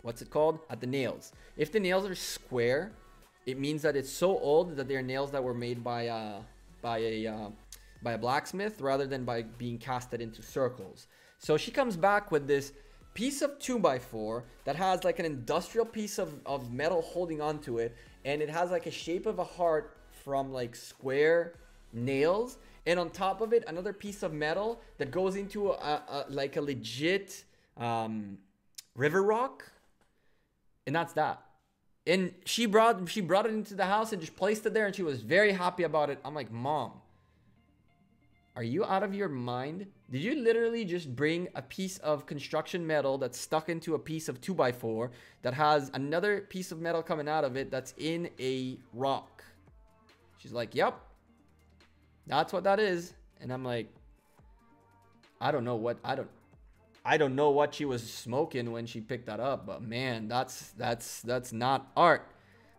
A: what's it called? At the nails. If the nails are square, it means that it's so old that they're nails that were made by a blacksmith rather than by being casted into circles. So she comes back with this piece of 2x4 that has like an industrial piece of metal holding onto it, and it has like a shape of a heart from like square nails, and on top of it another piece of metal that goes into like a legit river rock, and that's that. And she brought it into the house and just placed it there, and she was very happy about it. I'm like, Mom, are you out of your mind? Did you literally just bring a piece of construction metal that's stuck into a piece of 2x4 that has another piece of metal coming out of it that's in a rock? She's like, yep, that's what that is. And I'm like, I don't know what she was smoking when she picked that up, but man, that's not art.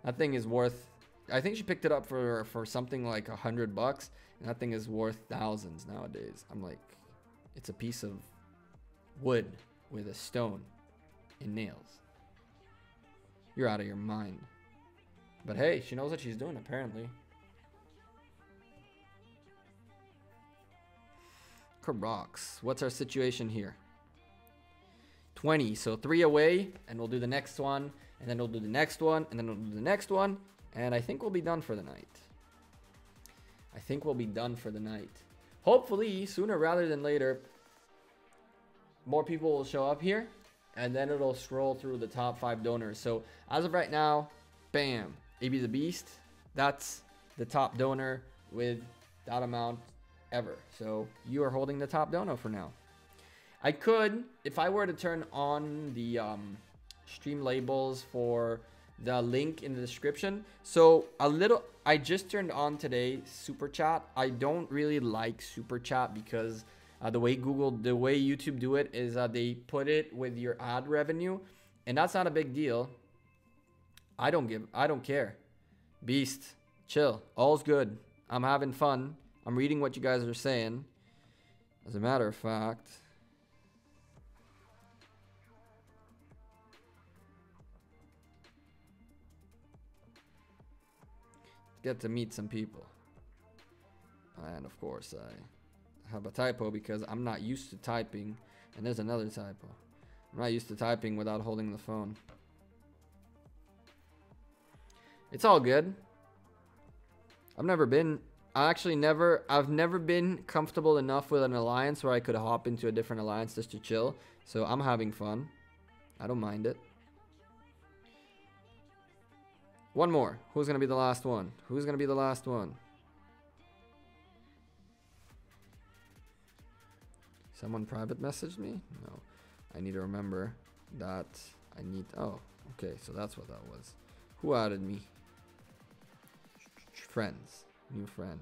A: That thing is worth, I think she picked it up for something like $100, and that thing is worth thousands nowadays. I'm like, it's a piece of wood with a stone and nails. You're out of your mind. But hey, she knows what she's doing apparently. Karauk, what's our situation here? 20, so 3 away, and we'll do the next one, and then we'll do the next one, and then we'll do the next one, and I think we'll be done for the night. I think we'll be done for the night. Hopefully, sooner rather than later, more people will show up here, and then it'll scroll through the top 5 donors. So as of right now, bam, AB the Beast, that's the top donor with that amount ever. So you are holding the top dono for now. I could, if I were to turn on the stream labels for the link in the description. So I just turned on today super chat. I don't really like super chat because the way YouTube do it is they put it with your ad revenue, and that's not a big deal. I don't care. Beast, chill, all's good. I'm having fun. I'm reading what you guys are saying. As a matter of fact, get to meet some people. And of course I have a typo because I'm not used to typing, and there's another typo. I'm not used to typing without holding the phone. It's all good. I've never been I've never been comfortable enough with an alliance where I could hop into a different alliance just to chill. So I'm having fun. I don't mind it. One more. Who's gonna be the last one? Who's gonna be the last one? Someone private messaged me? No. I need to remember that I need... Oh, okay. So that's what that was. Who added me? Friends. New friend.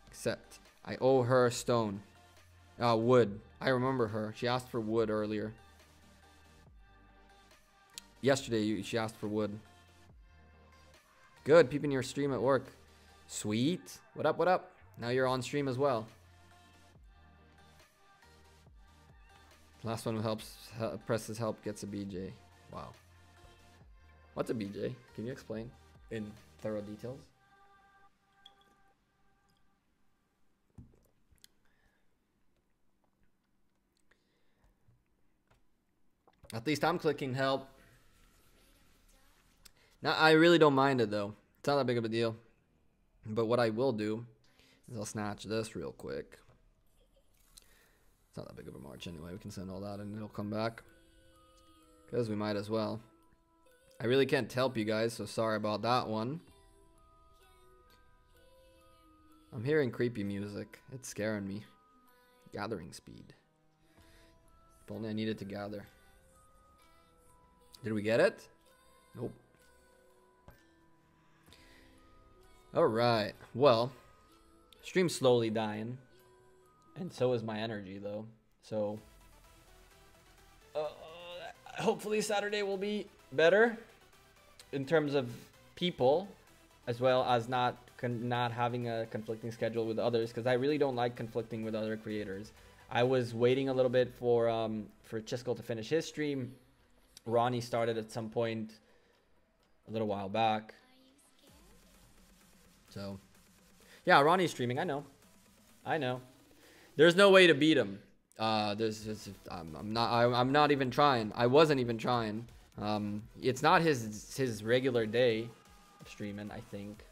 A: Accept. I owe her stone. Wood. I remember her. She asked for wood earlier. Yesterday, she asked for wood. Good. Peeping your stream at work. Sweet. What up, what up? Now you're on stream as well. Last one who presses help gets a BJ. Wow. What's a BJ? Can you explain in thorough details? At least I'm clicking help. Now, I really don't mind it though. It's not that big of a deal. But what I will do is I'll snatch this real quick. It's not that big of a march anyway. We can send all that and it'll come back. Because we might as well. I really can't help you guys, so sorry about that one. I'm hearing creepy music. It's scaring me. Gathering speed. If only I needed to gather. Did we get it? Nope. Alright. Well, stream's slowly dying. And so is my energy, though. So, hopefully Saturday will be better in terms of people, as well as not having a conflicting schedule with others, because I really don't like conflicting with other creators. I was waiting a little bit for Chisco to finish his stream. Ronnie started at some point a little while back. So, yeah, Ronnie's streaming. I know. There's no way to beat him. I'm not even trying. I wasn't even trying. It's not his regular day of streaming, I think.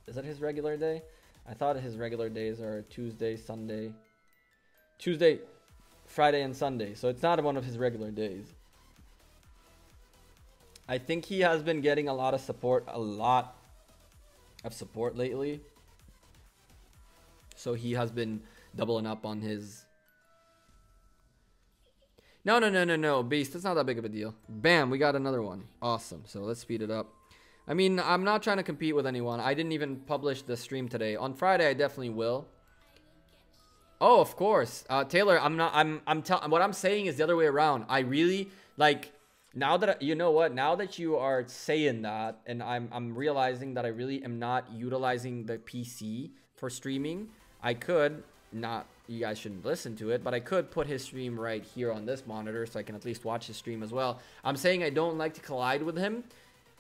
A: Is that his regular day? I thought his regular days are Tuesday, Friday, and Sunday. So it's not one of his regular days. I think he has been getting a lot of support lately. So he has been doubling up on his... No, Beast. It's not that big of a deal. Bam, we got another one. Awesome. So let's speed it up. I mean, I'm not trying to compete with anyone. I didn't even publish the stream today. On Friday, I definitely will. Oh, of course. Taylor, what I'm saying is the other way around. I really, like, now that, you know what? Now that you are saying that, and I'm realizing that I really am not utilizing the PC for streaming, I could... Not, you guys shouldn't listen to it, but I could put his stream right here on this monitor so I can at least watch his stream as well. I'm saying I don't like to collide with him.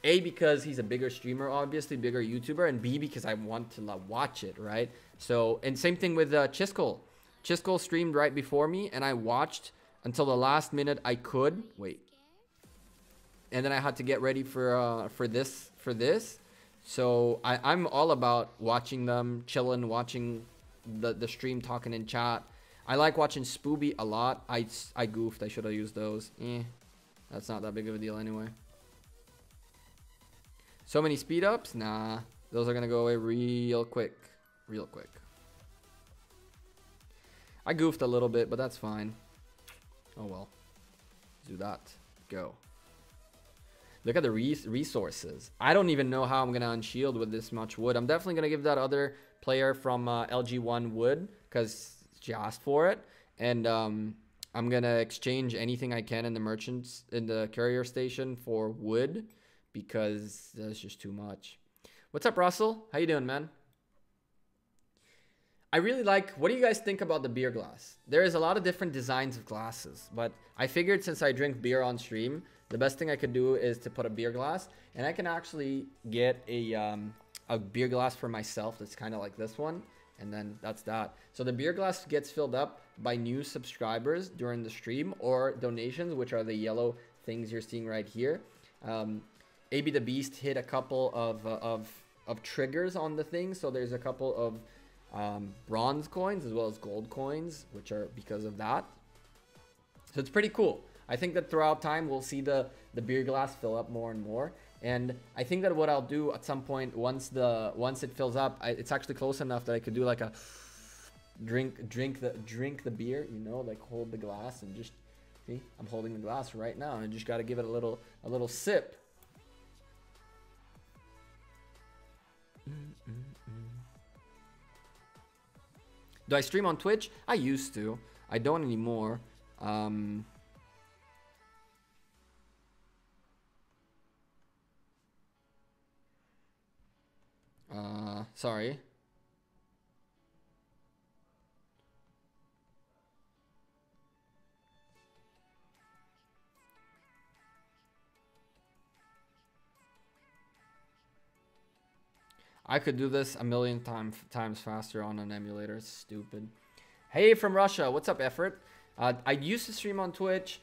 A: A, because he's a bigger streamer, obviously, bigger YouTuber, and B, because I want to watch it, right? So, and same thing with Chisco. Chisco streamed right before me, and I watched until the last minute I could. Wait. And then I had to get ready for this. So, I'm all about watching them, chilling, watching... the stream, talking in chat. I like watching Spooby a lot. I goofed. I should have used those. That's not that big of a deal anyway. So many speed ups? Nah. Those are gonna go away real quick. I goofed a little bit, but that's fine. Oh well. Let's do that. Go. Look at the resources. I don't even know how I'm gonna unshield with this much wood. I'm definitely gonna give that other player from LG1 wood because she asked for it, and I'm gonna exchange anything I can in the merchants in the courier station for wood because that's just too much. What's up, Russell? How you doing, man? I really like, what do you guys think about the beer glass? There is a lot of different designs of glasses, but I figured since I drink beer on stream, the best thing I could do is to put a beer glass, and I can actually get a beer glass for myself that's kind of like this one, and then that's that. So the beer glass gets filled up by new subscribers during the stream or donations, which are the yellow things you're seeing right here. AB the Beast hit a couple of triggers on the thing. So there's a couple of bronze coins as well as gold coins, which are because of that. So it's pretty cool. I think that throughout time we'll see the beer glass fill up more and more. And I think that what I'll do at some point, once it fills up, it's actually close enough that I could do like a drink the beer, you know, like hold the glass and just see. I'm holding the glass right now, and I just got to give it a little sip. Do I stream on Twitch? I used to. I don't anymore. Sorry. I could do this a million times faster on an emulator. It's stupid. Hey, from Russia. What's up, Effort? I used to stream on Twitch.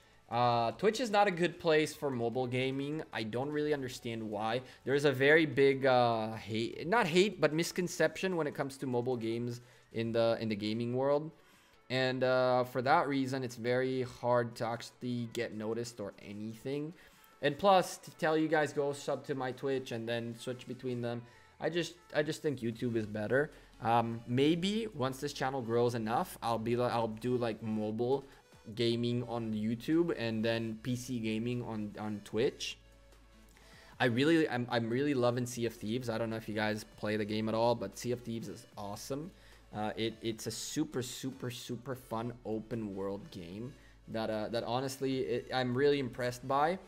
A: Twitch is not a good place for mobile gaming. I don't really understand why. There's a very big not hate, but misconception when it comes to mobile games in the gaming world. And for that reason, it's very hard to actually get noticed or anything. And plus, to tell you guys go sub to my Twitch and then switch between them, I just think YouTube is better. Maybe once this channel grows enough, I'll do like mobile gaming on YouTube and then PC gaming on Twitch. I'm really loving Sea of Thieves. I don't know if you guys play the game at all, but Sea of Thieves is awesome. It's a super fun open world game that honestly I'm really impressed by.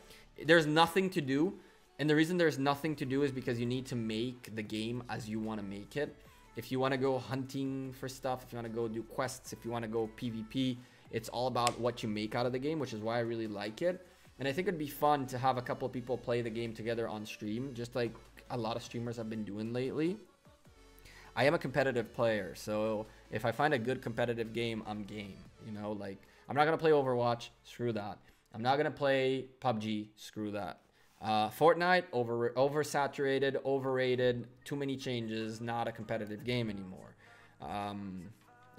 A: There's nothing to do. And the reason there's nothing to do is because you need to make the game as you want to make it. If you want to go hunting for stuff, if you want to go do quests, if you want to go PvP, it's all about what you make out of the game, which is why I really like it. And I think it'd be fun to have a couple of people play the game together on stream, just like a lot of streamers have been doing lately. I am a competitive player, so if I find a good competitive game, I'm game. You know, like, I'm not going to play Overwatch, screw that. I'm not going to play PUBG, screw that. Fortnite, oversaturated, overrated, too many changes, not a competitive game anymore,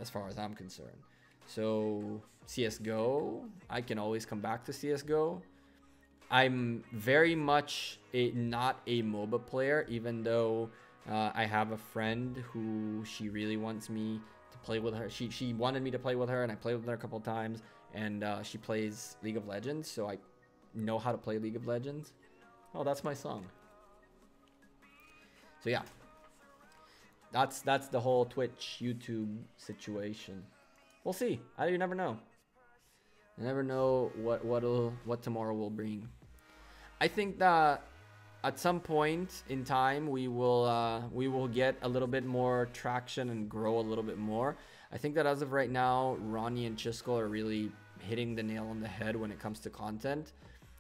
A: as far as I'm concerned. So CSGO, I can always come back to CSGO. I'm very much not a MOBA player, even though I have a friend who she really wants me to play with her. She wanted me to play with her, and I played with her a couple times, and she plays League of Legends, so I know how to play League of Legends. Oh, that's my song. So yeah, that's the whole Twitch YouTube situation. We'll see. You never know. You never know what tomorrow will bring. I think that at some point in time we will get a little bit more traction and grow a little bit more. I think that as of right now, Ronnie and Chisco are really hitting the nail on the head when it comes to content,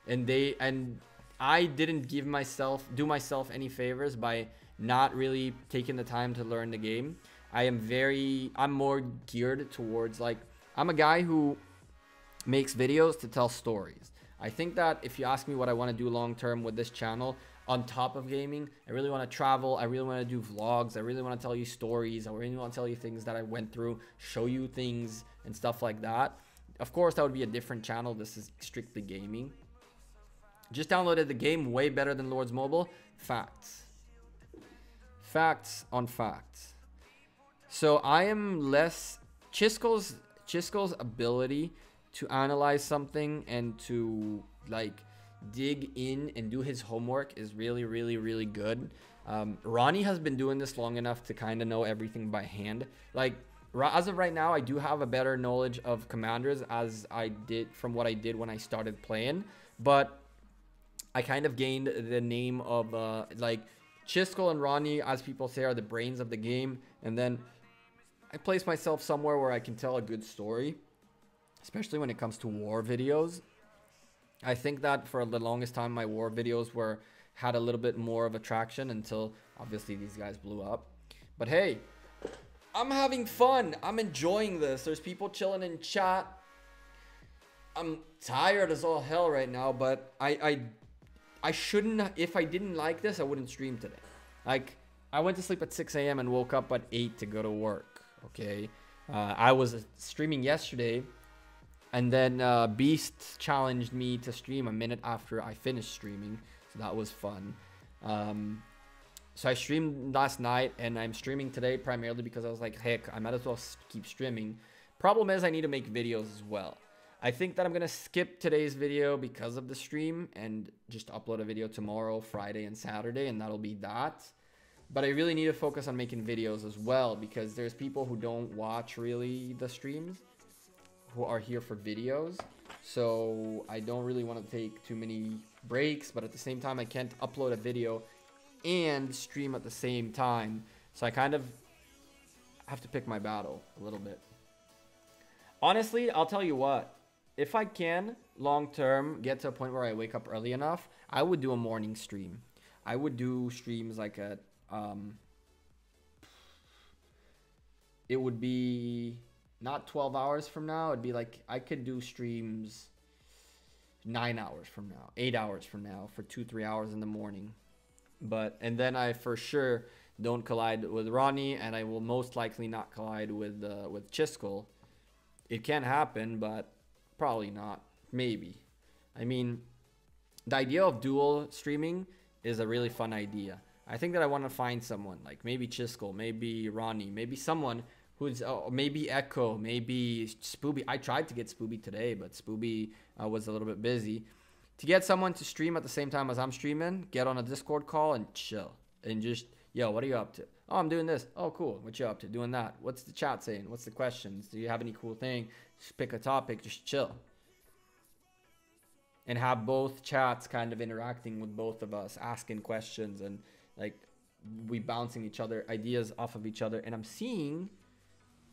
A: and I didn't do myself any favors by not really taking the time to learn the game. I'm more geared towards, like, I'm a guy who makes videos to tell stories. I think that if you ask me what I want to do long term with this channel, on top of gaming, I really want to travel. I really want to do vlogs. I really want to tell you stories. I really want to tell you things that I went through, show you things and stuff like that. Of course, that would be a different channel. This is strictly gaming. Just downloaded the game, way better than Lords Mobile. Facts. Facts on facts. So I am less... Chisco's ability to analyze something and to, like, dig in and do his homework is really good. Ronnie has been doing this long enough to kind of know everything by hand. Like, as of right now, I do have a better knowledge of commanders as I did from what I did when I started playing. But I kind of gained the name of, like, Chisco and Ronnie, as people say, are the brains of the game. And then I place myself somewhere where I can tell a good story, especially when it comes to war videos. I think that for the longest time, my war videos had a little bit more of attraction until obviously these guys blew up. But hey, I'm having fun. I'm enjoying this. There's people chilling in chat. I'm tired as all hell right now, but I shouldn't. If I didn't like this, I wouldn't stream today. Like, I went to sleep at 6 a.m. and woke up at 8 to go to work. Okay. I was streaming yesterday, and then Beast challenged me to stream a minute after I finished streaming. So that was fun. So I streamed last night, and I'm streaming today primarily because I was like, heck, I might as well keep streaming. Problem is, I need to make videos as well. I think that I'm going to skip today's video because of the stream and just upload a video tomorrow, Friday, and Saturday, and that'll be that. But I really need to focus on making videos as well, because there's people who don't watch really the streams who are here for videos. So I don't really want to take too many breaks, but at the same time, I can't upload a video and stream at the same time. So I kind of have to pick my battle a little bit. Honestly, I'll tell you what. If I can, long term, get to a point where I wake up early enough, I would do a morning stream. I would do streams like at, it would be not 12 hours from now. It'd be like, I could do streams 9 hours from now, 8 hours from now for 2-3 hours in the morning. And then I for sure don't collide with Ronnie, and I will most likely not collide with Chiskel. It can happen, but probably not. Maybe. I mean, the idea of dual streaming is a really fun idea. I think that I want to find someone like maybe Chiskel, maybe Ronnie, maybe someone who's maybe Echo, maybe Spooby. I tried to get Spooby today, but Spooby was a little bit busy. To get someone to stream at the same time as I'm streaming, get on a Discord call and chill. And just, yo, what are you up to? Oh, I'm doing this. Oh, cool. What you up to? Doing that. What's the chat saying? What's the questions? Do you have any cool thing? Just pick a topic. Just chill. And have both chats kind of interacting with both of us, asking questions, and like we bouncing each other, ideas off of each other. And I'm seeing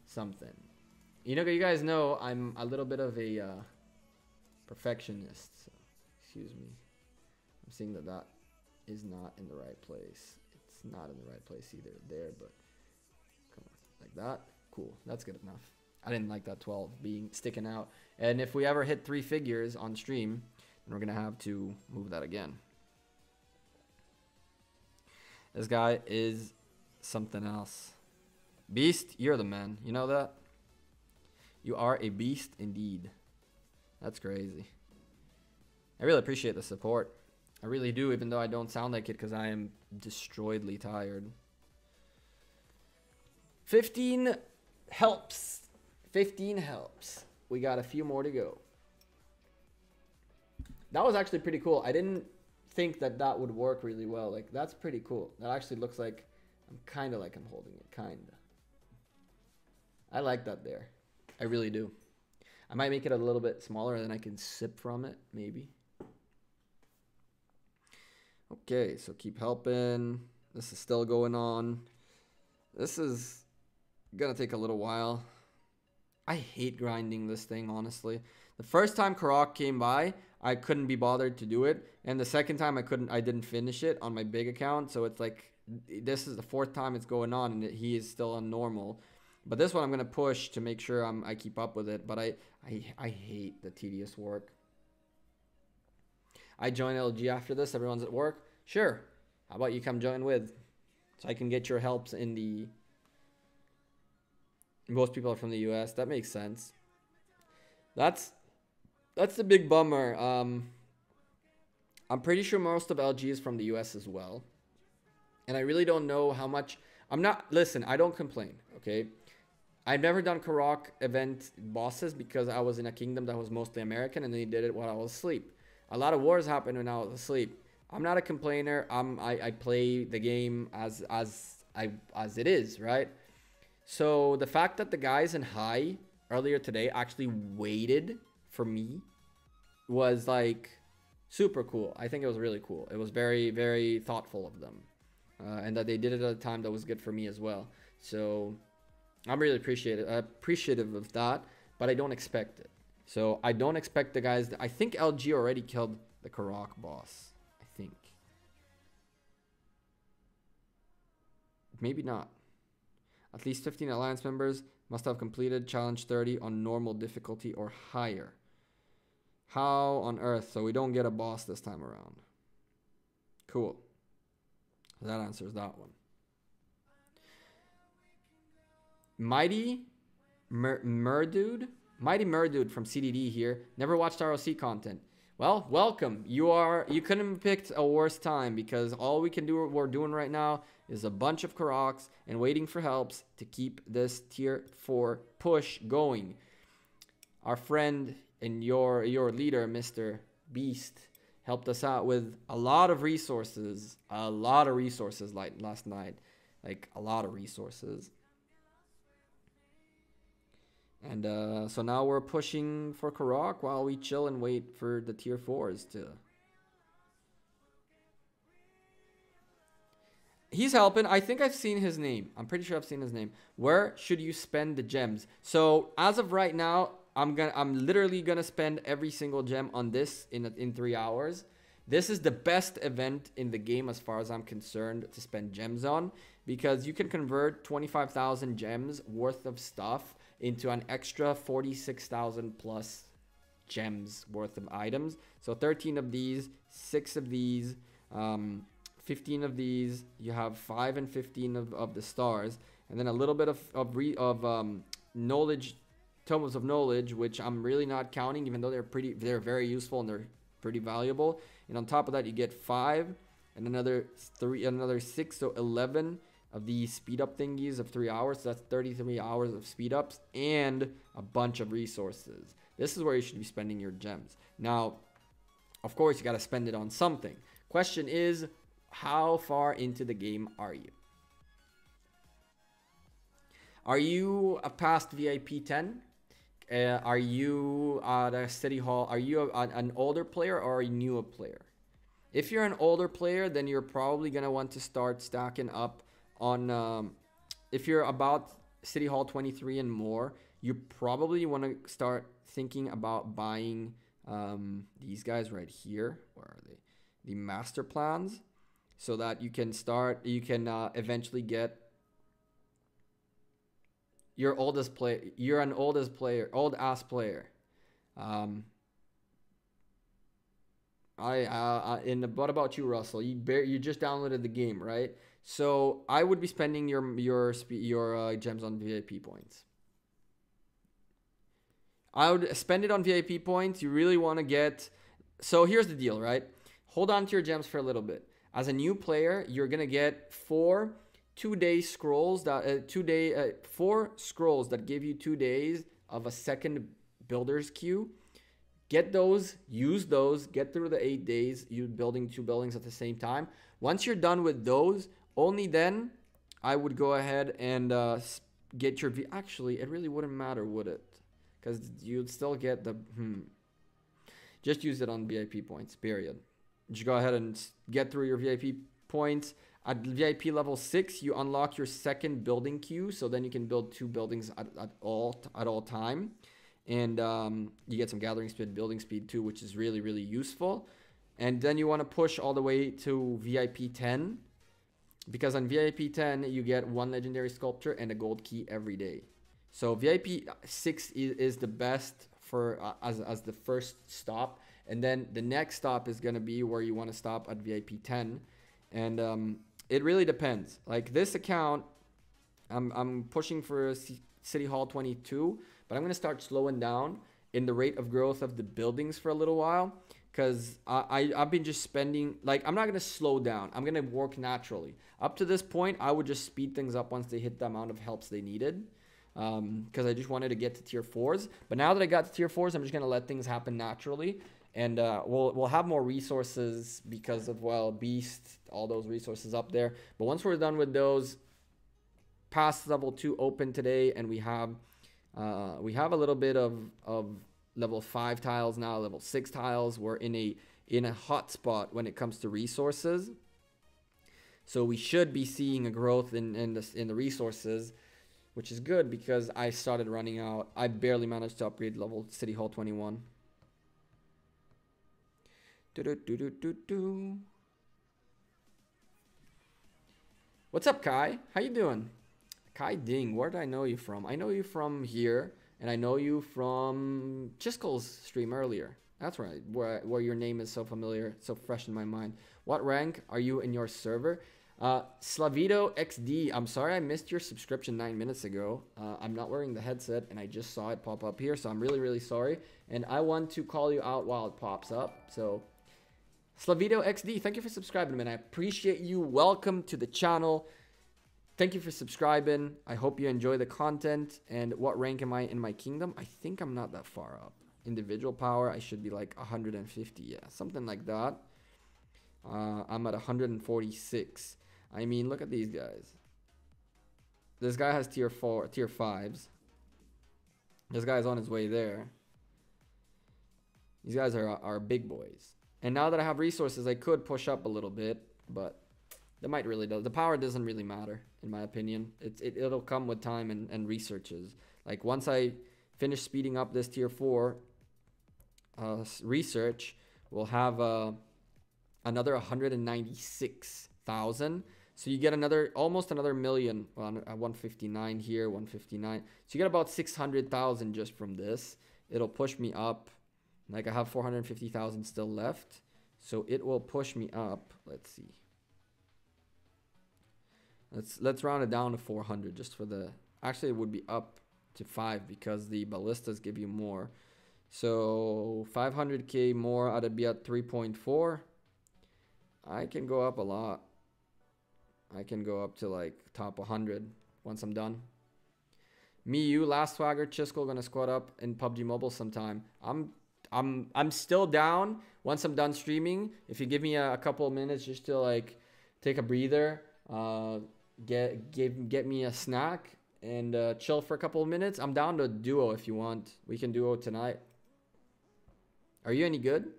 A: something. You guys know I'm a little bit of a perfectionist. So, excuse me. I'm seeing that is not in the right place. It's not in the right place either there, but come on, like that. Cool, that's good enough. I didn't like that 12 sticking out. And if we ever hit 3 figures on stream, then we're gonna have to move that again. This guy is something else. Beast, you're the man. You know that? You are a beast indeed. That's crazy. I really appreciate the support. I really do, even though I don't sound like it because I am destroyedly tired. 15 helps. 15 helps. We got a few more to go. That was actually pretty cool. I didn't think that would work really well. Like, that's pretty cool. That actually looks like I'm kind of like I'm holding it. Kind of. I like that there. I really do. I might make it a little bit smaller and then I can sip from it, maybe. Okay, so keep helping. This is still going on. This is gonna take a little while. I hate grinding this thing, honestly. The first time Karauk came by, I couldn't be bothered to do it. And the second time I didn't finish it on my big account. So it's like, this is the 4th time it's going on and he is still on normal. But this one I'm gonna push to make sure I keep up with it. But I hate the tedious work. I join LG after this. Everyone's at work. Sure. How about you come join with? So I can get your helps in the... Most people are from the US. That makes sense. That's the big bummer. I'm pretty sure most of LG is from the US as well. And I really don't know how much... Listen, I don't complain, okay? I've never done Karauk event bosses because I was in a kingdom that was mostly American and they did it while I was asleep. A lot of wars happened when I was asleep. I'm not a complainer. I play the game as it is, right? So the fact that the guys in high earlier today actually waited for me was like super cool. I think it was really cool. It was very, very thoughtful of them. And that they did it at a time that was good for me as well. So I'm really appreciative of that, but I don't expect it. So I don't expect the guys. I think LG already killed the Karauk boss. I think. Maybe not. At least 15 Alliance members must have completed Challenge 30 on normal difficulty or higher. How on earth? So we don't get a boss this time around. Cool. That answers that one. Mighty Murdude? Mighty Murdude from CDD here. Never watched ROC content. Well, welcome. You couldn't have picked a worse time because all we're doing right now is a bunch of Karauks and waiting for helps to keep this tier 4 push going. Our friend and your leader, Mr. Beast, helped us out with a lot of resources. Like last night. Like a lot of resources. And so now we're pushing for Karauk while we chill and wait for the tier 4s to... He's helping. I think I've seen his name. I'm pretty sure I've seen his name. Where should you spend the gems? So as of right now, I'm literally gonna spend every single gem on this in 3 hours. This is the best event in the game as far as I'm concerned to spend gems on, because you can convert 25,000 gems worth of stuff into an extra 46,000 plus gems worth of items. So 13 of these, 6 of these, 15 of these. You have 5 and 15 of the stars, and then a little bit of knowledge, tomes of knowledge, which I'm really not counting, even though they're very useful and they're pretty valuable. And on top of that, you get 5 and another 6, so 11 of these speed up thingies of 3 hours. So that's 33 hours of speed ups and a bunch of resources. This is where you should be spending your gems. Now, of course, you got to spend it on something. Question is, how far into the game are you? Are you past VIP 10? Are you at a city hall? Are you an older player or a newer player? If you're an older player, then you're probably going to want to start stacking up on... if you're about City Hall 23 and more, you probably want to start thinking about buying these guys right here. Where are they? The master plans. So that you can eventually get your oldest player. You're an old ass player. What about you, Russell? You just downloaded the game, right? So I would be spending your gems on VIP points. I would spend it on VIP points. You really want to get... So here's the deal, right? Hold on to your gems for a little bit. As a new player, you're gonna get 4 2-day scrolls that 4 scrolls that give you 2 days of a second builder's queue. Get those, use those, get through the 8 days, you building 2 buildings at the same time. Once you're done with those, only then I would go ahead and get your actually, it really wouldn't matter, would it? Because you'd still get the just use it on VIP points, period. Just go ahead and get through your VIP points. At VIP level 6, you unlock your second building queue, so then you can build 2 buildings at all time. And you get some gathering speed, building speed too, which is really, really useful. And then you want to push all the way to VIP 10, because on VIP 10, you get 1 legendary sculpture and a gold key every day. So VIP 6 is the best for as the first stop. And then the next stop is going to be where you want to stop at VIP 10. And it really depends. Like this account, I'm pushing for City Hall 22, but I'm going to start slowing down in the rate of growth of the buildings for a little while. Because I've been just spending, like, I'm not going to slow down. I'm going to work naturally. Up to this point, I would just speed things up once they hit the amount of helps they needed. Because I just wanted to get to tier 4s. But now that I got to tier 4s, I'm just going to let things happen naturally. And we'll have more resources because of, well, Beast, all those resources up there. But once we're done with those, past level 2 open today, and we have a little bit of level 5 tiles now, level 6 tiles. We're in a hot spot when it comes to resources. So we should be seeing a growth in the resources, which is good because I started running out. I barely managed to upgrade level City Hall 21. What's up, Kai? How you doing? Kai Ding, where did I know you from? I know you from here, and I know you from Chiskel's stream earlier. That's right, where your name is so familiar, so fresh in my mind. What rank are you in your server? Slavito XD, I'm sorry I missed your subscription 9 minutes ago. I'm not wearing the headset and I just saw it pop up here, so I'm really, really sorry. And I want to call you out while it pops up. So, Slavito XD, thank you for subscribing, man. I appreciate you. Welcome to the channel. Thank you for subscribing. I hope you enjoy the content. And what rank am I in my kingdom? I think I'm not that far up. Individual power, I should be like 150. Yeah, something like that. I'm at 146. I mean, look at these guys. This guy has tier 5s. This guy's on his way there. These guys are big boys. And now that I have resources, I could push up a little bit, but that might really do. The power doesn't really matter, in my opinion. It'll come with time and researches. Like once I finish speeding up this tier 4 research, we'll have another 196,000. So you get almost another million. Well, 159 here, 159. So you get about 600,000 just from this. It'll push me up. Like I have 450,000 still left. So it will push me up. Let's see. Let's round it down to 400 just for the... Actually, it would be up to 5 because the ballistas give you more. So 500k more, I'd be at 3.4. I can go up a lot. I can go up to like top 100 once I'm done. Me, you, Last Swagger, Chisco gonna squad up in PUBG Mobile sometime. I'm still down once I'm done streaming. If you give me a couple of minutes just to like take a breather, get me a snack and chill for a couple of minutes. I'm down to duo if you want. We can duo tonight. Are you any good?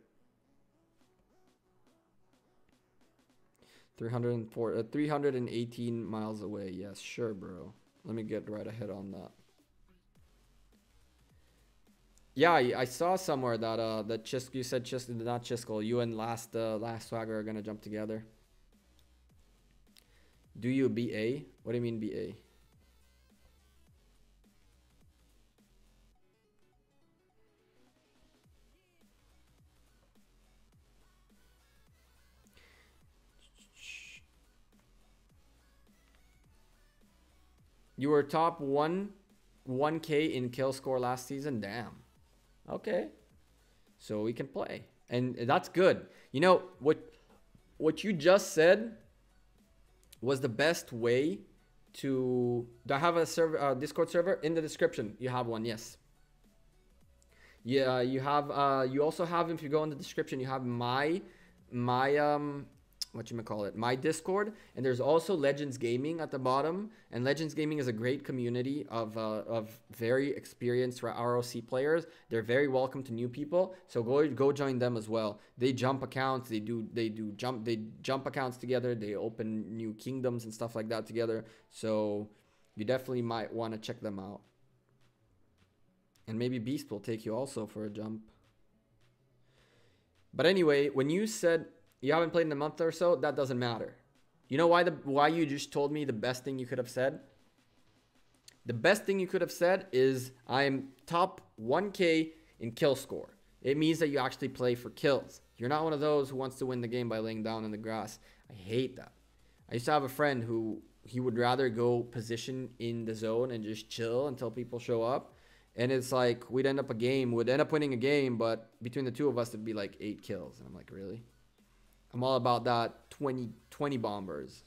A: 318 miles away. Yes, sure, bro. Let me get right ahead on that. Yeah, I saw somewhere that that you said not Chisco. You and Last Swagger are gonna jump together. Do you BA? What do you mean BA? You were top 1K in kill score last season. Damn. Okay. So we can play. And that's good. You know, what you just said was the best way to... Do I have a server, Discord server? In the description. You have one, yes. Yeah, you have... you also have, if you go in the description, you have my my Discord, and there's also Legends Gaming at the bottom. And Legends Gaming is a great community of very experienced ROC players. They're very welcome to new people, so go join them as well. They jump accounts, they jump accounts together, they open new kingdoms and stuff like that together. So you definitely might want to check them out. And maybe Beast will take you also for a jump. But anyway, when you said you haven't played in a month or so, that doesn't matter. You know why you just told me the best thing you could have said? The best thing you could have said is I'm top 1K in kill score. It means that you actually play for kills. You're not one of those who wants to win the game by laying down in the grass. I hate that. I used to have a friend who he would rather go position in the zone and just chill until people show up. And it's like we'd end up winning a game, but between the two of us it'd be like 8 kills. And I'm like, really? I'm all about that 20 bombers.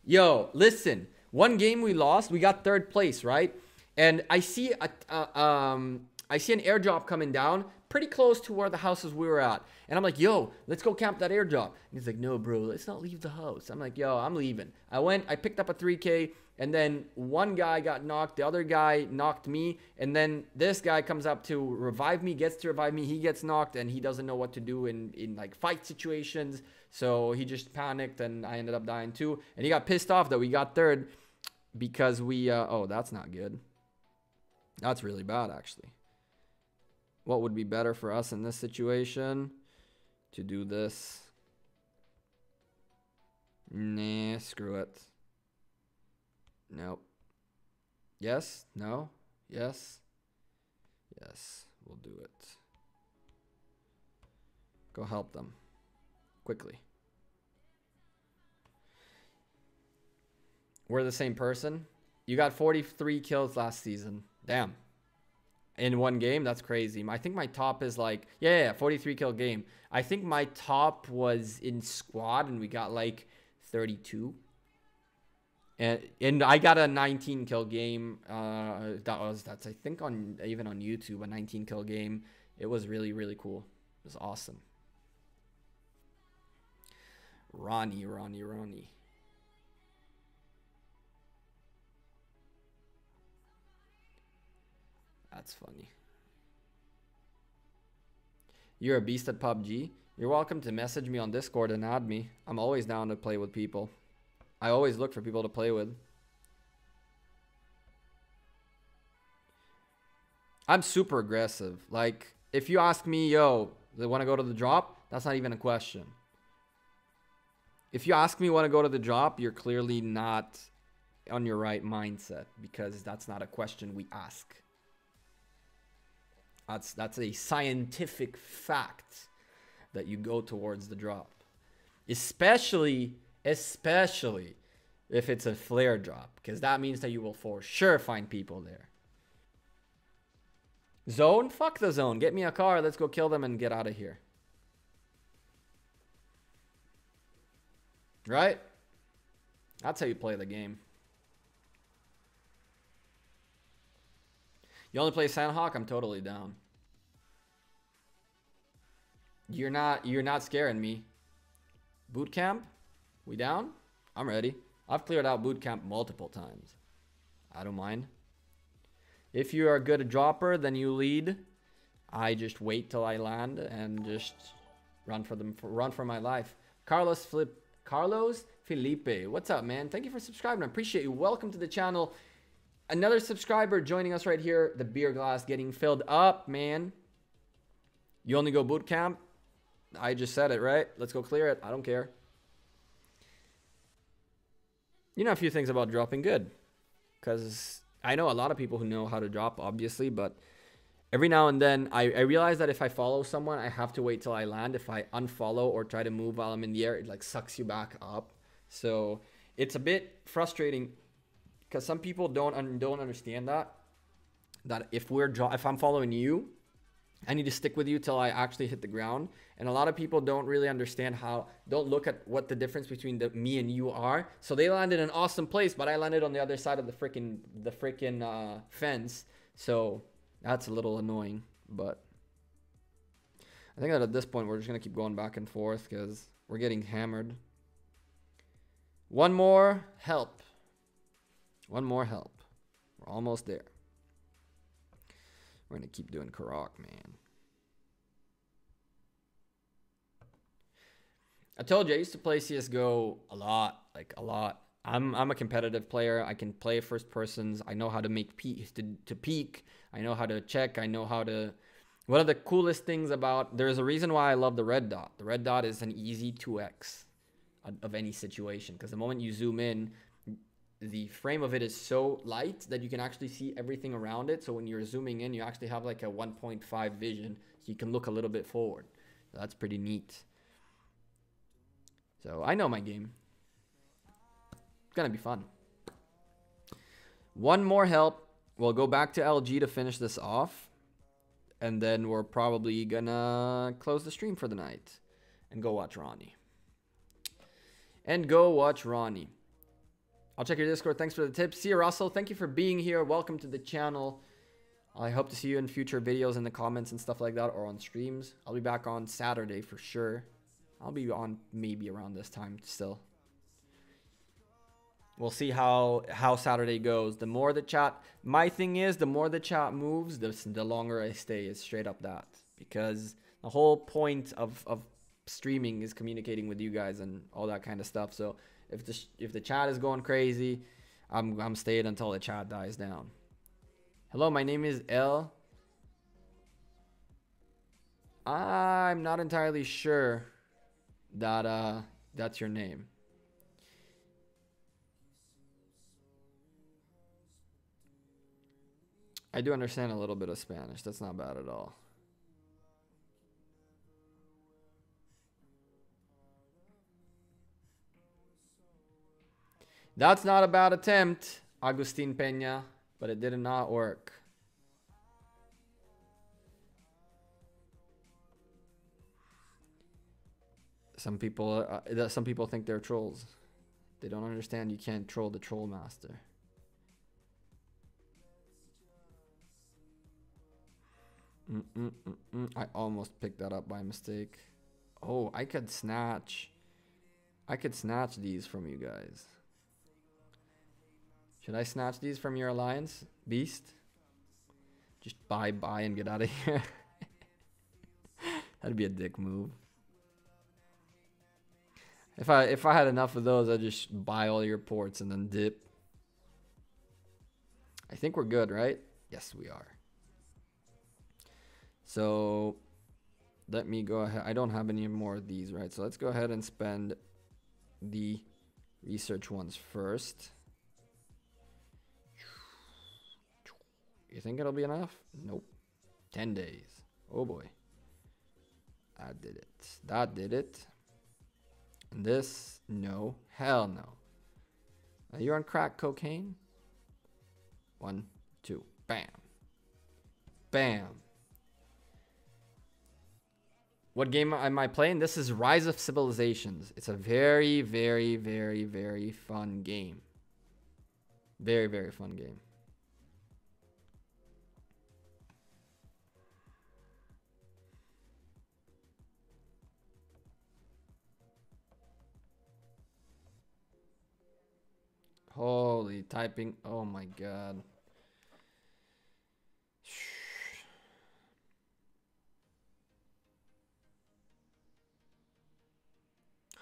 A: Yo, listen. One game we lost, we got 3rd place, right? And I see an airdrop coming down pretty close to where the houses we were at. And I'm like, yo, let's go camp that airdrop. And he's like, no, bro, let's not leave the house. I'm like, yo, I'm leaving. I picked up a 3K, and then one guy got knocked. The other guy knocked me. And then this guy comes up to revive me, gets to revive me. He gets knocked, and he doesn't know what to do in like fight situations. So he just panicked, and I ended up dying too. And he got pissed off that we got 3rd because we, oh, that's not good. That's really bad, actually. What would be better for us in this situation? To do this. Nah, screw it. Nope. Yes? No? Yes? Yes, we'll do it. Go help them. Quickly. We're the same person. You got 43 kills last season. Damn. In one game? That's crazy. I think my top is like... Yeah, 43 kill game. I think my top was in squad and we got like 32. And I got a 19 kill game. That's I think on even on YouTube, a 19 kill game. It was really, really cool. It was awesome. Ronnie. That's funny. You're a beast at PUBG. You're welcome to message me on Discord and add me. I'm always down to play with people. I always look for people to play with. I'm super aggressive. Like, if you ask me, yo, they want to go to the drop? That's not even a question. If you ask me want to go to the drop, you're clearly not on your right mindset because that's not a question we ask. That's a scientific fact that you go towards the drop. Especially if it's a flare drop, because that means that you will for sure find people there. Zone? Fuck the zone. Get me a car. Let's go kill them and get out of here. Right? That's how you play the game. You only play Sandhawk? I'm totally down. You're not scaring me. Boot camp? We down? I'm ready. I've cleared out boot camp multiple times. I don't mind. If you are a good dropper, then you lead. I just wait till I land and just run for my life. Carlos Felipe, what's up, man? Thank you for subscribing. I appreciate you. Welcome to the channel. Another subscriber joining us right here. The beer glass getting filled up, man. You only go boot camp? I just said it, right? Let's go clear it. I don't care. You know a few things about dropping good. Because I know a lot of people who know how to drop, obviously. But every now and then, I realize that if I follow someone, I have to wait till I land. If I unfollow or try to move while I'm in the air, it like sucks you back up. So it's a bit frustrating. Because some people don't understand that if I'm following you, I need to stick with you till I actually hit the ground. And a lot of people don't really understand don't look at what the difference between me and you are. So they landed in an awesome place, but I landed on the other side of the freaking fence. So that's a little annoying. But I think that at this point we're just gonna keep going back and forth because we're getting hammered. One more help. One more help. We're almost there. We're going to keep doing Karauk, man. I told you I used to play CSGO a lot. Like, a lot. I'm a competitive player. I can play first persons. I know how to make to peek. I know how to check. I know how to... One of the coolest things about... There's a reason why I love the red dot. The red dot is an easy 2x of any situation. Because the moment you zoom in... The frame of it is so light that you can actually see everything around it. So when you're zooming in, you actually have like a 1.5 vision. So you can look a little bit forward. So that's pretty neat. So I know my game. It's going to be fun. One more help. We'll go back to LG to finish this off. And then we're probably going to close the stream for the night. And go watch Ronnie. I'll check your Discord. Thanks for the tips. See you, Russell. Thank you for being here. Welcome to the channel. I hope to see you in future videos in the comments and stuff like that, or on streams. I'll be back on Saturday for sure. I'll be on maybe around this time still. We'll see how Saturday goes. The more the chat... My thing is, the more the chat moves, the longer I stay. It's straight up that. Because the whole point of streaming is communicating with you guys and all that kind of stuff. So... If the chat is going crazy, I'm staying until the chat dies down. Hello, my name is L. I'm not entirely sure that that's your name. I do understand a little bit of Spanish. That's not bad at all. That's not a bad attempt, Agustin Peña, but it did not work. Some people think they're trolls. They don't understand you can't troll the troll master. I almost picked that up by mistake. Oh, I could snatch these from you guys. Should I snatch these from your alliance, Beast? Just buy and get out of here. That'd be a dick move. If I had enough of those, I'd just buy all your ports and then dip. I think we're good, right? Yes, we are. So let me go ahead. I don't have any more of these, right? So let's go ahead and spend the research ones first. You think it'll be enough? Nope. 10 days. Oh boy. That did it. That did it. And this, no. Hell no. You're on crack cocaine? 1, 2. Bam. Bam. What game am I playing? This is Rise of Civilizations. It's a very, very, very, very fun game. Very, very fun game. Holy typing. Oh my god.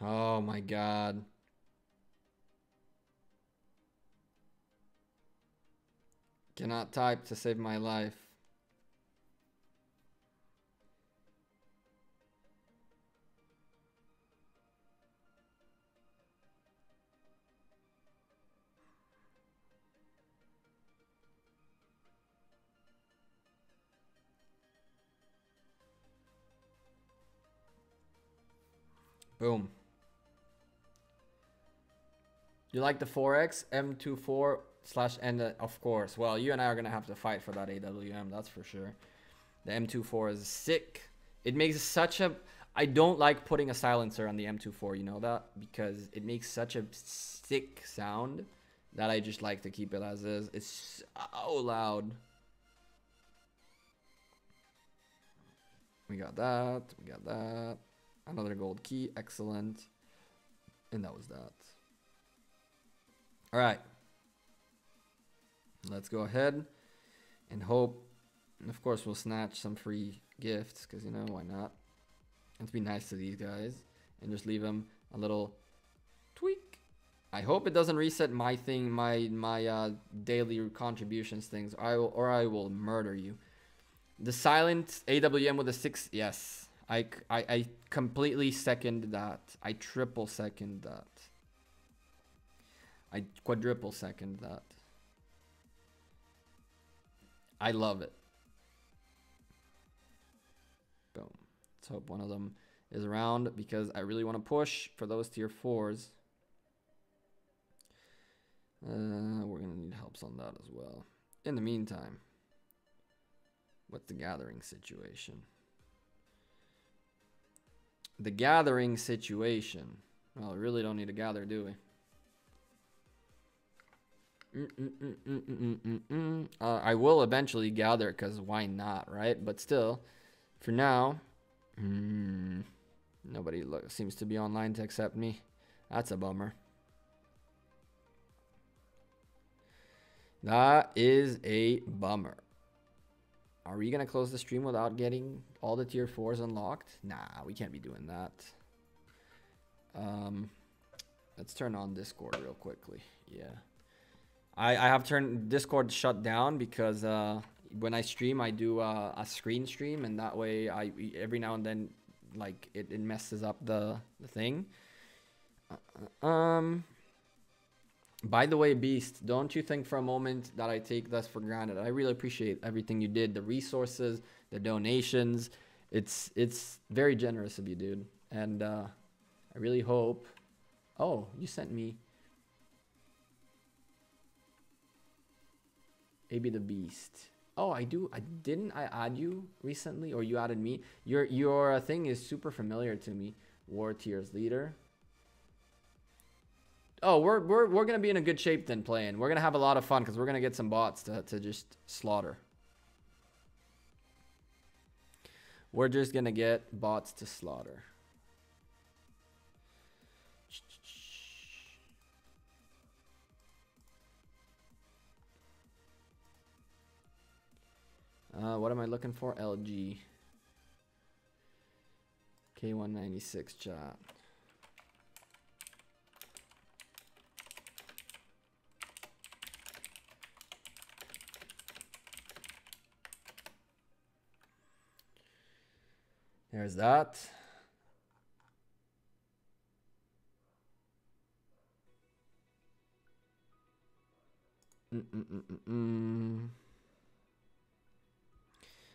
A: Oh my god. Cannot type to save my life. Boom. You like the 4X M24/N? Of course. Well, you and I are gonna have to fight for that AWM. That's for sure. The M24 is sick. It makes such a. I don't like putting a silencer on the M24. You know that, because it makes such a sick sound that I just like to keep it as is. It's so loud. We got that. We got that. Another gold key. Excellent. And that was that. All right. Let's go ahead and hope. And of course, we'll snatch some free gifts because, you know, why not? Let's be nice to these guys and just leave them a little tweak. I hope it doesn't reset my thing, my daily contributions things. I will murder you. The silent AWM with a 6. Yes, I completely second that. I triple second that. I quadruple second that. I love it. Boom. Let's hope one of them is around because I really want to push for those tier 4s. We're going to need helps on that as well. In the meantime, what's the gathering situation? The gathering situation. Well, we really don't need to gather, do we? I will eventually gather because why not, right? But still, for now, nobody seems to be online to accept me. That's a bummer. That is a bummer. Are we going to close the stream without getting all the tier 4s unlocked? Nah, we can't be doing that. Let's turn on Discord real quickly. Yeah. I have turned Discord shut down because when I stream, I do a screen stream, and that way every now and then, like, it messes up the thing. By the way, Beast, don't you think for a moment that I take this for granted. I really appreciate everything you did, the resources, the donations. It's very generous of you, dude. And I really hope. Oh, you sent me. AB the Beast. Oh, I do. Didn't I add you recently, or you added me? Your thing is super familiar to me. War tiers leader. Oh, we're gonna be in a good shape then playing. We're gonna have a lot of fun because we're gonna get some bots to just slaughter. We're just gonna get bots to slaughter. What am I looking for? LG. K196 chat. There's that.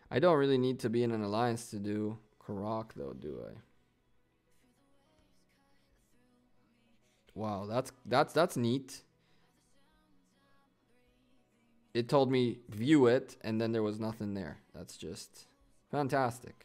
A: I don't really need to be in an alliance to do Karauk though, do I? Wow, that's neat. It told me view it and then there was nothing there. That's just fantastic.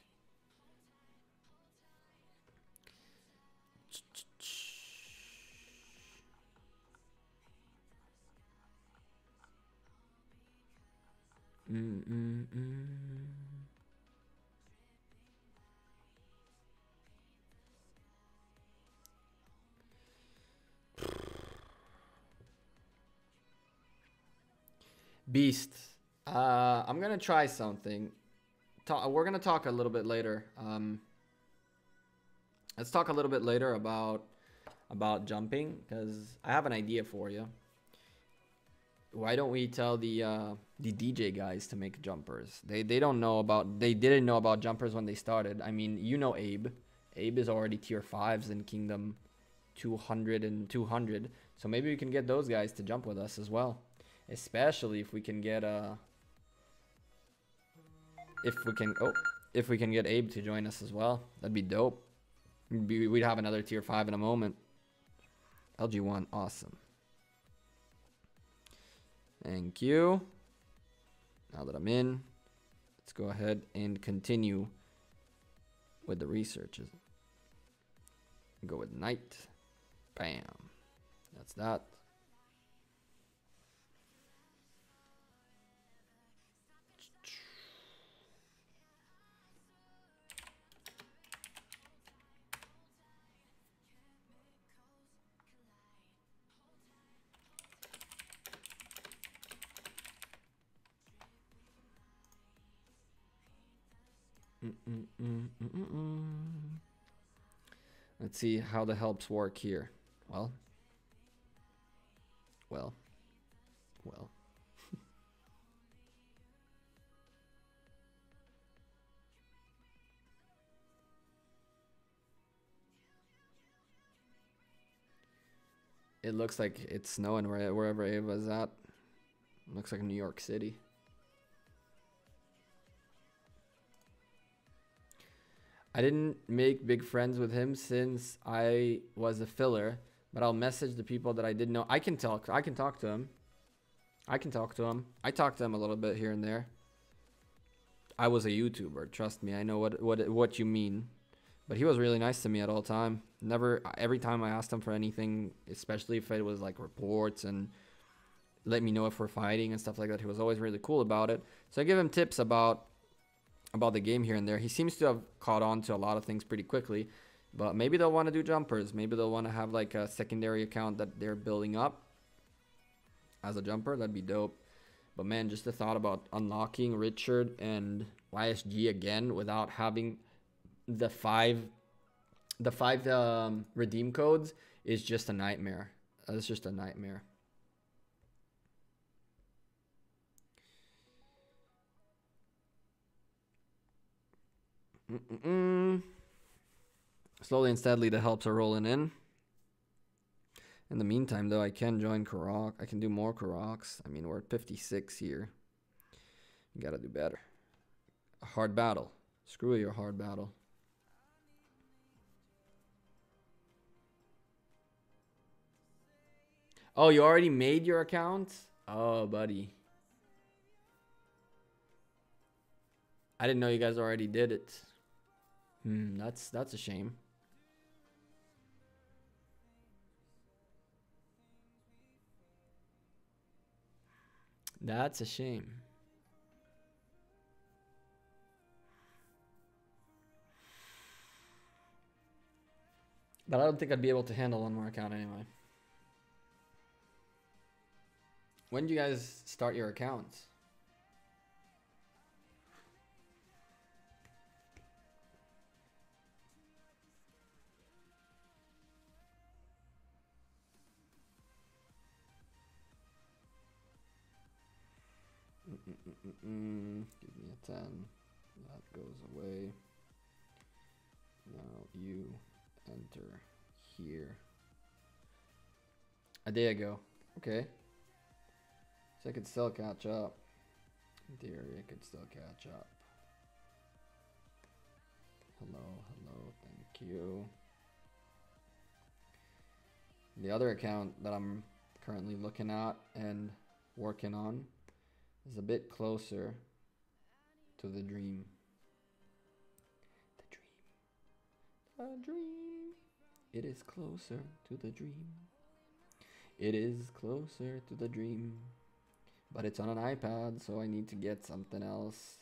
A: Beast. I'm gonna try something. We're gonna talk a little bit later. Let's talk a little bit later about jumping because I have an idea for you. Why don't we tell the DJ guys to make jumpers? They didn't know about jumpers when they started. I mean, you know Abe. Abe is already tier 5s in Kingdom 200 and 200. So maybe we can get those guys to jump with us as well. Especially if we can get if we can get Abe to join us as well. That'd be dope. We'd have another tier 5 in a moment. LG1, awesome. Thank you. Now that I'm in, let's go ahead and continue with the researches. Go with night. Bam. That's that. Let's see how the helps work here. Well. It looks like it's snowing wherever Ava's at. Looks like New York City. I didn't make big friends with him since I was a filler, but I'll message the people that I didn't know. I can talk to him. I talk to him a little bit here and there. I was a YouTuber, trust me. I know what you mean. But he was really nice to me at all time. Every time I asked him for anything, especially if it was like reports and let me know if we're fighting and stuff like that, he was always really cool about it. So I give him tips about the game here and there. He seems to have caught on to a lot of things pretty quickly, but maybe they'll want to do jumpers. Maybe they'll want to have like a secondary account that they're building up as a jumper. That'd be dope. But man, just the thought about unlocking Richard and YSG again without having the five redeem codes is just a nightmare. It's just a nightmare. Slowly and steadily the helps are rolling in. In the meantime though, I can join Karauk. I can do more Karauks. I mean, we're at 56 here. You gotta do better. A hard battle. Screw your hard battle. Oh, you already made your account? Oh, buddy. I didn't know you guys already did it. That's a shame. That's a shame. But I don't think I'd be able to handle one more account anyway. When do you guys start your accounts? Give me a 10. That goes away. Now you enter here. A day ago. Okay. So I could still catch up. In theory, I could still catch up. Hello, hello, thank you. The other account that I'm currently looking at and working on is a bit closer to the dream. The dream. The dream. It is closer to the dream. It is closer to the dream. But it's on an iPad, so I need to get something else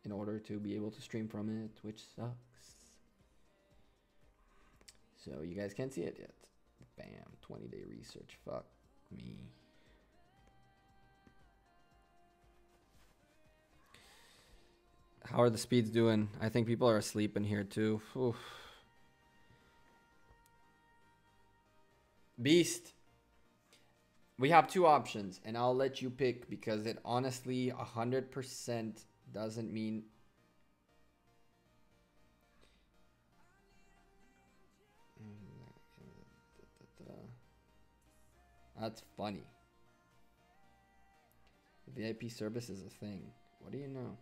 A: in order to be able to stream from it, which sucks. So you guys can't see it yet. Bam, 20-day research. Fuck me. How are the speeds doing? I think people are asleep in here too. Oof. Beast. We have two options, and I'll let you pick because it honestly 100% doesn't mean. That's funny. The VIP service is a thing. What do you know?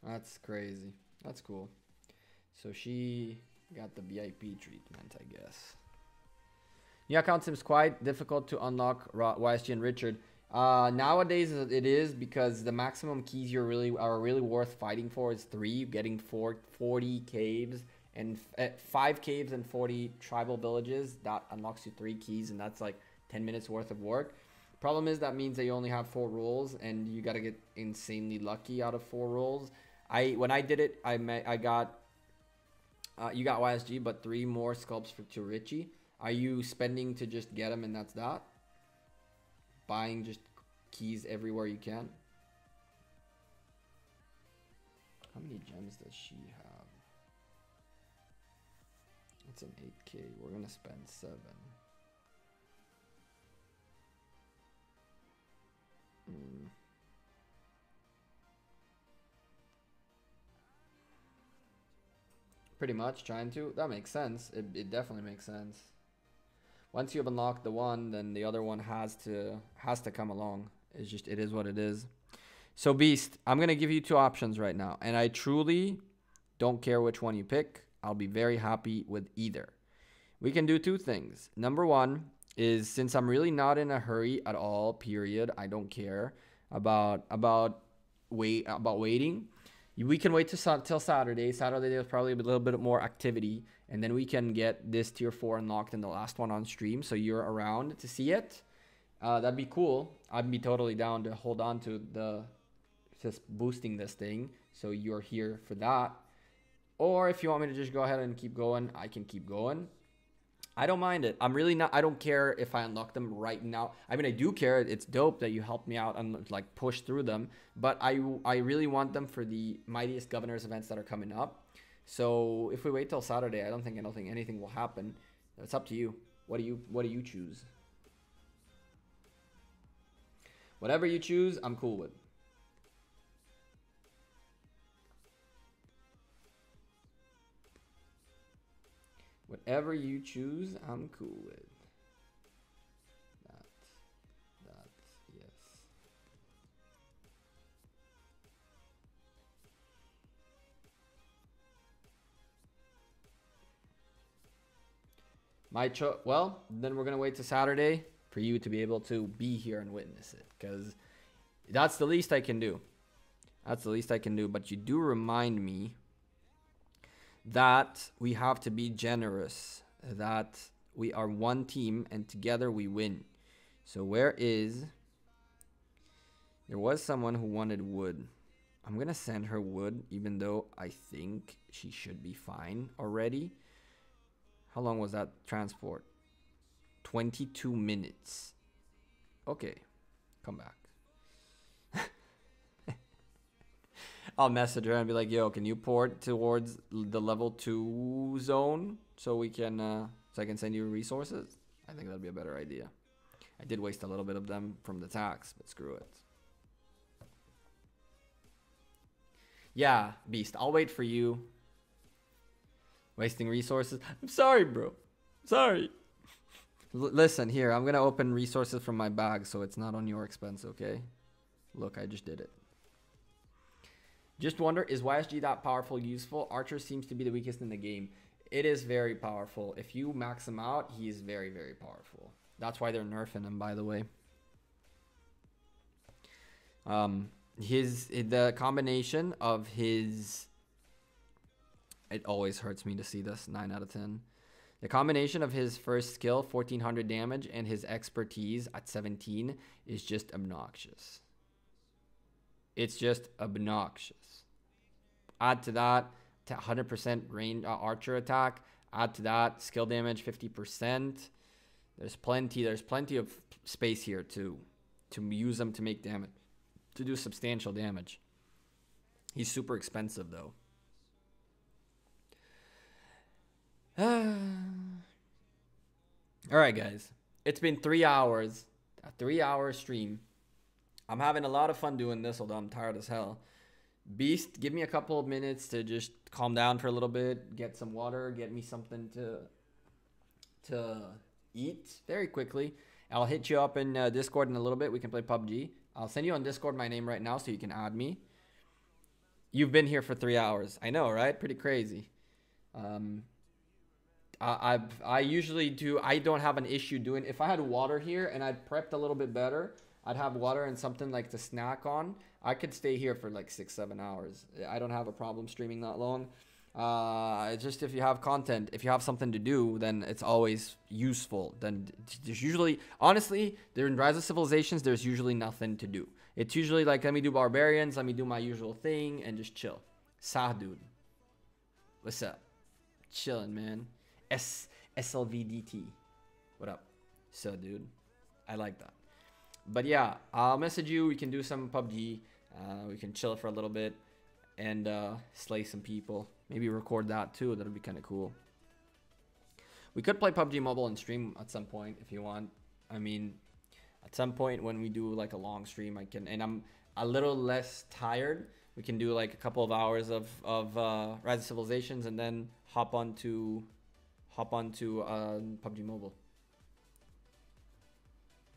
A: That's crazy. That's cool. So she got the VIP treatment, I guess. New account seems quite difficult to unlock. YSG and Richard. Nowadays it is because the maximum keys are really worth fighting for is 3. Getting 40 caves and 5 caves and 40 tribal villages. That unlocks you 3 keys, and that's like 10 minutes worth of work. Problem is that means that you only have 4 rolls, and you gotta get insanely lucky out of 4 rolls. When I did it, I got you got YSG, but 3 more sculpts to Richie. Are you spending to just get them and that's that? Buying just keys everywhere you can? How many gems does she have? It's an 8K. We're gonna spend 7. Pretty much trying to. That makes sense. It definitely makes sense. Once you've unlocked the one, then the other one has to come along. It's just, it is what it is. So Beast, I'm gonna give you 2 options right now, and I truly don't care which one you pick. I'll be very happy with either. We can do 2 things. Number 1 is, since I'm really not in a hurry at all, period, I don't care about waiting. We can wait till Saturday. Saturday there's probably a little bit more activity, and then we can get this tier 4 unlocked and the last one on stream, so you're around to see it. That'd be cool. I'd be totally down to hold on to just boosting this thing, so you're here for that. Or if you want me to just go ahead and keep going, I can keep going. I don't mind it. I'm really not. I don't care if I unlock them right now. I mean, I do care. It's dope that you helped me out and like push through them. But I really want them for the Mightiest Governors events that are coming up. So if we wait till Saturday, I don't think anything will happen. It's up to you. What do you choose? Whatever you choose, I'm cool with. Whatever you choose, I'm cool with. That, yes. Well, then we're gonna wait to Saturday for you to be able to be here and witness it, because that's the least I can do. That's the least I can do. But you do remind me that we have to be generous, that we are one team and together we win. So there was someone who wanted wood. I'm gonna send her wood, even though I think she should be fine already. How long was that transport? 22 minutes. Okay, come back. I'll message her and be like, yo, can you port towards the level 2 zone so we can so I can send you resources? I think that'd be a better idea. I did waste a little bit of them from the tax, but screw it. Yeah, Beast, I'll wait for you. Wasting resources. I'm sorry, bro. Sorry. Listen, here, I'm gonna open resources from my bag so it's not on your expense, okay? Look, I just did it. Just wonder, is YSG that powerful, useful? Archer seems to be the weakest in the game. It is very powerful. If you max him out, he's very, very powerful. That's why they're nerfing him, by the way. The combination of his... It always hurts me to see this, 9 out of 10. The combination of his first skill, 1400 damage, and his expertise at 17 is just obnoxious. It's just obnoxious. Add to that 100% range archer attack. Add to that skill damage 50%. There's plenty of space here to use them to make damage, to do substantial damage. He's super expensive though. Alright guys, it's been 3 hours, a 3-hour stream. I'm having a lot of fun doing this, although I'm tired as hell. Beast, give me a couple of minutes to just calm down for a little bit, get some water, get me something to eat very quickly. I'll hit you up in Discord in a little bit. We can play PUBG. I'll send you on Discord my name right now so you can add me. You've been here for 3 hours. I know, right? Pretty crazy. I usually do. I don't have an issue doing. If I had water here and I'd prepped a little bit better, I'd have water and something like to snack on. I could stay here for like 6-7 hours. I don't have a problem streaming that long. It's just if you have content, if you have something to do, then it's always useful. Then there's usually, honestly, in Rise of Civilizations, there's usually nothing to do. It's usually like, let me do barbarians, let me do my usual thing, and just chill. Sah, dude. What's up? Chilling, man. SLVDT. What up? So, dude. I like that. But yeah, I'll message you. We can do some PUBG. We can chill for a little bit and slay some people. Maybe record that too. That'll be kind of cool. We could play PUBG Mobile and stream at some point if you want. I mean, at some point when we do like a long stream, I can, and I'm a little less tired. We can do like a couple of hours of Rise of Civilizations and then hop onto PUBG Mobile.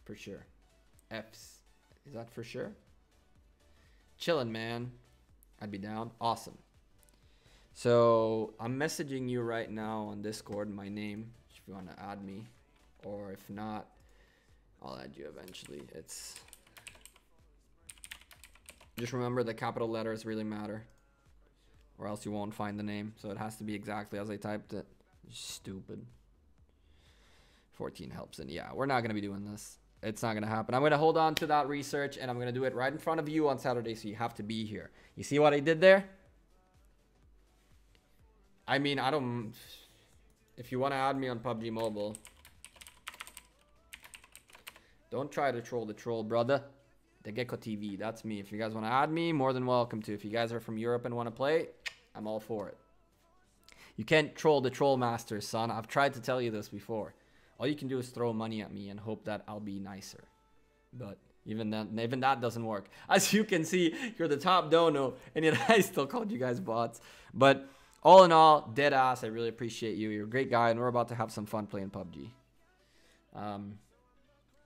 A: For sure. F's. Is that for sure? Chillin', man. I'd be down. Awesome. So I'm messaging you right now on Discord, my name, if you want to add me, or if not, I'll add you eventually. It's just remember the capital letters really matter, or else you won't find the name. So it has to be exactly as I typed it. Stupid. 14 helps, and yeah, we're not gonna be doing this. It's not gonna happen. I'm gonna hold on to that research, and I'm gonna do it right in front of you on Saturday, so you have to be here. You see what I did there? I mean, I don't... If you want to add me on PUBG Mobile, don't try to troll the troll, brother. The Gecko TV, that's me. If you guys want to add me, more than welcome to. If you guys are from Europe and want to play, I'm all for it. You can't troll the troll master, son. I've tried to tell you this before. All you can do is throw money at me and hope that I'll be nicer. But even that doesn't work. As you can see, you're the top dono, and yet I still called you guys bots. But all in all, dead ass, I really appreciate you. You're a great guy, and we're about to have some fun playing PUBG.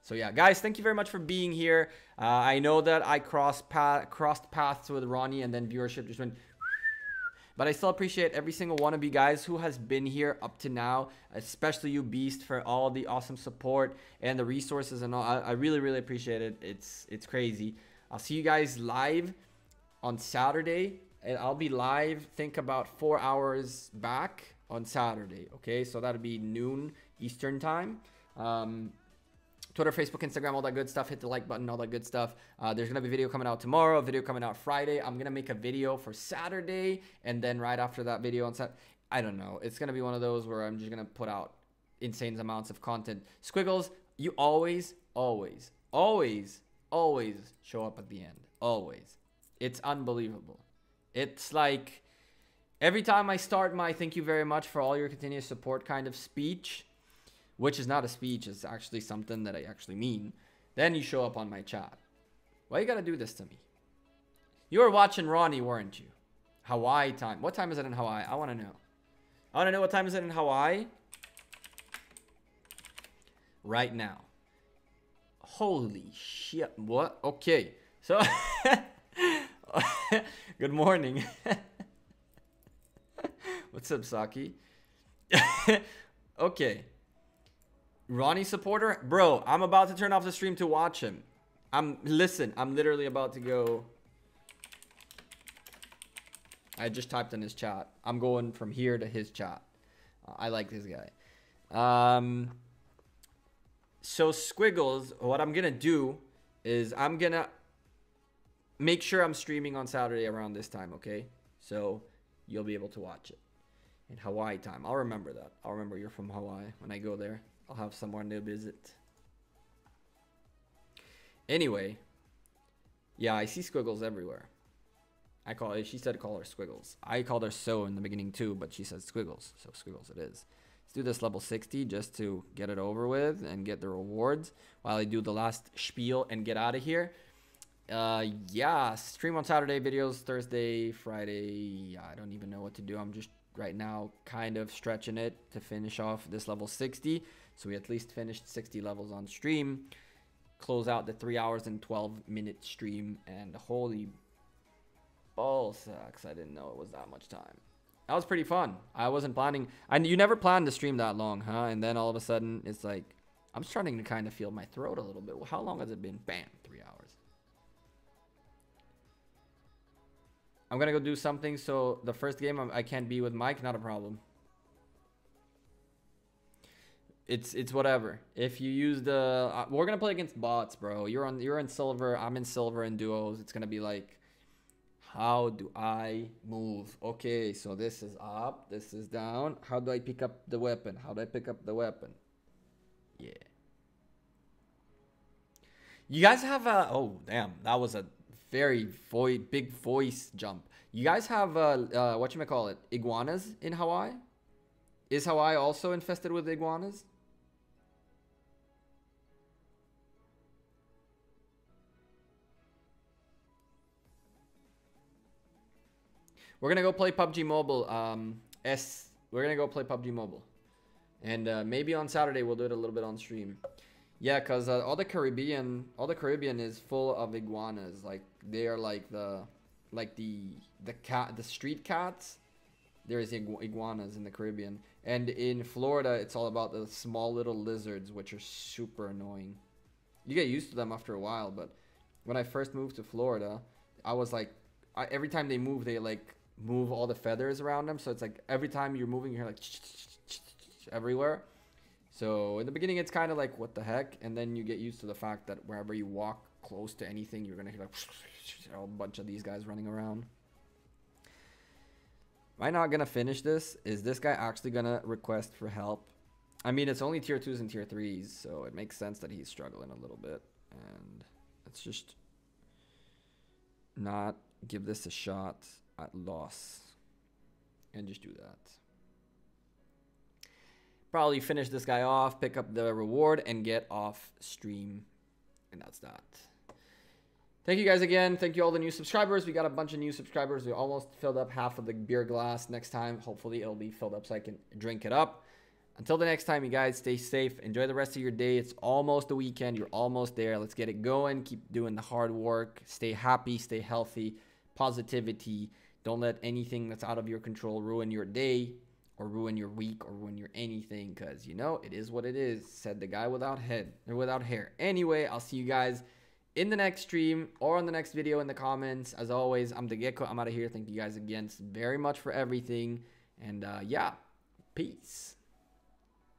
A: So yeah, guys, thank you very much for being here. I know that I crossed paths with Ronnie, and then viewership just went... But I still appreciate every single one of you guys who has been here up to now, especially you, Beast, for all the awesome support and the resources and all. I really, really appreciate it. It's crazy. I'll see you guys live on Saturday, and I'll be live, think about 4 hours back on Saturday. Okay, so that'll be noon Eastern time. Twitter, Facebook, Instagram, all that good stuff. Hit the like button, all that good stuff. There's going to be a video coming out tomorrow, a video coming out Friday. I'm going to make a video for Saturday, and then right after that video on Saturday, I don't know. It's going to be one of those where I'm just going to put out insane amounts of content. Squiggles, you always, always, always, always show up at the end. Always. It's unbelievable. It's like every time I start my thank you very much for all your continuous support kind of speech, which is not a speech, it's actually something that I actually mean, then you show up on my chat. Why you gotta do this to me? You were watching Ronnie, weren't you? Hawaii time. What time is it in Hawaii? I want to know. I want to know what time is it in Hawaii right now. Holy shit. What? Okay. So, good morning. What's up, Saki? Okay. Ronnie supporter? Bro, I'm about to turn off the stream to watch him. Listen, I'm literally about to go. I just typed in his chat. I'm going from here to his chat. I like this guy. So Squiggles, what I'm going to do is I'm going to make sure I'm streaming on Saturday around this time, okay? So you'll be able to watch it in Hawaii time. I'll remember that. I'll remember you're from Hawaii when I go there. I'll have somewhere to visit. Anyway, yeah, I see Squiggles everywhere. She said call her Squiggles. I called her So in the beginning too, but she said Squiggles, so Squiggles it is. Let's do this level 60 just to get it over with and get the rewards while I do the last spiel and get out of here. Yeah, stream on Saturday, videos Thursday, Friday. Yeah, I don't even know what to do. I'm just right now kind of stretching it to finish off this level 60. So we at least finished 60 levels on stream. Close out the 3 hours and 12-minute stream. And holy ball sacks, I didn't know it was that much time. That was pretty fun. I wasn't planning. You never planned to stream that long, huh? And then all of a sudden, it's like, I'm starting to kind of feel my throat a little bit. Well, how long has it been? Bam, 3 hours. I'm going to go do something. So the first game I can't be with Mike, not a problem. It's whatever. If you use the we're gonna play against bots, bro. You're in silver, I'm in silver in duos. It's gonna be like, how do I move? Okay, so this is up, this is down. How do I pick up the weapon? How do I pick up the weapon? Yeah. You guys have a oh damn, that was a very big voice jump. You guys have whatchamacallit, iguanas in Hawaii? Is Hawaii also infested with iguanas? We're gonna go play PUBG Mobile. We're gonna go play PUBG Mobile, and maybe on Saturday we'll do it a little bit on stream. Yeah, cause all the Caribbean is full of iguanas. Like they are like the street cats. There is iguanas in the Caribbean, and in Florida it's all about the small little lizards, which are super annoying. You get used to them after a while, but when I first moved to Florida, I was like, every time they move, they like move all the feathers around them, so it's like every time you're moving, you're like everywhere. So in the beginning it's kind of like what the heck, and then you get used to the fact that wherever you walk close to anything, you're gonna hear like a bunch of these guys running around. Am I not gonna finish this? Is this guy actually gonna request for help? I mean, it's only tier 2s and tier 3s, so it makes sense that he's struggling a little bit, and let's just not give this a shot at loss and just do that. Probably finish this guy off, pick up the reward, and get off stream, and that's that. Thank you guys again. Thank you all the new subscribers. We got a bunch of new subscribers. We almost filled up half of the beer glass. Next time, hopefully it'll be filled up so I can drink it up. Until the next time, you guys, stay safe. Enjoy the rest of your day. It's almost the weekend. You're almost there. Let's get it going. Keep doing the hard work. Stay happy. Stay healthy. Positivity. Don't let anything that's out of your control ruin your day or ruin your week or ruin your anything, because, you know, it is what it is, said the guy without head or without hair. Anyway, I'll see you guys in the next stream or on the next video in the comments. As always, I'm the Gecko. I'm out of here. Thank you guys again very much for everything. And yeah, peace.